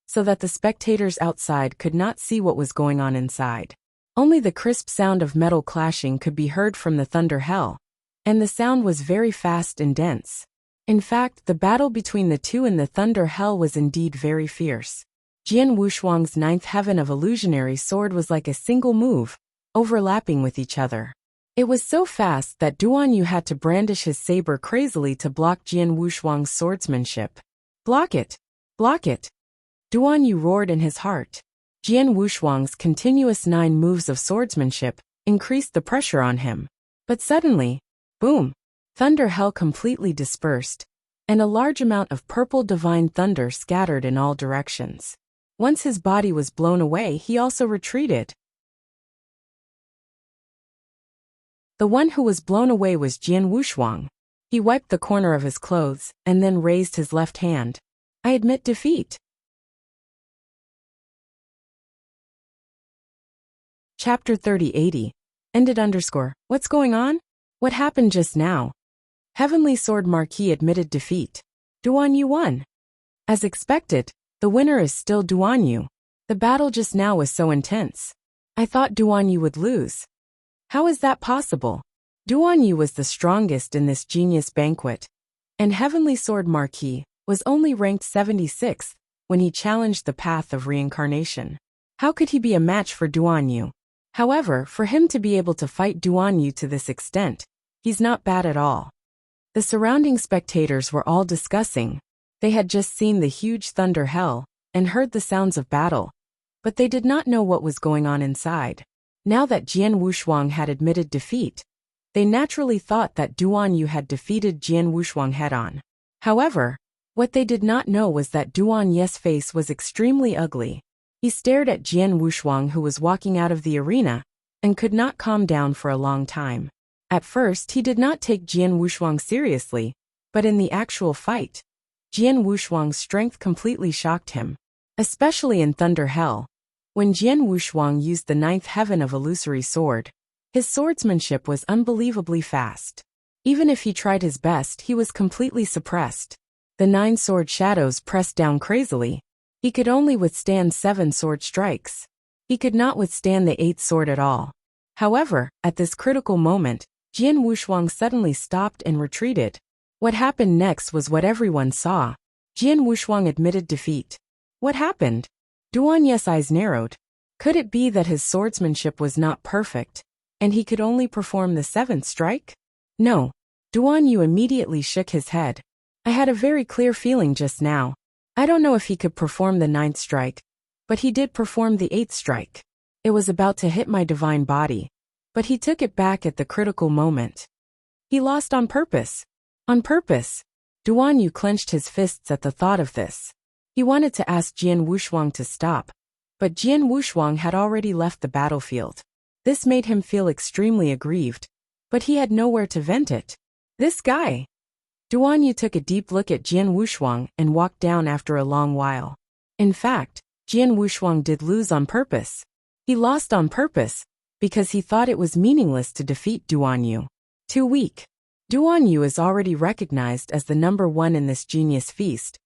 so that the spectators outside could not see what was going on inside. Only the crisp sound of metal clashing could be heard from the thunder hell, and the sound was very fast and dense. In fact, the battle between the two in the thunder hell was indeed very fierce. Jian Wushuang's 9th heaven of illusionary sword was like a single move, overlapping with each other. It was so fast that Duan Yu had to brandish his saber crazily to block Jian Wushuang's swordsmanship. Block it! Block it! Duan Yu roared in his heart. Jian Wushuang's continuous 9 moves of swordsmanship increased the pressure on him. But suddenly, boom! Thunder hell completely dispersed, and a large amount of purple divine thunder scattered in all directions. Once his body was blown away, he also retreated. The one who was blown away was Jian Wushuang. He wiped the corner of his clothes, and then raised his left hand. I admit defeat. Chapter 3080. Ended _ What's going on? What happened just now? Heavenly Sword Marquis admitted defeat. Duan Yu won. As expected, the winner is still Duan Yu. The battle just now was so intense. I thought Duan Yu would lose. How is that possible? Duan Yu was the strongest in this genius banquet, and Heavenly Sword Marquis was only ranked 76th when he challenged the path of reincarnation. How could he be a match for Duan Yu? However, for him to be able to fight Duan Yu to this extent, he's not bad at all. The surrounding spectators were all discussing. They had just seen the huge thunder hell and heard the sounds of battle, but they did not know what was going on inside. Now that Jian Wushuang had admitted defeat, they naturally thought that Duan Yu had defeated Jian Wushuang head-on. However, what they did not know was that Duan Yu's face was extremely ugly. He stared at Jian Wushuang, who was walking out of the arena, and could not calm down for a long time. At first, he did not take Jian Wushuang seriously, but in the actual fight, Jian Wushuang's strength completely shocked him. Especially in Thunder Hell, when Jian Wushuang used the 9th heaven of illusory sword, his swordsmanship was unbelievably fast. Even if he tried his best, he was completely suppressed. The 9 sword shadows pressed down crazily. He could only withstand 7 sword strikes. He could not withstand the 8th sword at all. However, at this critical moment, Jian Wushuang suddenly stopped and retreated. What happened next was what everyone saw. Jian Wushuang admitted defeat. What happened? Duan Yu's eyes narrowed. Could it be that his swordsmanship was not perfect, and he could only perform the 7th strike? No. Duan Yu immediately shook his head. I had a very clear feeling just now. I don't know if he could perform the 9th strike, but he did perform the 8th strike. It was about to hit my divine body, but he took it back at the critical moment. He lost on purpose. On purpose. Duan Yu clenched his fists at the thought of this. He wanted to ask Jian Wushuang to stop, but Jian Wushuang had already left the battlefield. This made him feel extremely aggrieved, but he had nowhere to vent it. This guy. Duan Yu took a deep look at Jian Wushuang and walked down after a long while. In fact, Jian Wushuang did lose on purpose. He lost on purpose, because he thought it was meaningless to defeat Duan Yu. Too weak. Duan Yu is already recognized as the number 1 in this genius feast,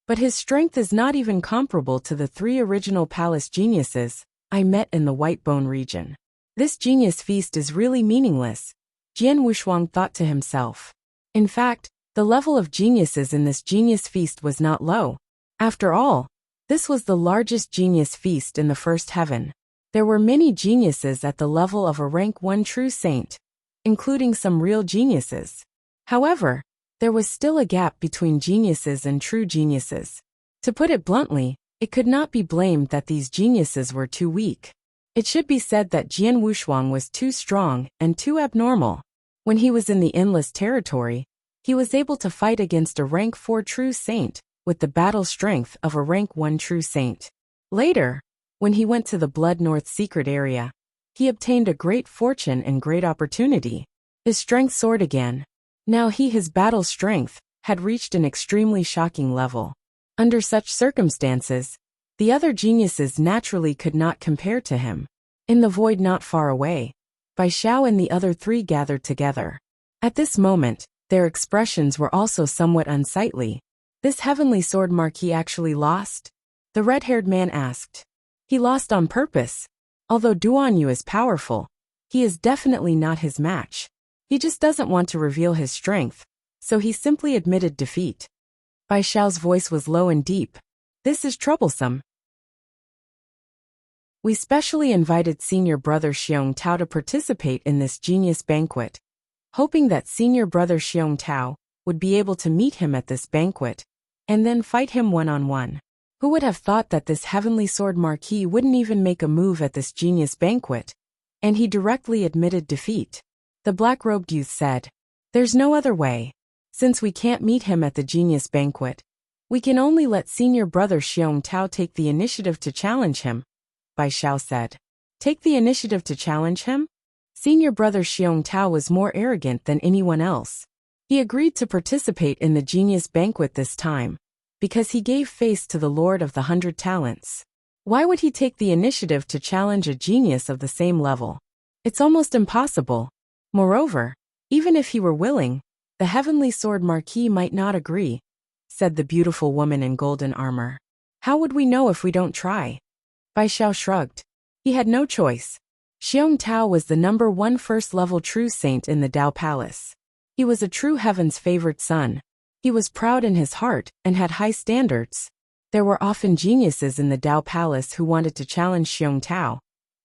but his strength is not even comparable to the 3 original palace geniuses I met in the White Bone region. This genius feast is really meaningless, Jian Wushuang thought to himself. In fact, the level of geniuses in this genius feast was not low. After all, this was the largest genius feast in the first heaven. There were many geniuses at the level of a rank 1 true saint, including some real geniuses. However, there was still a gap between geniuses and true geniuses. To put it bluntly, it could not be blamed that these geniuses were too weak. It should be said that Jian Wushuang was too strong and too abnormal. When he was in the endless territory, he was able to fight against a rank 4 true saint with the battle strength of a rank 1 true saint. Later, when he went to the Blood North secret area, he obtained a great fortune and great opportunity. His strength soared again. Now his battle strength had reached an extremely shocking level. Under such circumstances, the other geniuses naturally could not compare to him. In the void not far away, Bai Xiao and the other 3 gathered together. At this moment, their expressions were also somewhat unsightly. This heavenly sword marquis actually lost? The red-haired man asked. He lost on purpose. Although Duan Yu is powerful, he is definitely not his match. He just doesn't want to reveal his strength, so he simply admitted defeat. Bai Xiao's voice was low and deep. This is troublesome. We specially invited senior brother Xiong Tao to participate in this genius banquet, hoping that senior brother Xiong Tao would be able to meet him at this banquet, and then fight him one-on-one. Who would have thought that this heavenly sword marquis wouldn't even make a move at this genius banquet? And he directly admitted defeat. The black-robed youth said, "There's no other way. Since we can't meet him at the genius banquet, we can only let senior brother Xiong Tao take the initiative to challenge him," Bai Xiao said. Take the initiative to challenge him? Senior brother Xiong Tao was more arrogant than anyone else. He agreed to participate in the genius banquet this time, because he gave face to the Lord of the 100 Talents. Why would he take the initiative to challenge a genius of the same level? It's almost impossible. Moreover, even if he were willing, the heavenly sword marquis might not agree, said the beautiful woman in golden armor. How would we know if we don't try? Bai Xiao shrugged. He had no choice. Xiong Tao was the number 1 first-level true saint in the Dao Palace. He was a true heaven's favored son. He was proud in his heart and had high standards. There were often geniuses in the Dao Palace who wanted to challenge Xiong Tao,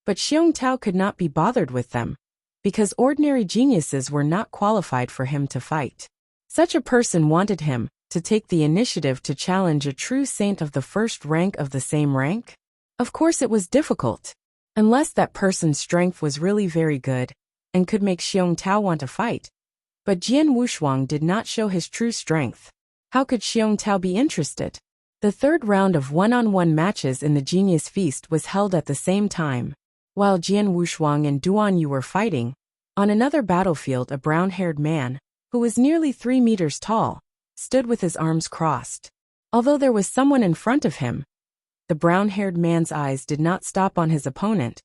but Xiong Tao could not be bothered with them, because ordinary geniuses were not qualified for him to fight. Such a person wanted him to take the initiative to challenge a true saint of the first rank of the same rank? Of course it was difficult, unless that person's strength was really very good and could make Xiong Tao want to fight. But Jian Wushuang did not show his true strength. How could Xiong Tao be interested? The third round of one-on-one matches in the Genius Feast was held at the same time. While Jian Wushuang and Duan Yu were fighting, on another battlefield a brown-haired man, who was nearly 3 meters tall, stood with his arms crossed. Although there was someone in front of him, the brown-haired man's eyes did not stop on his opponent,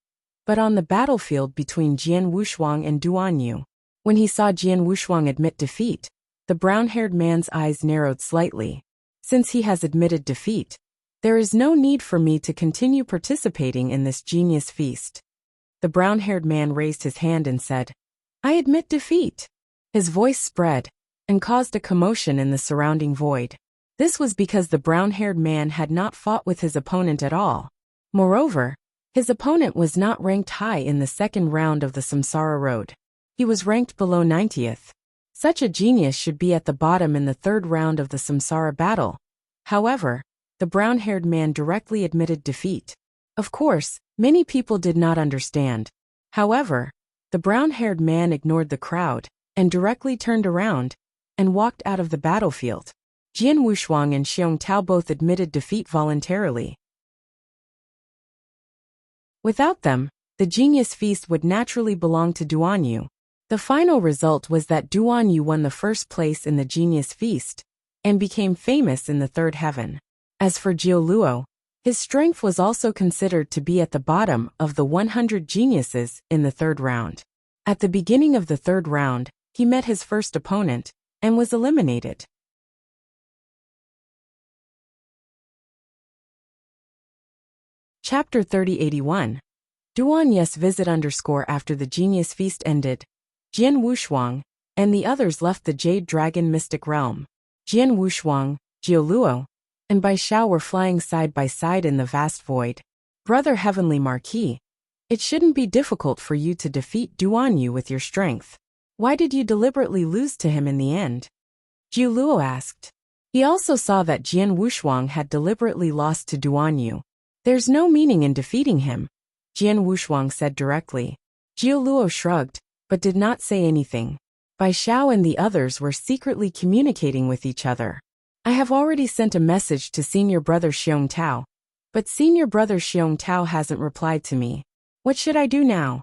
but on the battlefield between Jian Wushuang and Duan Yu. When he saw Jian Wushuang admit defeat, the brown-haired man's eyes narrowed slightly. Since he has admitted defeat, there is no need for me to continue participating in this genius feast. The brown-haired man raised his hand and said, I admit defeat. His voice spread and caused a commotion in the surrounding void. This was because the brown-haired man had not fought with his opponent at all. Moreover, his opponent was not ranked high in the second round of the Samsara Road. He was ranked below 90th. Such a genius should be at the bottom in the third round of the Samsara battle. However, the brown-haired man directly admitted defeat. Of course, many people did not understand. However, the brown-haired man ignored the crowd and directly turned around and walked out of the battlefield. Jian Wushuang and Xiong Tao both admitted defeat voluntarily. Without them, the genius feast would naturally belong to Duan Yu. The final result was that Duan Yu won the first place in the genius feast and became famous in the third heaven. As for Jiu Luo, his strength was also considered to be at the bottom of the 100 geniuses in the third round. At the beginning of the third round, he met his first opponent and was eliminated. Chapter 3081. Duan Yu's visit After the genius feast ended, Jian Wushuang and the others left the Jade Dragon Mystic Realm. Jian Wushuang, Jiu Luo, and Bai Xiao were flying side by side in the vast void. Brother Heavenly Marquis, it shouldn't be difficult for you to defeat Duan Yu with your strength. Why did you deliberately lose to him in the end? Jiu Luo asked. He also saw that Jian Wushuang had deliberately lost to Duan Yu. There's no meaning in defeating him, Jian Wushuang said directly. Jiu Luo shrugged, but did not say anything. Bai Xiao and the others were secretly communicating with each other. I have already sent a message to Senior Brother Xiong Tao, but Senior Brother Xiong Tao hasn't replied to me. What should I do now?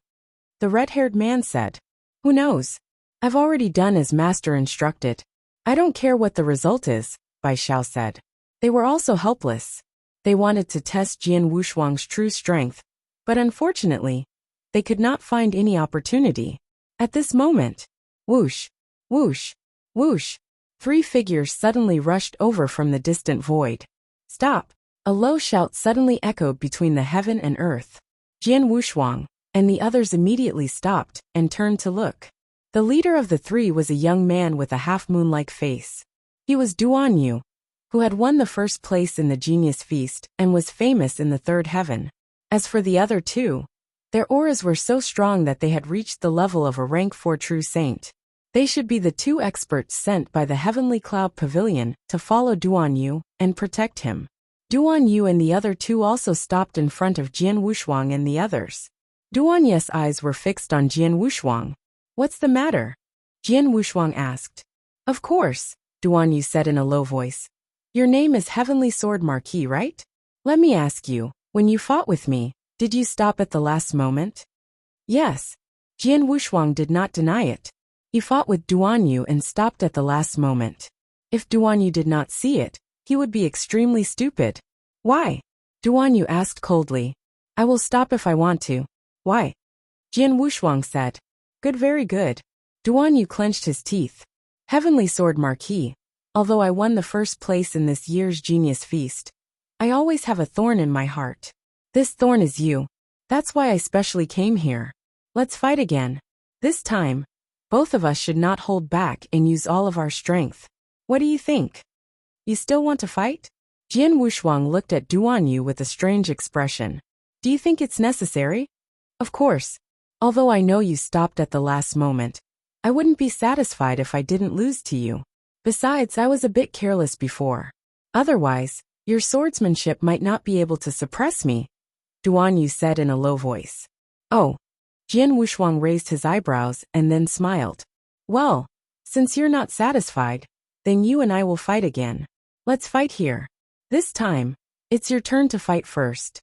The red-haired man said. Who knows? I've already done as Master instructed. I don't care what the result is, Bai Xiao said. They were also helpless. They wanted to test Jian Wushuang's true strength, but unfortunately, they could not find any opportunity. At this moment, whoosh, whoosh, whoosh, 3 figures suddenly rushed over from the distant void. Stop! A low shout suddenly echoed between the heaven and earth. Jian Wushuang and the others immediately stopped and turned to look. The leader of the 3 was a young man with a half-moon-like face. He was Duan Yu, who had won the first place in the Genius Feast and was famous in the third heaven. As for the other 2, their auras were so strong that they had reached the level of a rank 4 true saint. They should be the 2 experts sent by the Heavenly Cloud Pavilion to follow Duan Yu and protect him. Duan Yu and the other 2 also stopped in front of Jian Wushuang and the others. Duan Yu's eyes were fixed on Jian Wushuang. What's the matter? Jian Wushuang asked. Of course, Duan Yu said in a low voice. Your name is Heavenly Sword Marquis, right? Let me ask you, when you fought with me, did you stop at the last moment? Yes. Jian Wushuang did not deny it. He fought with Duan Yu and stopped at the last moment. If Duan Yu did not see it, he would be extremely stupid. Why? Duan Yu asked coldly. I will stop if I want to. Why? Jian Wushuang said. Good, very good. Duan Yu clenched his teeth. Heavenly Sword Marquis, although I won the first place in this year's Genius Feast, I always have a thorn in my heart. This thorn is you. That's why I specially came here. Let's fight again. This time, both of us should not hold back and use all of our strength. What do you think? You still want to fight? Jian Wushuang looked at Duan Yu with a strange expression. Do you think it's necessary? Of course. Although I know you stopped at the last moment, I wouldn't be satisfied if I didn't lose to you. Besides, I was a bit careless before. Otherwise, your swordsmanship might not be able to suppress me, Duan Yu said in a low voice. Oh. Jian Wushuang raised his eyebrows and then smiled. Well, since you're not satisfied, then you and I will fight again. Let's fight here. This time, it's your turn to fight first.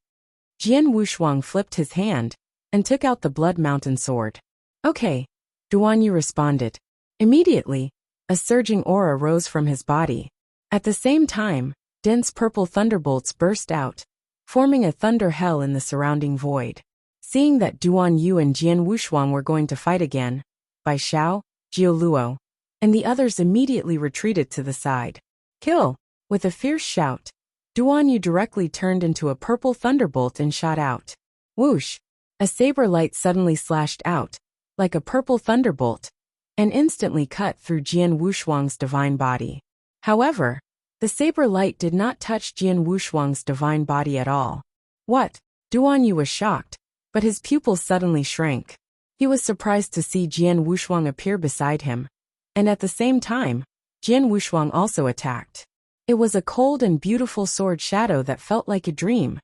Jian Wushuang flipped his hand and took out the Blood Mountain sword. Okay, Duan Yu responded. Immediately, a surging aura rose from his body. At the same time, dense purple thunderbolts burst out, forming a thunder hell in the surrounding void. Seeing that Duan Yu and Jian Wushuang were going to fight again, Bai Xiao, Jiu Luo, and the others immediately retreated to the side. Kill! With a fierce shout, Duan Yu directly turned into a purple thunderbolt and shot out. Whoosh! A saber light suddenly slashed out, like a purple thunderbolt, and instantly cut through Jian Wushuang's divine body. However, the saber light did not touch Jian Wushuang's divine body at all. What? Duan Yu was shocked, but his pupils suddenly shrank. He was surprised to see Jian Wushuang appear beside him, and at the same time, Jian Wushuang also attacked. It was a cold and beautiful sword shadow that felt like a dream.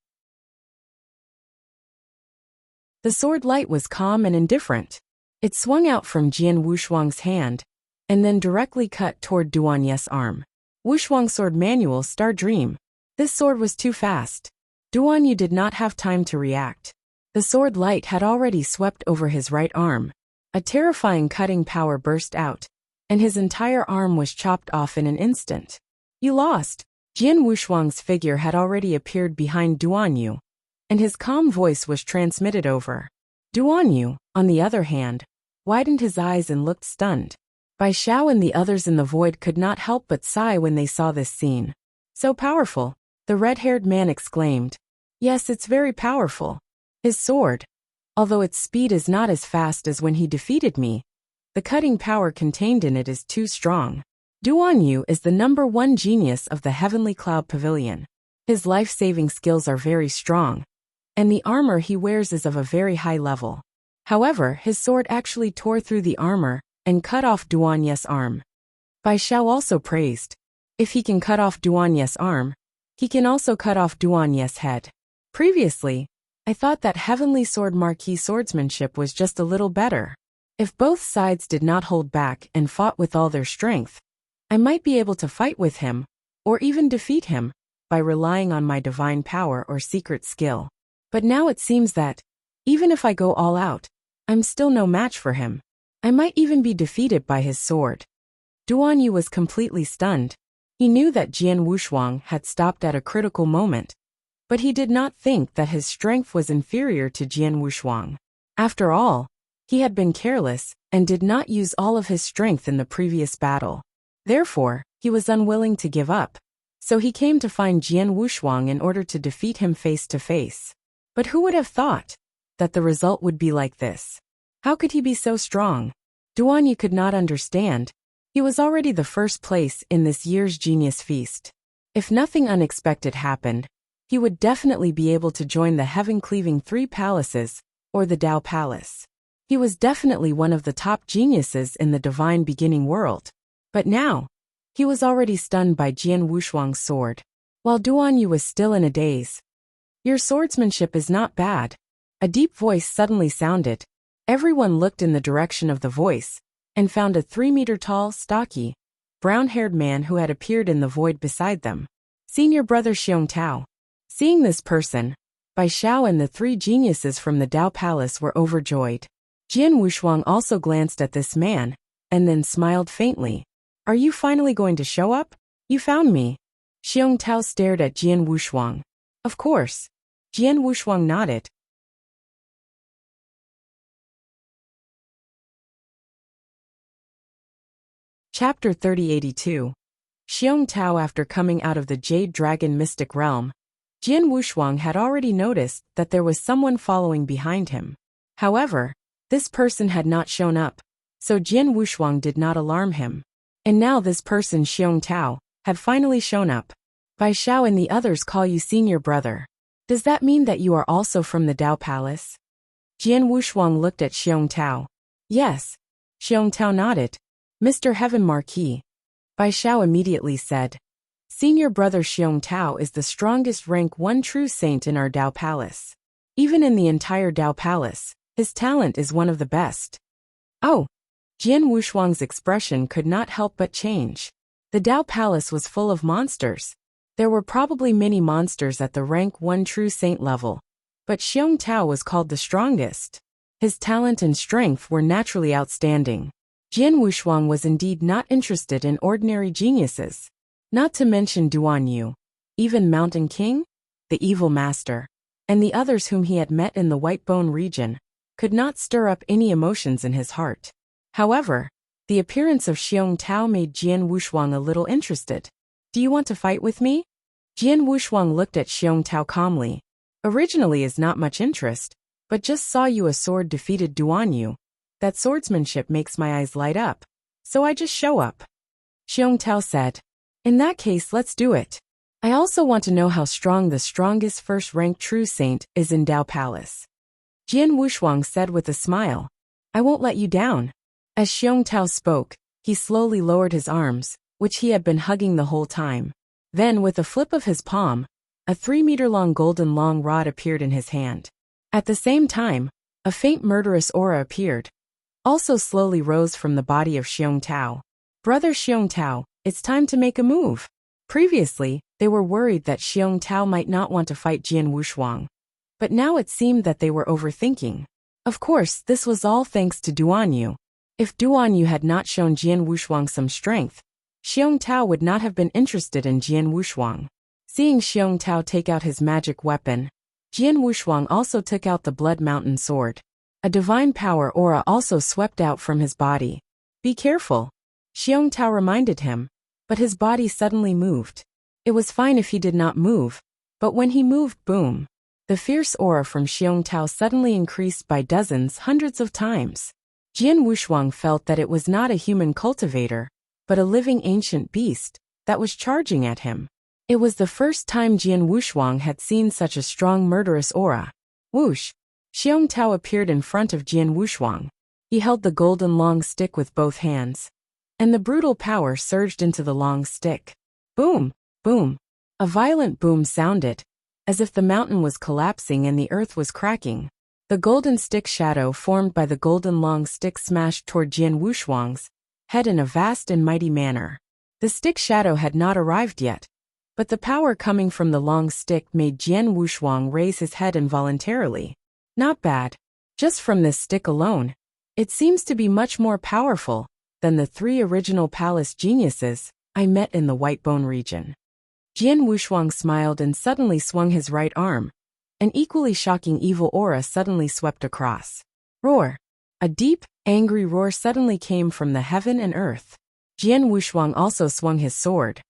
The sword light was calm and indifferent. It swung out from Jian Wushuang's hand, and then directly cut toward Duan Yu's arm. Wushuang Sword Manual Star Dream. This sword was too fast. Duan Yu did not have time to react. The sword light had already swept over his right arm. A terrifying cutting power burst out, and his entire arm was chopped off in an instant. You lost. Jian Wushuang's figure had already appeared behind Duan Yu, and his calm voice was transmitted over. Duan Yu, on the other hand, widened his eyes and looked stunned. Bai Xiao and the others in the void could not help but sigh when they saw this scene. So powerful, the red-haired man exclaimed. Yes, it's very powerful. His sword, although its speed is not as fast as when he defeated me, the cutting power contained in it is too strong. Duan Yu is the #1 genius of the Heavenly Cloud Pavilion. His life-saving skills are very strong, and the armor he wears is of a very high level. However, his sword actually tore through the armor and cut off Duan Yu's arm. Bai Xiao also praised. If he can cut off Duan Yu's arm, he can also cut off Duan Yu's head. Previously, I thought that Heavenly Sword Marquis Swordsmanship was just a little better. If both sides did not hold back and fought with all their strength, I might be able to fight with him, or even defeat him, by relying on my divine power or secret skill. But now it seems that, even if I go all out, I'm still no match for him. I might even be defeated by his sword. Duan Yu was completely stunned. He knew that Jian Wushuang had stopped at a critical moment, but he did not think that his strength was inferior to Jian Wushuang. After all, he had been careless and did not use all of his strength in the previous battle. Therefore, he was unwilling to give up, so he came to find Jian Wushuang in order to defeat him face to face. But who would have thought that the result would be like this? How could he be so strong? Duan Yu could not understand. He was already the first place in this year's Genius Feast. If nothing unexpected happened, he would definitely be able to join the heaven-cleaving 3 palaces, or the Tao Palace. He was definitely one of the top geniuses in the divine beginning world. But now, he was already stunned by Jian Wushuang's sword. While Duan Yu was still in a daze. Your swordsmanship is not bad. A deep voice suddenly sounded. Everyone looked in the direction of the voice, and found a 3-meter-tall, stocky, brown-haired man who had appeared in the void beside them. Senior brother Xiong Tao. Seeing this person, Bai Xiao and the 3 geniuses from the Tao Palace were overjoyed. Jian Wushuang also glanced at this man, and then smiled faintly. Are you finally going to show up? You found me. Xiong Tao stared at Jian Wushuang. Of course. Jian Wushuang nodded. Chapter 3082. Xiong Tao. After coming out of the Jade Dragon Mystic Realm, Jian Wushuang had already noticed that there was someone following behind him. However, this person had not shown up, so Jian Wushuang did not alarm him. And now this person, Xiong Tao, had finally shown up. Bai Xiao and the others call you senior brother. Does that mean that you are also from the Tao Palace? Jian Wushuang looked at Xiong Tao. Yes. Xiong Tao nodded. Mr. Heaven Marquis. Bai Xiao immediately said. Senior brother Xiong Tao is the strongest rank 1 true saint in our Tao Palace. Even in the entire Tao Palace, his talent is one of the best. Oh. Jian Wushuang's expression could not help but change. The Tao Palace was full of monsters. There were probably many monsters at the rank 1 true saint level, but Xiong Tao was called the strongest. His talent and strength were naturally outstanding. Jian Wushuang was indeed not interested in ordinary geniuses. Not to mention Duan Yu, even Mountain King, the evil master, and the others whom he had met in the White Bone region, could not stir up any emotions in his heart. However, the appearance of Xiong Tao made Jian Wushuang a little interested. Do you want to fight with me? Jian Wushuang looked at Xiong Tao calmly. Originally is not much interest, but just saw you a sword defeated Duan Yu. That swordsmanship makes my eyes light up. So I just show up. Xiong Tao said. In that case, let's do it. I also want to know how strong the strongest first-rank true saint is in Dao Palace. Jian Wushuang said with a smile. I won't let you down. As Xiong Tao spoke, he slowly lowered his arms, which he had been hugging the whole time. Then, with a flip of his palm, a 3-meter-long golden long rod appeared in his hand. At the same time, a faint murderous aura appeared. Also slowly rose from the body of Xiong Tao. Brother Xiong Tao, it's time to make a move. Previously, they were worried that Xiong Tao might not want to fight Jian Wushuang. But now it seemed that they were overthinking. Of course, this was all thanks to Duan Yu. If Duan Yu had not shown Jian Wushuang some strength, Xiong Tao would not have been interested in Jian Wushuang. Seeing Xiong Tao take out his magic weapon, Jian Wushuang also took out the Blood Mountain sword. A divine power aura also swept out from his body. Be careful, Xiong Tao reminded him, but his body suddenly moved. It was fine if he did not move, but when he moved, boom. The fierce aura from Xiong Tao suddenly increased by dozens, hundreds of times. Jian Wushuang felt that it was not a human cultivator, but a living ancient beast that was charging at him. It was the first time Jian Wushuang had seen such a strong murderous aura. Whoosh! Xiong Tao appeared in front of Jian Wushuang. He held the golden long stick with both hands, and the brutal power surged into the long stick. Boom! Boom! A violent boom sounded, as if the mountain was collapsing and the earth was cracking. The golden stick shadow formed by the golden long stick smashed toward Jian Wushuang's head in a vast and mighty manner. The stick shadow had not arrived yet, but the power coming from the long stick made Jian Wushuang raise his head involuntarily. Not bad. Just from this stick alone, it seems to be much more powerful than the 3 original palace geniuses I met in the White Bone region. Jian Wushuang smiled and suddenly swung his right arm. An equally shocking evil aura suddenly swept across. Roar! A deep, angry roar suddenly came from the heaven and earth. Jian Wushuang also swung his sword.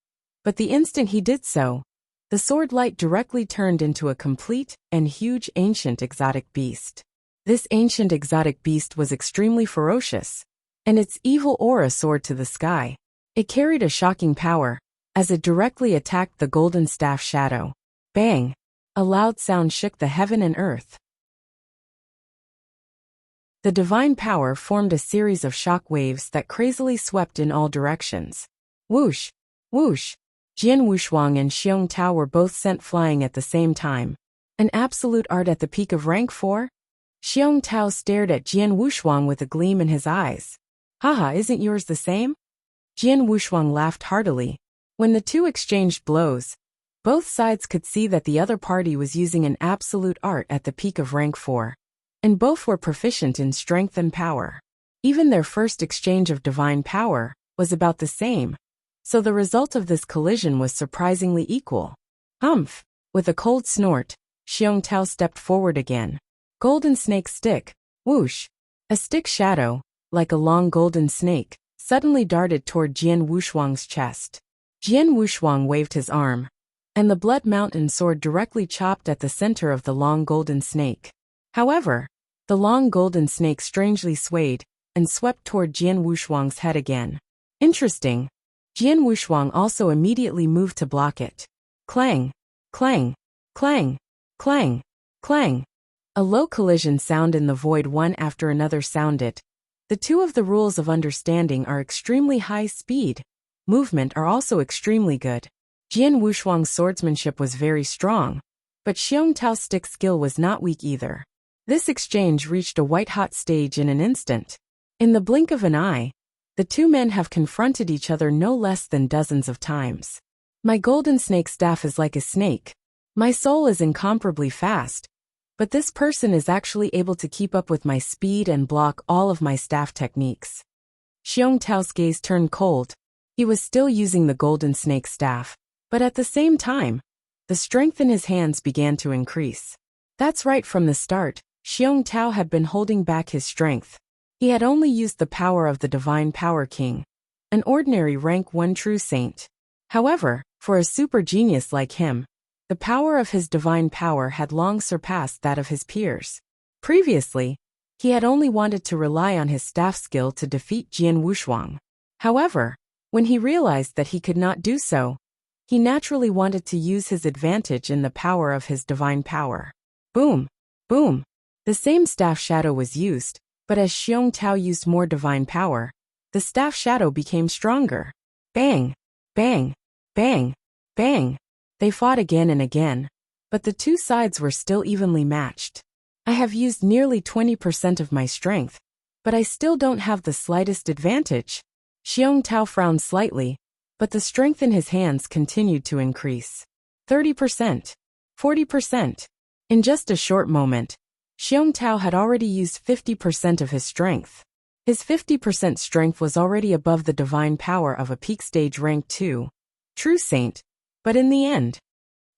But the instant he did so, the sword light directly turned into a complete and huge ancient exotic beast. This ancient exotic beast was extremely ferocious, and its evil aura soared to the sky. It carried a shocking power, as it directly attacked the golden staff shadow. Bang! A loud sound shook the heaven and earth. The divine power formed a series of shock waves that crazily swept in all directions. Whoosh! Whoosh! Jian Wushuang and Xiong Tao were both sent flying at the same time. An absolute art at the peak of rank 4? Xiong Tao stared at Jian Wushuang with a gleam in his eyes. Haha, isn't yours the same? Jian Wushuang laughed heartily. When the two exchanged blows, both sides could see that the other party was using an absolute art at the peak of rank 4. And both were proficient in strength and power. Even their first exchange of divine power was about the same. So the result of this collision was surprisingly equal. Humph! With a cold snort, Xiong Tao stepped forward again. Golden snake stick. Whoosh! A stick shadow, like a long golden snake, suddenly darted toward Jian Wushuang's chest. Jian Wushuang waved his arm, and the Blood Mountain sword directly chopped at the center of the long golden snake. However, the long golden snake strangely swayed and swept toward Jian Wushuang's head again. Interesting. Jian Wushuang also immediately moved to block it. Clang! Clang! Clang! Clang! Clang! A low collision sound in the void one after another sounded. The two of the rules of understanding are extremely high speed. Movement are also extremely good. Jian Wushuang's swordsmanship was very strong, but Xiong Tao's stick skill was not weak either. This exchange reached a white-hot stage in an instant. In the blink of an eye, the two men have confronted each other no less than dozens of times. My golden snake staff is like a snake. My soul is incomparably fast, but this person is actually able to keep up with my speed and block all of my staff techniques. Xiong Tao's gaze turned cold. He was still using the golden snake staff, but at the same time, the strength in his hands began to increase. That's right, from the start, Xiong Tao had been holding back his strength. He had only used the power of the Divine Power King, an ordinary rank 1 true saint. However, for a super genius like him, the power of his divine power had long surpassed that of his peers. Previously, he had only wanted to rely on his staff skill to defeat Jian Wushuang. However, when he realized that he could not do so, he naturally wanted to use his advantage in the power of his divine power. Boom! Boom! The same staff shadow was used, but as Xiong Tao used more divine power, the staff shadow became stronger. Bang! Bang! Bang! Bang! They fought again and again, but the two sides were still evenly matched. I have used nearly 20% of my strength, but I still don't have the slightest advantage. Xiong Tao frowned slightly, but the strength in his hands continued to increase. 30%. 40%. In just a short moment, Xiong Tao had already used 50% of his strength. His 50% strength was already above the divine power of a peak stage rank 2 true saint, but in the end,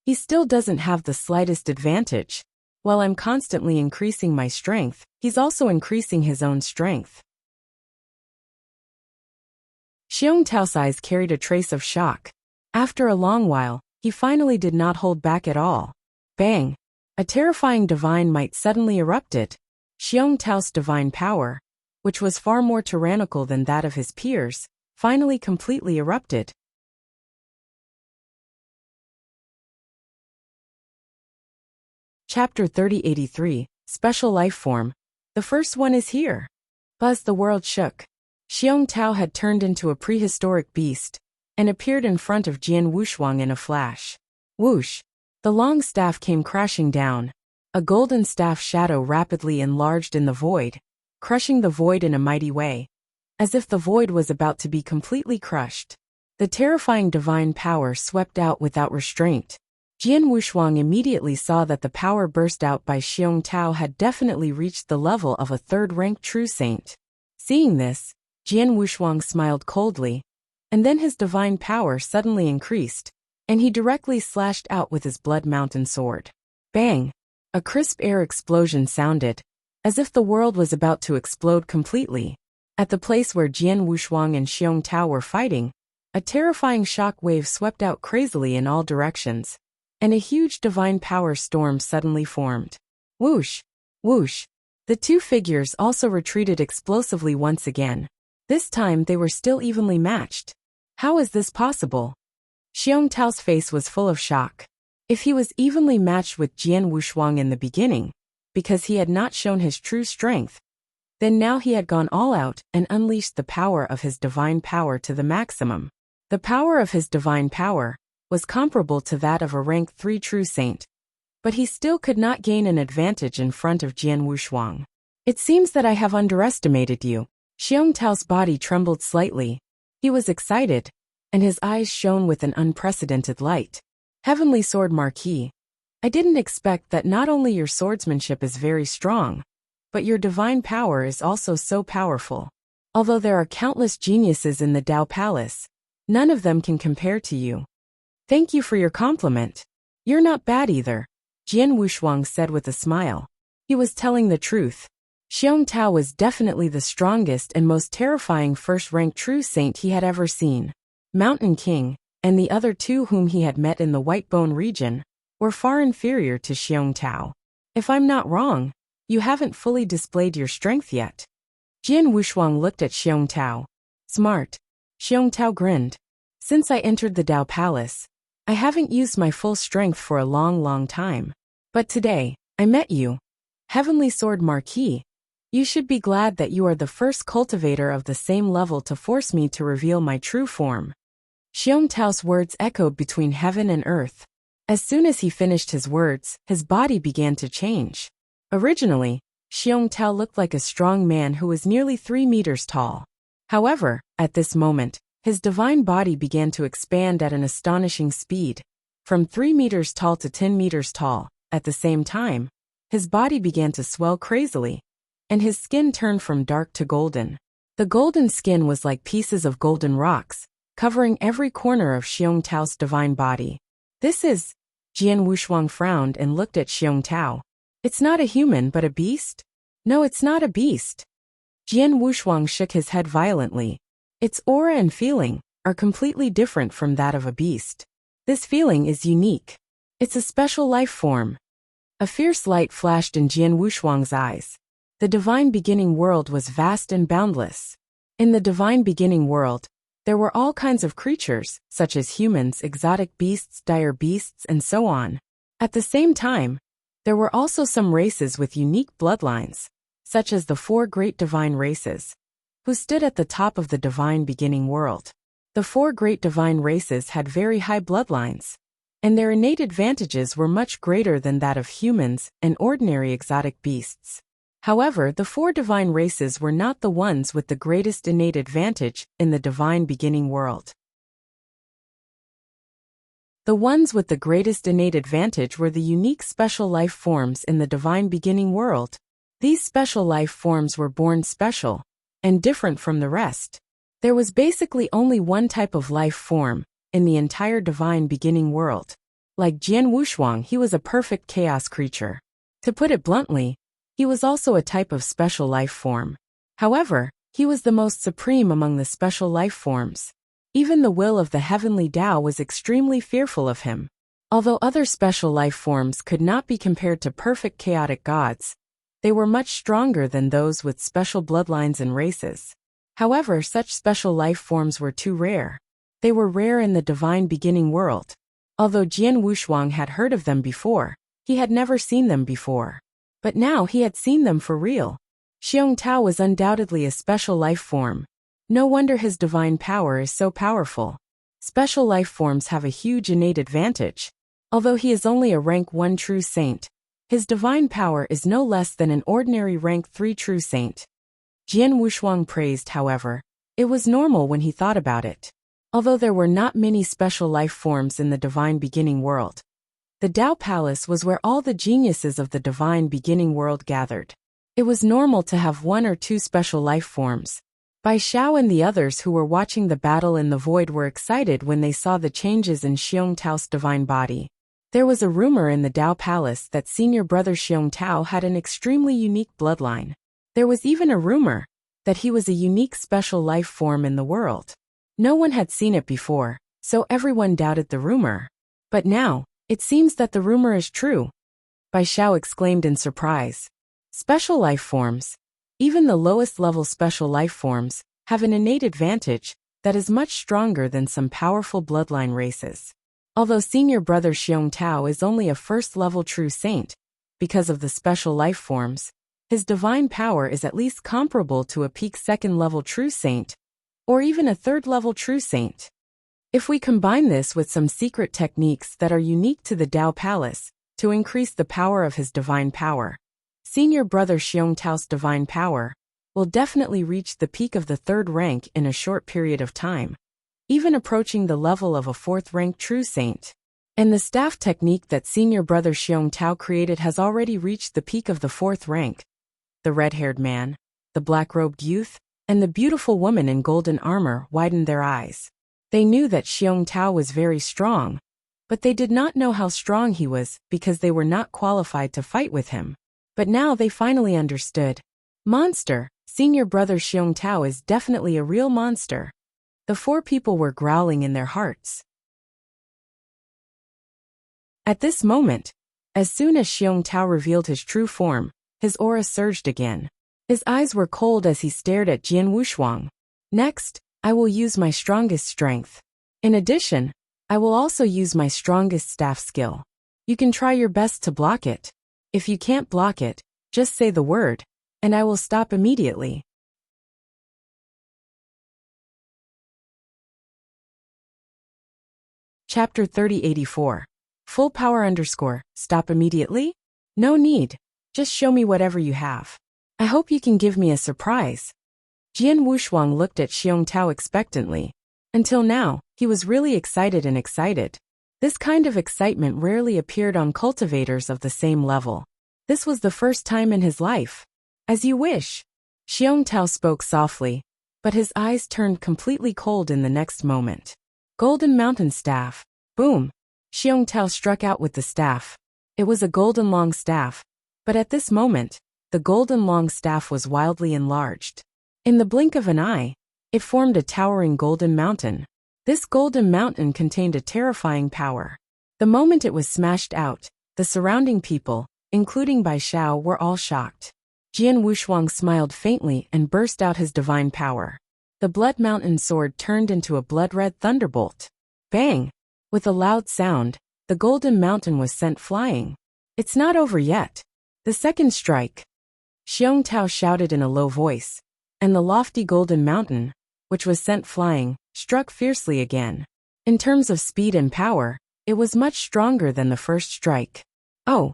he still doesn't have the slightest advantage. While I'm constantly increasing my strength, he's also increasing his own strength. Xiong Tao's eyes carried a trace of shock. After a long while, he finally did not hold back at all. Bang! A terrifying divine might suddenly erupted. Xiong Tao's divine power, which was far more tyrannical than that of his peers, finally completely erupted. Chapter 3083, Special Life Form. The first one is here. Buzz, the world shook. Xiong Tao had turned into a prehistoric beast and appeared in front of Jian Wushuang in a flash. Whoosh! The long staff came crashing down. A golden staff shadow rapidly enlarged in the void, crushing the void in a mighty way, as if the void was about to be completely crushed. The terrifying divine power swept out without restraint. Jian Wushuang immediately saw that the power burst out by Xiong Tao had definitely reached the level of a third-rank true saint. Seeing this, Jian Wushuang smiled coldly, and then his divine power suddenly increased, and he directly slashed out with his blood mountain sword. Bang! A crisp air explosion sounded, as if the world was about to explode completely. At the place where Jian Wushuang and Xiong Tao were fighting, a terrifying shock wave swept out crazily in all directions, and a huge divine power storm suddenly formed. Whoosh! Whoosh! The two figures also retreated explosively once again. This time they were still evenly matched. How is this possible? Xiong Tao's face was full of shock. If he was evenly matched with Jian Wushuang in the beginning, because he had not shown his true strength, then now he had gone all out and unleashed the power of his divine power to the maximum. The power of his divine power was comparable to that of a rank 3 true saint, but he still could not gain an advantage in front of Jian Wushuang. It seems that I have underestimated you. Xiong Tao's body trembled slightly. He was excited, and his eyes shone with an unprecedented light. Heavenly Sword Marquis, I didn't expect that not only your swordsmanship is very strong, but your divine power is also so powerful. Although there are countless geniuses in the Dao Palace, none of them can compare to you. Thank you for your compliment. You're not bad either, Jian Wushuang said with a smile. He was telling the truth. Xiong Tao was definitely the strongest and most terrifying first-rank true saint he had ever seen. Mountain King, and the other two whom he had met in the Whitebone region, were far inferior to Xiong Tao. If I'm not wrong, you haven't fully displayed your strength yet. Jian Wushuang looked at Xiong Tao. Smart. Xiong Tao grinned. Since I entered the Dao Palace, I haven't used my full strength for a long time. But today, I met you. Heavenly Sword Marquis, you should be glad that you are the first cultivator of the same level to force me to reveal my true form. Xiong Tao's words echoed between heaven and earth. As soon as he finished his words, his body began to change. Originally, Xiong Tao looked like a strong man who was nearly 3 meters tall. However, at this moment, his divine body began to expand at an astonishing speed, from 3 meters tall to 10 meters tall. At the same time, his body began to swell crazily, and his skin turned from dark to golden. The golden skin was like pieces of golden rocks, covering every corner of Xiong Tao's divine body. This is... Jian Wushuang frowned and looked at Xiong Tao. It's not a human but a beast? No, it's not a beast. Jian Wushuang shook his head violently. Its aura and feeling, are completely different from that of a beast. This feeling is unique. It's a special life form. A fierce light flashed in Jian Wushuang's eyes. The divine beginning world was vast and boundless. In the divine beginning world, there were all kinds of creatures, such as humans, exotic beasts, dire beasts, and so on. At the same time, there were also some races with unique bloodlines, such as the 4 great divine races, who stood at the top of the divine beginning world. The 4 great divine races had very high bloodlines, and their innate advantages were much greater than that of humans and ordinary exotic beasts. However, the 4 divine races were not the ones with the greatest innate advantage in the divine beginning world. The ones with the greatest innate advantage were the unique special life forms in the divine beginning world. These special life forms were born special and different from the rest. There was basically only one type of life form in the entire divine beginning world. Like Jian Wushuang, he was a perfect chaos creature. To put it bluntly, he was also a type of special life form. However, he was the most supreme among the special life forms. Even the will of the heavenly Tao was extremely fearful of him. Although other special life forms could not be compared to perfect chaotic gods, they were much stronger than those with special bloodlines and races. However, such special life forms were too rare. They were rare in the divine beginning world. Although Jian Wushuang had heard of them before, he had never seen them before. But now he had seen them for real. Xiong Tao was undoubtedly a special life form. No wonder his divine power is so powerful. Special life forms have a huge innate advantage. Although he is only a rank 1 true saint, his divine power is no less than an ordinary rank 3 true saint. Jian Wushuang praised, however. It was normal when he thought about it. Although there were not many special life forms in the divine beginning world, the Tao Palace was where all the geniuses of the divine beginning world gathered. It was normal to have 1 or 2 special life forms. Bai Xiao and the others who were watching the battle in the void were excited when they saw the changes in Xiong Tao's divine body. There was a rumor in the Tao Palace that senior brother Xiong Tao had an extremely unique bloodline. There was even a rumor that he was a unique special life form in the world. No one had seen it before, so everyone doubted the rumor. But now, it seems that the rumor is true. Bai Xiao exclaimed in surprise. Special life forms, even the lowest level special life forms, have an innate advantage that is much stronger than some powerful bloodline races. Although senior brother Xiong Tao is only a first-level true saint, because of the special life forms, his divine power is at least comparable to a peak second-level true saint, or even a third-level true saint. If we combine this with some secret techniques that are unique to the Tao Palace, to increase the power of his divine power, senior brother Xiong Tao's divine power will definitely reach the peak of the 3rd rank in a short period of time, even approaching the level of a 4th-rank true saint. And the staff technique that senior brother Xiong Tao created has already reached the peak of the 4th rank. The red-haired man, the black-robed youth, and the beautiful woman in golden armor widened their eyes. They knew that Xiong Tao was very strong, but they did not know how strong he was because they were not qualified to fight with him. But now they finally understood. Monster, senior brother Xiong Tao is definitely a real monster. The 4 people were growling in their hearts. At this moment, as soon as Xiong Tao revealed his true form, his aura surged again. His eyes were cold as he stared at Jian Wushuang. Next, I will use my strongest strength. In addition, I will also use my strongest staff skill. You can try your best to block it. If you can't block it, just say the word, and I will stop immediately. Chapter 3084. Full power _ stop immediately? No need. Just show me whatever you have. I hope you can give me a surprise. Jian Wushuang looked at Xiong Tao expectantly. Until now, he was really excited and excited. This kind of excitement rarely appeared on cultivators of the same level. This was the first time in his life. As you wish. Xiong Tao spoke softly, but his eyes turned completely cold in the next moment. Golden Mountain Staff. Boom. Xiong Tao struck out with the staff. It was a golden long staff, but at this moment, the golden long staff was wildly enlarged. In the blink of an eye, it formed a towering golden mountain. This golden mountain contained a terrifying power. The moment it was smashed out, the surrounding people, including Bai Xiao, were all shocked. Jian Wushuang smiled faintly and burst out his divine power. The Blood Mountain sword turned into a blood-red thunderbolt. Bang! With a loud sound, the golden mountain was sent flying. It's not over yet. The second strike. Xiong Tao shouted in a low voice, and the lofty golden mountain, which was sent flying, struck fiercely again. In terms of speed and power, it was much stronger than the first strike. Oh!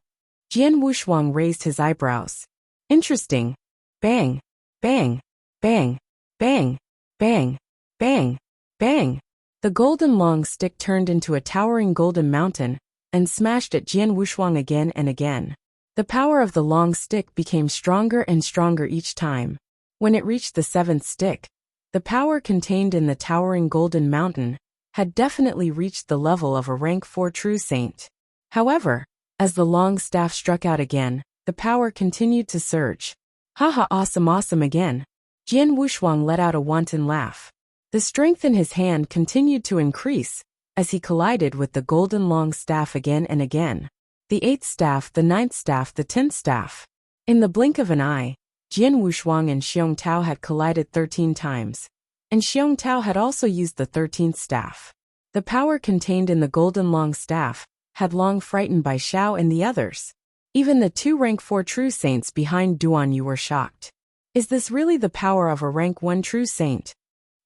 Jian Wushuang raised his eyebrows. Interesting. Bang! Bang! Bang! Bang! Bang! Bang! Bang! The golden long stick turned into a towering golden mountain and smashed at Jian Wushuang again and again. The power of the long stick became stronger and stronger each time. When it reached the seventh stick, the power contained in the towering golden mountain had definitely reached the level of a rank 4 true saint. However, as the long staff struck out again, the power continued to surge. Haha, awesome again. Jian Wushuang let out a wanton laugh. The strength in his hand continued to increase as he collided with the golden long staff again and again. The 8th staff, the 9th staff, the 10th staff. In the blink of an eye, Jian Wushuang and Xiong Tao had collided 13 times, and Xiong Tao had also used the 13th staff. The power contained in the golden long staff had long frightened Bai Xiao and the others. Even the 2 rank 4 true saints behind Duan Yu were shocked. Is this really the power of a rank 1 true saint?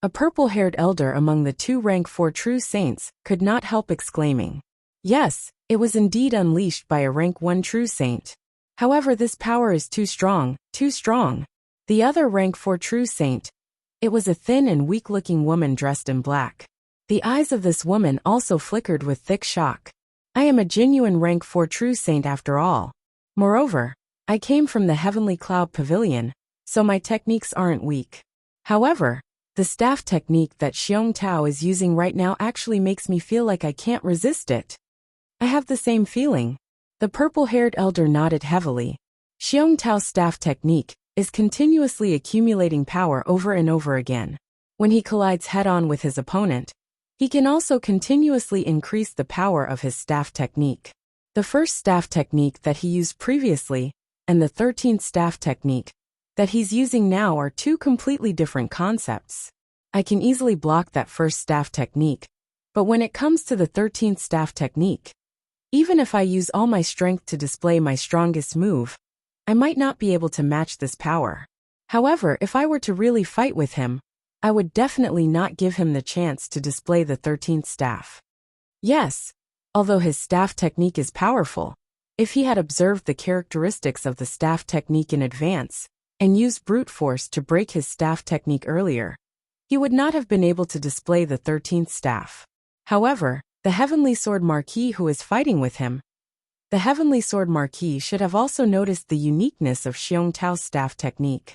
A purple-haired elder among the 2 rank 4 true saints could not help exclaiming. Yes, it was indeed unleashed by a rank 1 true saint. However, this power is too strong, too strong. The other rank 4 true saint. It was a thin and weak-looking woman dressed in black. The eyes of this woman also flickered with thick shock. I am a genuine rank 4 true saint after all. Moreover, I came from the Heavenly Cloud Pavilion, so my techniques aren't weak. However, the staff technique that Xiong Tao is using right now actually makes me feel like I can't resist it. I have the same feeling. The purple-haired elder nodded heavily. Xiong Tao's staff technique is continuously accumulating power over and over again. When he collides head-on with his opponent, he can also continuously increase the power of his staff technique. The first staff technique that he used previously, and the 13th staff technique that he's using now are 2 completely different concepts. I can easily block that first staff technique, but when it comes to the 13th staff technique, even if I use all my strength to display my strongest move, I might not be able to match this power. However, if I were to really fight with him, I would definitely not give him the chance to display the 13th staff. Yes, although his staff technique is powerful, if he had observed the characteristics of the staff technique in advance and used brute force to break his staff technique earlier, he would not have been able to display the 13th staff. However, the Heavenly Sword Marquis who is fighting with him, the Heavenly Sword Marquis should have also noticed the uniqueness of Xiong Tao's staff technique.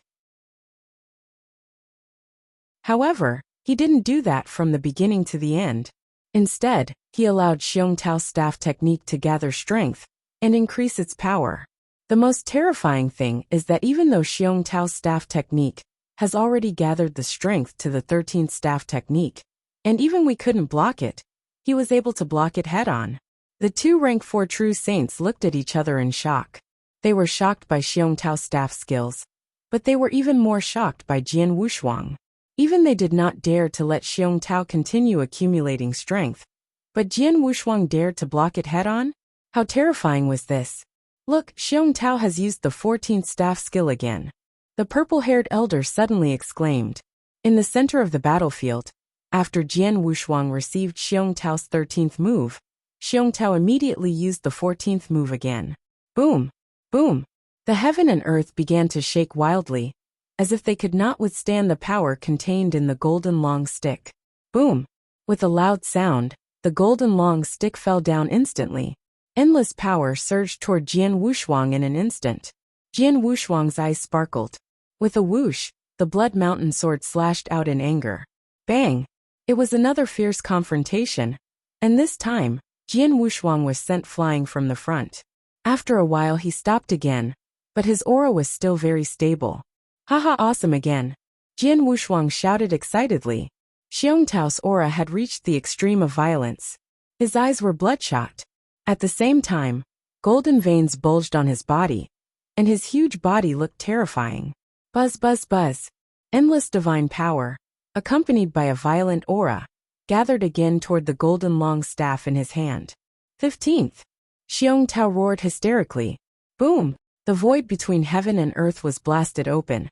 However, he didn't do that from the beginning to the end. Instead, he allowed Xiong Tao's staff technique to gather strength and increase its power. The most terrifying thing is that even though Xiong Tao's staff technique has already gathered the strength to the 13th staff technique, and even we couldn't block it, he was able to block it head-on. The 2 rank 4 true saints looked at each other in shock. They were shocked by Xiong Tao's staff skills, but they were even more shocked by Jian Wushuang. Even they did not dare to let Xiong Tao continue accumulating strength, but Jian Wushuang dared to block it head-on? How terrifying was this? Look, Xiong Tao has used the 14th staff skill again. The purple-haired elder suddenly exclaimed. In the center of the battlefield, after Jian Wushuang received Xiong Tao's 13th move, Xiong Tao immediately used the 14th move again. Boom! Boom! The heaven and earth began to shake wildly, as if they could not withstand the power contained in the golden long stick. Boom! With a loud sound, the golden long stick fell down instantly. Endless power surged toward Jian Wushuang in an instant. Jian Wushuang's eyes sparkled. With a whoosh, the Blood Mountain sword slashed out in anger. Bang! It was another fierce confrontation, and this time, Jian Wushuang was sent flying from the front. After a while he stopped again, but his aura was still very stable. Haha, awesome again! Jian Wushuang shouted excitedly. Xiong Tao's aura had reached the extreme of violence. His eyes were bloodshot. At the same time, golden veins bulged on his body, and his huge body looked terrifying. Buzz, buzz, buzz. Endless divine power, accompanied by a violent aura, gathered again toward the golden long staff in his hand. 15th. Xiong Tao roared hysterically. Boom! The void between heaven and earth was blasted open,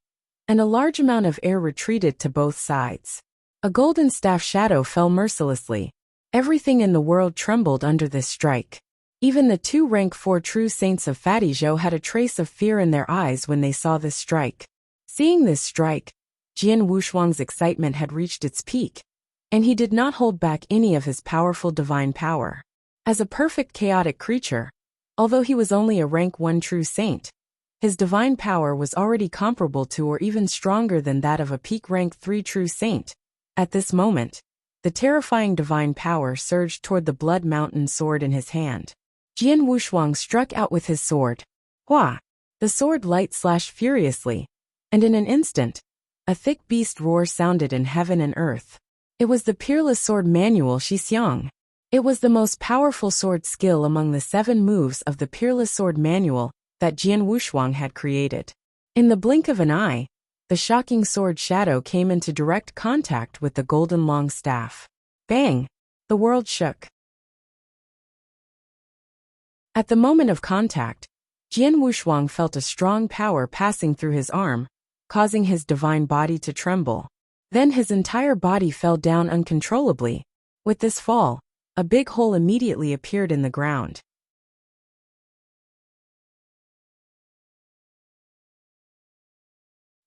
and a large amount of air retreated to both sides. A golden staff shadow fell mercilessly. Everything in the world trembled under this strike. Even the two rank 4 true saints of Fatizhou had a trace of fear in their eyes when they saw this strike. Seeing this strike, Jian Wushuang's excitement had reached its peak, and he did not hold back any of his powerful divine power. As a perfect chaotic creature, although he was only a rank 1 true saint, his divine power was already comparable to or even stronger than that of a peak rank 3 true saint. At this moment, the terrifying divine power surged toward the Blood Mountain sword in his hand. Jian Wushuang struck out with his sword. Hua! The sword light slashed furiously, and in an instant, a thick beast roar sounded in heaven and earth. It was the peerless sword manual Shixiang. It was the most powerful sword skill among the 7 moves of the peerless sword manual that Jian Wushuang had created. In the blink of an eye, the shocking sword shadow came into direct contact with the golden long staff. Bang! The world shook. At the moment of contact, Jian Wushuang felt a strong power passing through his arm, causing his divine body to tremble. Then his entire body fell down uncontrollably. With this fall, a big hole immediately appeared in the ground.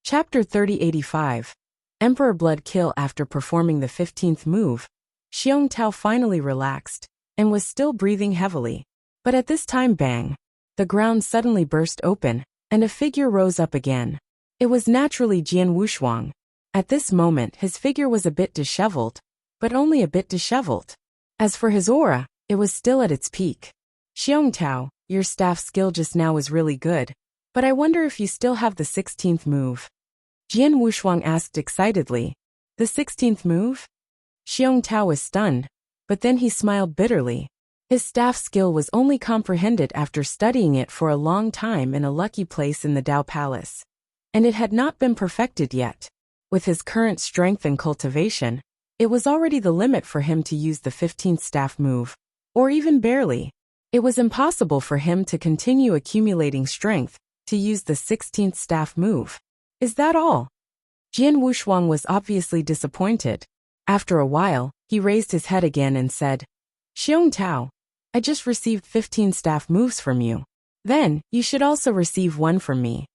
Chapter 3085. Emperor Blood Kill. After performing the 15th move, Xiong Tao finally relaxed, and was still breathing heavily. But at this time, bang! The ground suddenly burst open, and a figure rose up again. It was naturally Jian Wushuang. At this moment his figure was a bit disheveled, but only a bit disheveled. As for his aura, it was still at its peak. Xiong Tao, your staff skill just now was really good, but I wonder if you still have the 16th move. Jian Wushuang asked excitedly. The 16th move? Xiong Tao was stunned, but then he smiled bitterly. His staff skill was only comprehended after studying it for a long time in a lucky place in the Dao Palace, and it had not been perfected yet. With his current strength and cultivation, it was already the limit for him to use the 15th staff move, or even barely. It was impossible for him to continue accumulating strength to use the 16th staff move. Is that all? Jian Wushuang was obviously disappointed. After a while, he raised his head again and said, Xiong Tao, I just received 15 staff moves from you. Then, you should also receive one from me.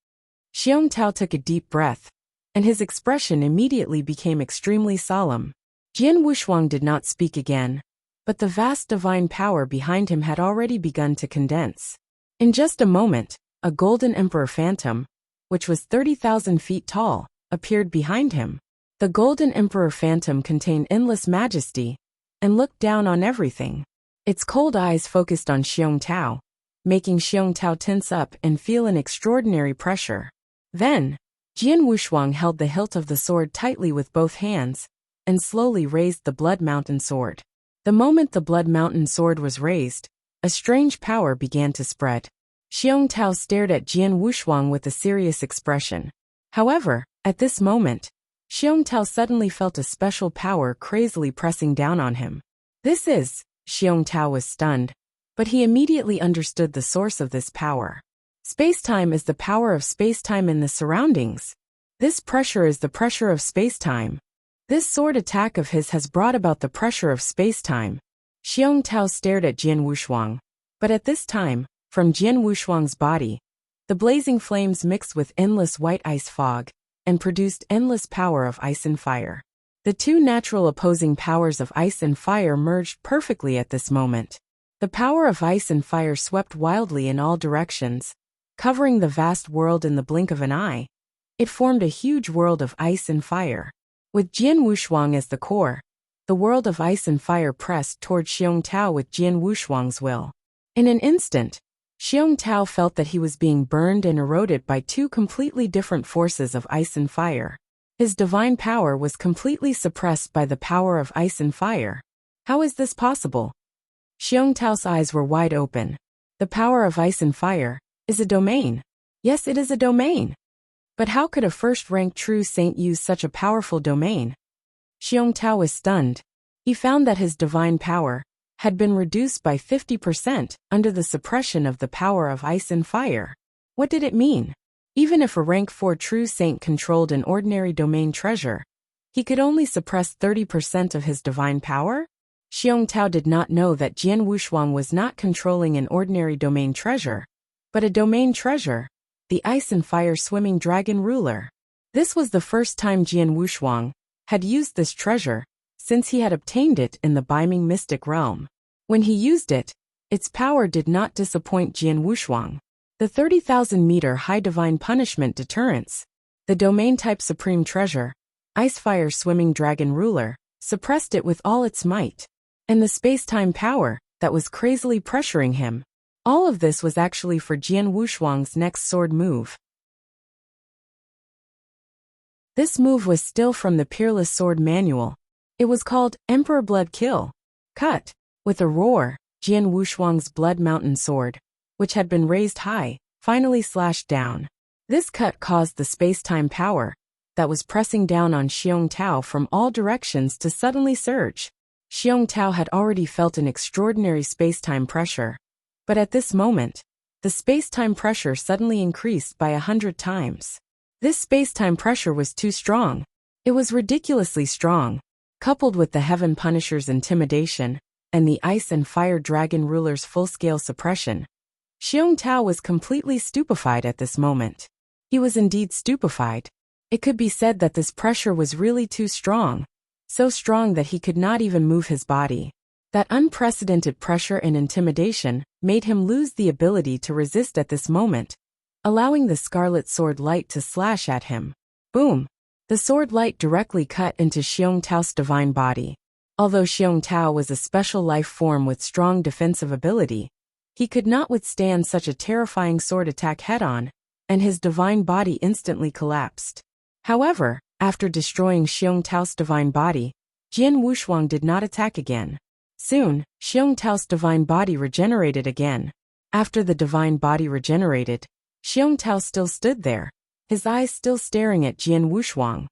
Xiong Tao took a deep breath, and his expression immediately became extremely solemn. Jian Wushuang did not speak again, but the vast divine power behind him had already begun to condense. In just a moment, a golden emperor phantom, which was 30,000 feet tall, appeared behind him. The golden emperor phantom contained endless majesty and looked down on everything. Its cold eyes focused on Xiong Tao, making Xiong Tao tense up and feel an extraordinary pressure. Then, Jian Wushuang held the hilt of the sword tightly with both hands and slowly raised the Blood Mountain sword. The moment the Blood Mountain sword was raised, a strange power began to spread. Xiong Tao stared at Jian Wushuang with a serious expression. However, at this moment, Xiong Tao suddenly felt a special power crazily pressing down on him. This is... Xiong Tao was stunned, but he immediately understood the source of this power. Space-time is the power of space-time in the surroundings. This pressure is the pressure of space-time. This sword attack of his has brought about the pressure of space-time. Xiong Tao stared at Jian Wushuang, but at this time, from Jian Wushuang's body, the blazing flames mixed with endless white ice fog and produced endless power of ice and fire. The two natural opposing powers of ice and fire merged perfectly at this moment. The power of ice and fire swept wildly in all directions, covering the vast world in the blink of an eye. It formed a huge world of ice and fire. With Jian Wushuang as the core, the world of ice and fire pressed toward Xiong Tao with Jian Wushuang's will. In an instant, Xiong Tao felt that he was being burned and eroded by two completely different forces of ice and fire. His divine power was completely suppressed by the power of ice and fire. How is this possible? Xiong Tao's eyes were wide open. The power of ice and fire is a domain. Yes, it is a domain. But how could a first-rank true saint use such a powerful domain? Xiong Tao was stunned. He found that his divine power had been reduced by 50% under the suppression of the power of ice and fire. What did it mean? Even if a rank 4 true saint controlled an ordinary domain treasure, he could only suppress 30% of his divine power? Xiong Tao did not know that Jian Wushuang was not controlling an ordinary domain treasure, but a domain treasure, the ice and fire swimming dragon ruler. This was the first time Jian Wushuang had used this treasure since he had obtained it in the Beiming mystic realm. When he used it, its power did not disappoint Jian Wushuang. The 30,000-meter high divine punishment deterrence, the domain-type supreme treasure, ice-fire swimming dragon ruler, suppressed it with all its might. And the space-time power that was crazily pressuring him. All of this was actually for Jian Wushuang's next sword move. This move was still from the Peerless Sword Manual. It was called Emperor Blood Kill. Cut. With a roar, Jian Wushuang's Blood Mountain sword, which had been raised high, finally slashed down. This cut caused the space-time power that was pressing down on Xiong Tao from all directions to suddenly surge. Xiong Tao had already felt an extraordinary space-time pressure. But at this moment, the space-time pressure suddenly increased by 100 times. This space-time pressure was too strong. It was ridiculously strong. Coupled with the Heaven Punisher's intimidation and the Ice and Fire Dragon Ruler's full-scale suppression, Xiong Tao was completely stupefied at this moment. He was indeed stupefied. It could be said that this pressure was really too strong, so strong that he could not even move his body. That unprecedented pressure and intimidation made him lose the ability to resist at this moment, allowing the scarlet sword light to slash at him. Boom! The sword light directly cut into Xiong Tao's divine body. Although Xiong Tao was a special life form with strong defensive ability, he could not withstand such a terrifying sword attack head-on, and his divine body instantly collapsed. However, after destroying Xiong Tao's divine body, Jian Wushuang did not attack again. Soon, Xiong Tao's divine body regenerated again. After the divine body regenerated, Xiong Tao still stood there, his eyes still staring at Jian Wushuang.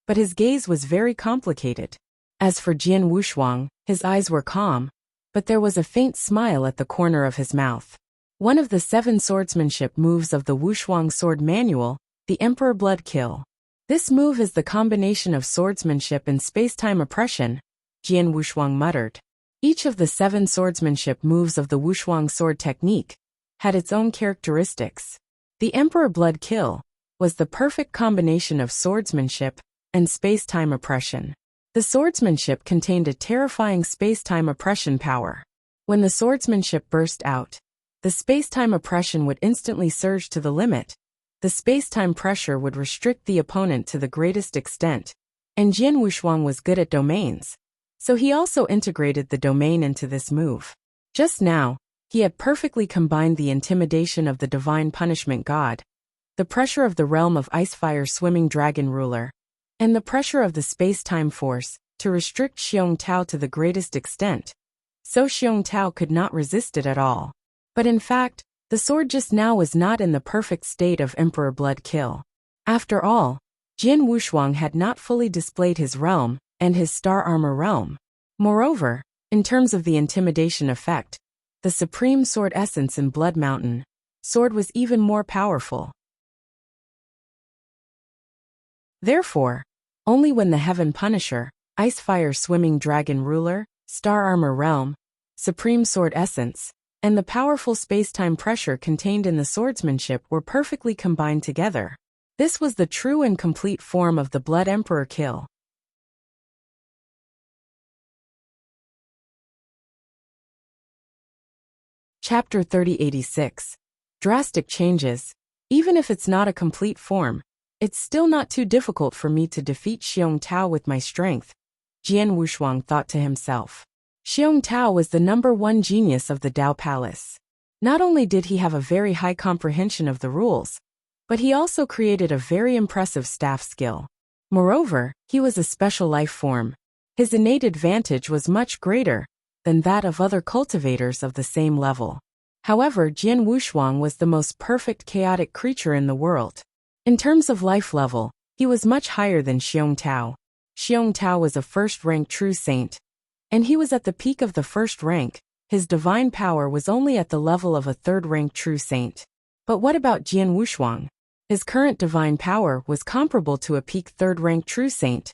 But his gaze was very complicated. As for Jian Wushuang, his eyes were calm, but there was a faint smile at the corner of his mouth. One of the 7 swordsmanship moves of the Wushuang Sword Manual, the Emperor Blood Kill. This move is the combination of swordsmanship and space-time oppression, Jian Wushuang muttered. Each of the 7 swordsmanship moves of the Wushuang sword technique had its own characteristics. The Emperor Blood Kill was the perfect combination of swordsmanship and space-time oppression. The swordsmanship contained a terrifying space-time oppression power. When the swordsmanship burst out, the space-time oppression would instantly surge to the limit. The space-time pressure would restrict the opponent to the greatest extent. And Jian Wushuang was good at domains, so he also integrated the domain into this move. Just now, he had perfectly combined the intimidation of the divine punishment god, the pressure of the realm of ice-fire swimming dragon ruler, and the pressure of the space-time force to restrict Xiong Tao to the greatest extent. So Xiong Tao could not resist it at all. But in fact, the sword just now was not in the perfect state of Emperor Blood Kill. After all, Jian Wushuang had not fully displayed his realm and his star armor realm. Moreover, in terms of the intimidation effect, the supreme sword essence in Blood Mountain sword was even more powerful. Therefore, only when the Heaven Punisher, Ice-Fire Swimming Dragon Ruler, Star Armor Realm, Supreme Sword Essence, and the powerful space-time pressure contained in the swordsmanship were perfectly combined together. This was the true and complete form of the Blood Emperor Kill. Chapter 3086. Drastic changes. Even if it's not a complete form, it's still not too difficult for me to defeat Xiong Tao with my strength, Jian Wushuang thought to himself. Xiong Tao was the #1 genius of the Dao Palace. Not only did he have a very high comprehension of the rules, but he also created a very impressive staff skill. Moreover, he was a special life form. His innate advantage was much greater than that of other cultivators of the same level. However, Jian Wushuang was the most perfect chaotic creature in the world. In terms of life level, he was much higher than Xiong Tao. Xiong Tao was a first-rank true saint, and he was at the peak of the first rank. His divine power was only at the level of a third-rank true saint. But what about Jian Wushuang? His current divine power was comparable to a peak third-rank true saint,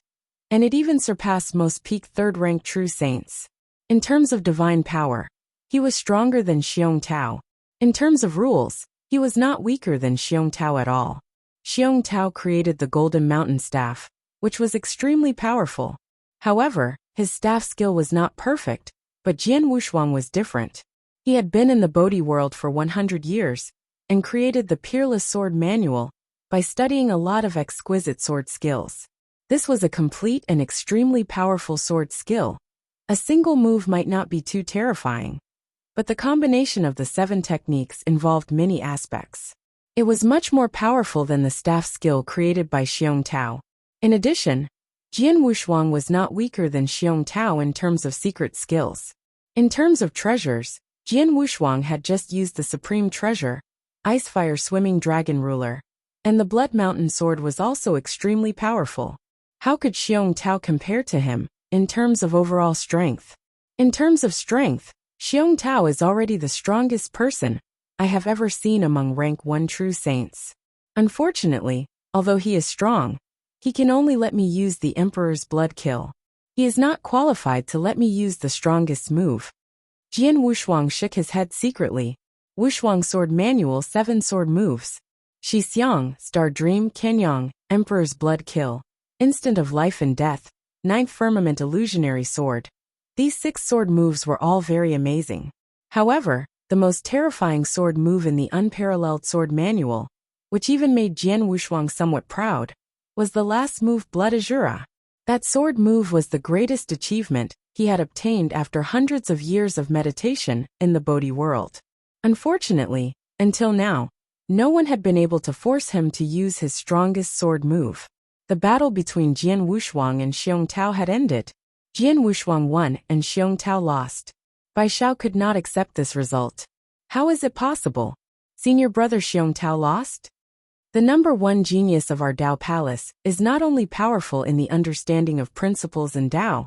and it even surpassed most peak third-rank true saints. In terms of divine power, he was stronger than Xiong Tao. In terms of rules, he was not weaker than Xiong Tao at all. Xiong Tao created the Golden Mountain Staff, which was extremely powerful. However, his staff skill was not perfect, but Jian Wushuang was different. He had been in the Bodhi world for 100 years, and created the Peerless Sword Manual by studying a lot of exquisite sword skills. This was a complete and extremely powerful sword skill. A single move might not be too terrifying, but the combination of the 7 techniques involved many aspects. It was much more powerful than the staff skill created by Xiong Tao. In addition, Jian Wushuang was not weaker than Xiong Tao in terms of secret skills. In terms of treasures, Jian Wushuang had just used the supreme treasure, Icefire Swimming Dragon Ruler, and the Blood Mountain Sword was also extremely powerful. How could Xiong Tao compare to him in terms of overall strength? In terms of strength, Xiong Tao is already the strongest person I have ever seen among rank 1 true saints. Unfortunately, although he is strong, he can only let me use the Emperor's Blood Kill. He is not qualified to let me use the strongest move. Jian Wushuang shook his head secretly. Wushuang Sword Manual 7 Sword Moves. Shi Xiang, Star Dream, Kenyang, Emperor's Blood Kill, Instant of Life and Death, Ninth Firmament Illusionary Sword. These 6 sword moves were all very amazing. However, the most terrifying sword move in the Unparalleled Sword Manual, which even made Jian Wushuang somewhat proud, was the last move Blood Azura. That sword move was the greatest achievement he had obtained after hundreds of years of meditation in the Bodhi world. Unfortunately, until now, no one had been able to force him to use his strongest sword move. The battle between Jian Wushuang and Xiong Tao had ended. Jian Wushuang won and Xiong Tao lost. Bai Xiao could not accept this result. How is it possible? Senior brother Xiong Tao lost? The number 1 genius of our Dao Palace is not only powerful in the understanding of principles and Dao,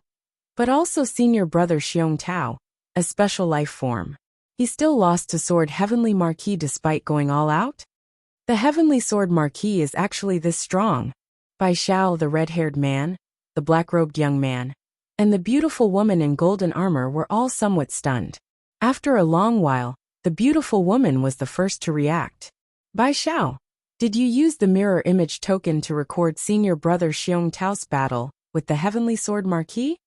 but also senior brother Xiong Tao, a special life form. He still lost to Sword Heavenly Marquis despite going all out? The Heavenly Sword Marquis is actually this strong. Bai Xiao, the red-haired man, the black-robed young man, and the beautiful woman in golden armor were all somewhat stunned. After a long while, the beautiful woman was the first to react. Bai Xiao, did you use the mirror image token to record senior brother Xiong Tao's battle with the Heavenly Sword Marquis?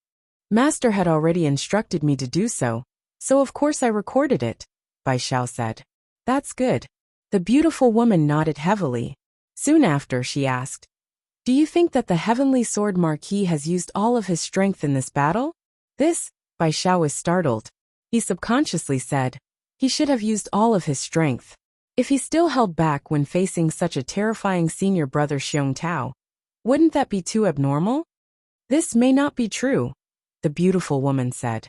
Master had already instructed me to do so, so of course I recorded it, Bai Xiao said. That's good. The beautiful woman nodded heavily. Soon after, she asked, do you think that the Heavenly Sword Marquis has used all of his strength in this battle? This, Bai Xiao was startled. He subconsciously said, he should have used all of his strength. If he still held back when facing such a terrifying senior brother Xiong Tao, wouldn't that be too abnormal? This may not be true, the beautiful woman said.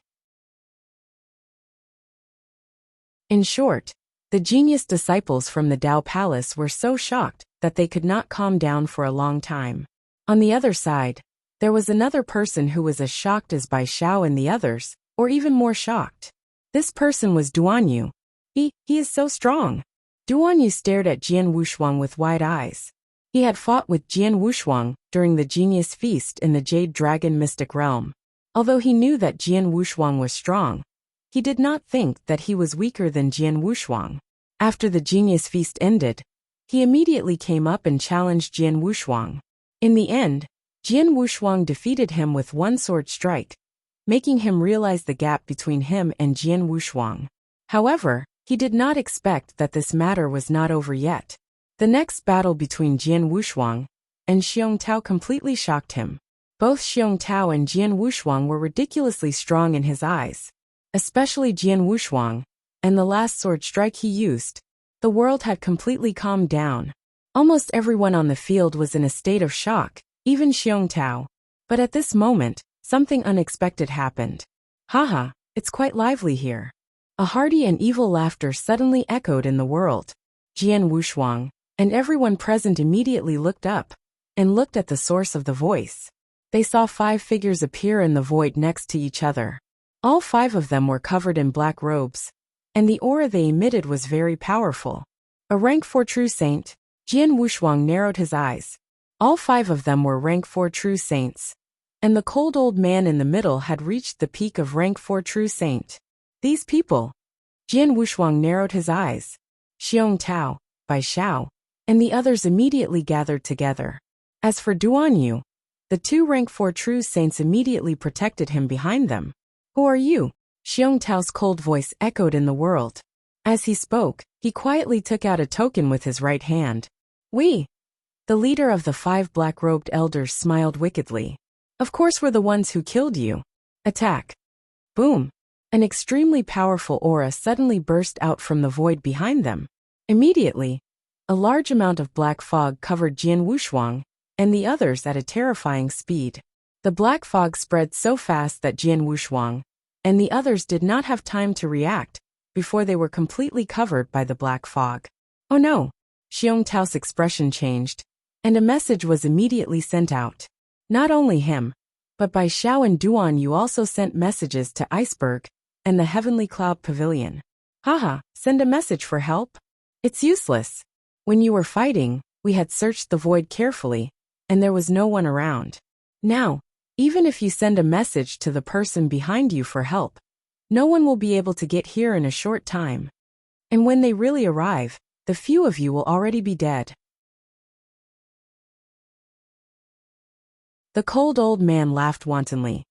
In short, the genius disciples from the Dao Palace were so shocked that they could not calm down for a long time. On the other side, there was another person who was as shocked as Bai Xiao and the others, or even more shocked. This person was Duanyu. He is so strong. Duanyu stared at Jian Wushuang with wide eyes. He had fought with Jian Wushuang during the Genius Feast in the Jade Dragon Mystic Realm. Although he knew that Jian Wushuang was strong, he did not think that he was weaker than Jian Wushuang. After the Genius Feast ended, he immediately came up and challenged Jian Wushuang. In the end, Jian Wushuang defeated him with one sword strike, making him realize the gap between him and Jian Wushuang. However, he did not expect that this matter was not over yet. The next battle between Jian Wushuang and Xiong Tao completely shocked him. Both Xiong Tao and Jian Wushuang were ridiculously strong in his eyes. Especially Jian Wushuang, and the last sword strike he used. The world had completely calmed down. Almost everyone on the field was in a state of shock, even Xiong Tao. But at this moment, something unexpected happened. Haha, it's quite lively here. A hearty and evil laughter suddenly echoed in the world. Jian Wushuang and everyone present immediately looked up and looked at the source of the voice. They saw 5 figures appear in the void next to each other. All 5 of them were covered in black robes, and the aura they emitted was very powerful. A rank 4 true saint. Jian Wushuang narrowed his eyes. All 5 of them were rank 4 true saints, and the cold old man in the middle had reached the peak of rank 4 true saint. These people. Jian Wushuang narrowed his eyes. Xiong Tao, Bai Xiao, and the others immediately gathered together. As for Duan Yu, the 2 rank 4 true saints immediately protected him behind them. Who are you? Xiong Tao's cold voice echoed in the world. As he spoke, he quietly took out a token with his right hand. We. The leader of the 5 black-robed elders smiled wickedly. Of course we're the ones who killed you. Attack. Boom. An extremely powerful aura suddenly burst out from the void behind them. Immediately, a large amount of black fog covered Jian Wushuang and the others at a terrifying speed. The black fog spread so fast that Jian Wushuang and the others did not have time to react before they were completely covered by the black fog. Oh no! Xiong Tao's expression changed, and a message was immediately sent out. Not only him, but Bai Xiao and Duan Yu also sent messages to Iceberg and the Heavenly Cloud Pavilion. Haha, send a message for help? It's useless. When you were fighting, we had searched the void carefully, and there was no one around. Now, even if you send a message to the person behind you for help, no one will be able to get here in a short time. And when they really arrive, the few of you will already be dead. The cold old man laughed wantonly.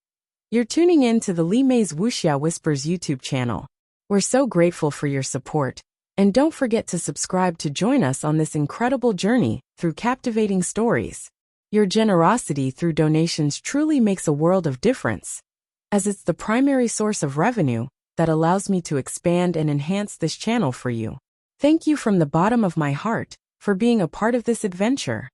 You're tuning in to the Li Mei's Wuxia Whispers YouTube channel. We're so grateful for your support. And don't forget to subscribe to join us on this incredible journey through captivating stories. Your generosity through donations truly makes a world of difference, as it's the primary source of revenue that allows me to expand and enhance this channel for you. Thank you from the bottom of my heart for being a part of this adventure.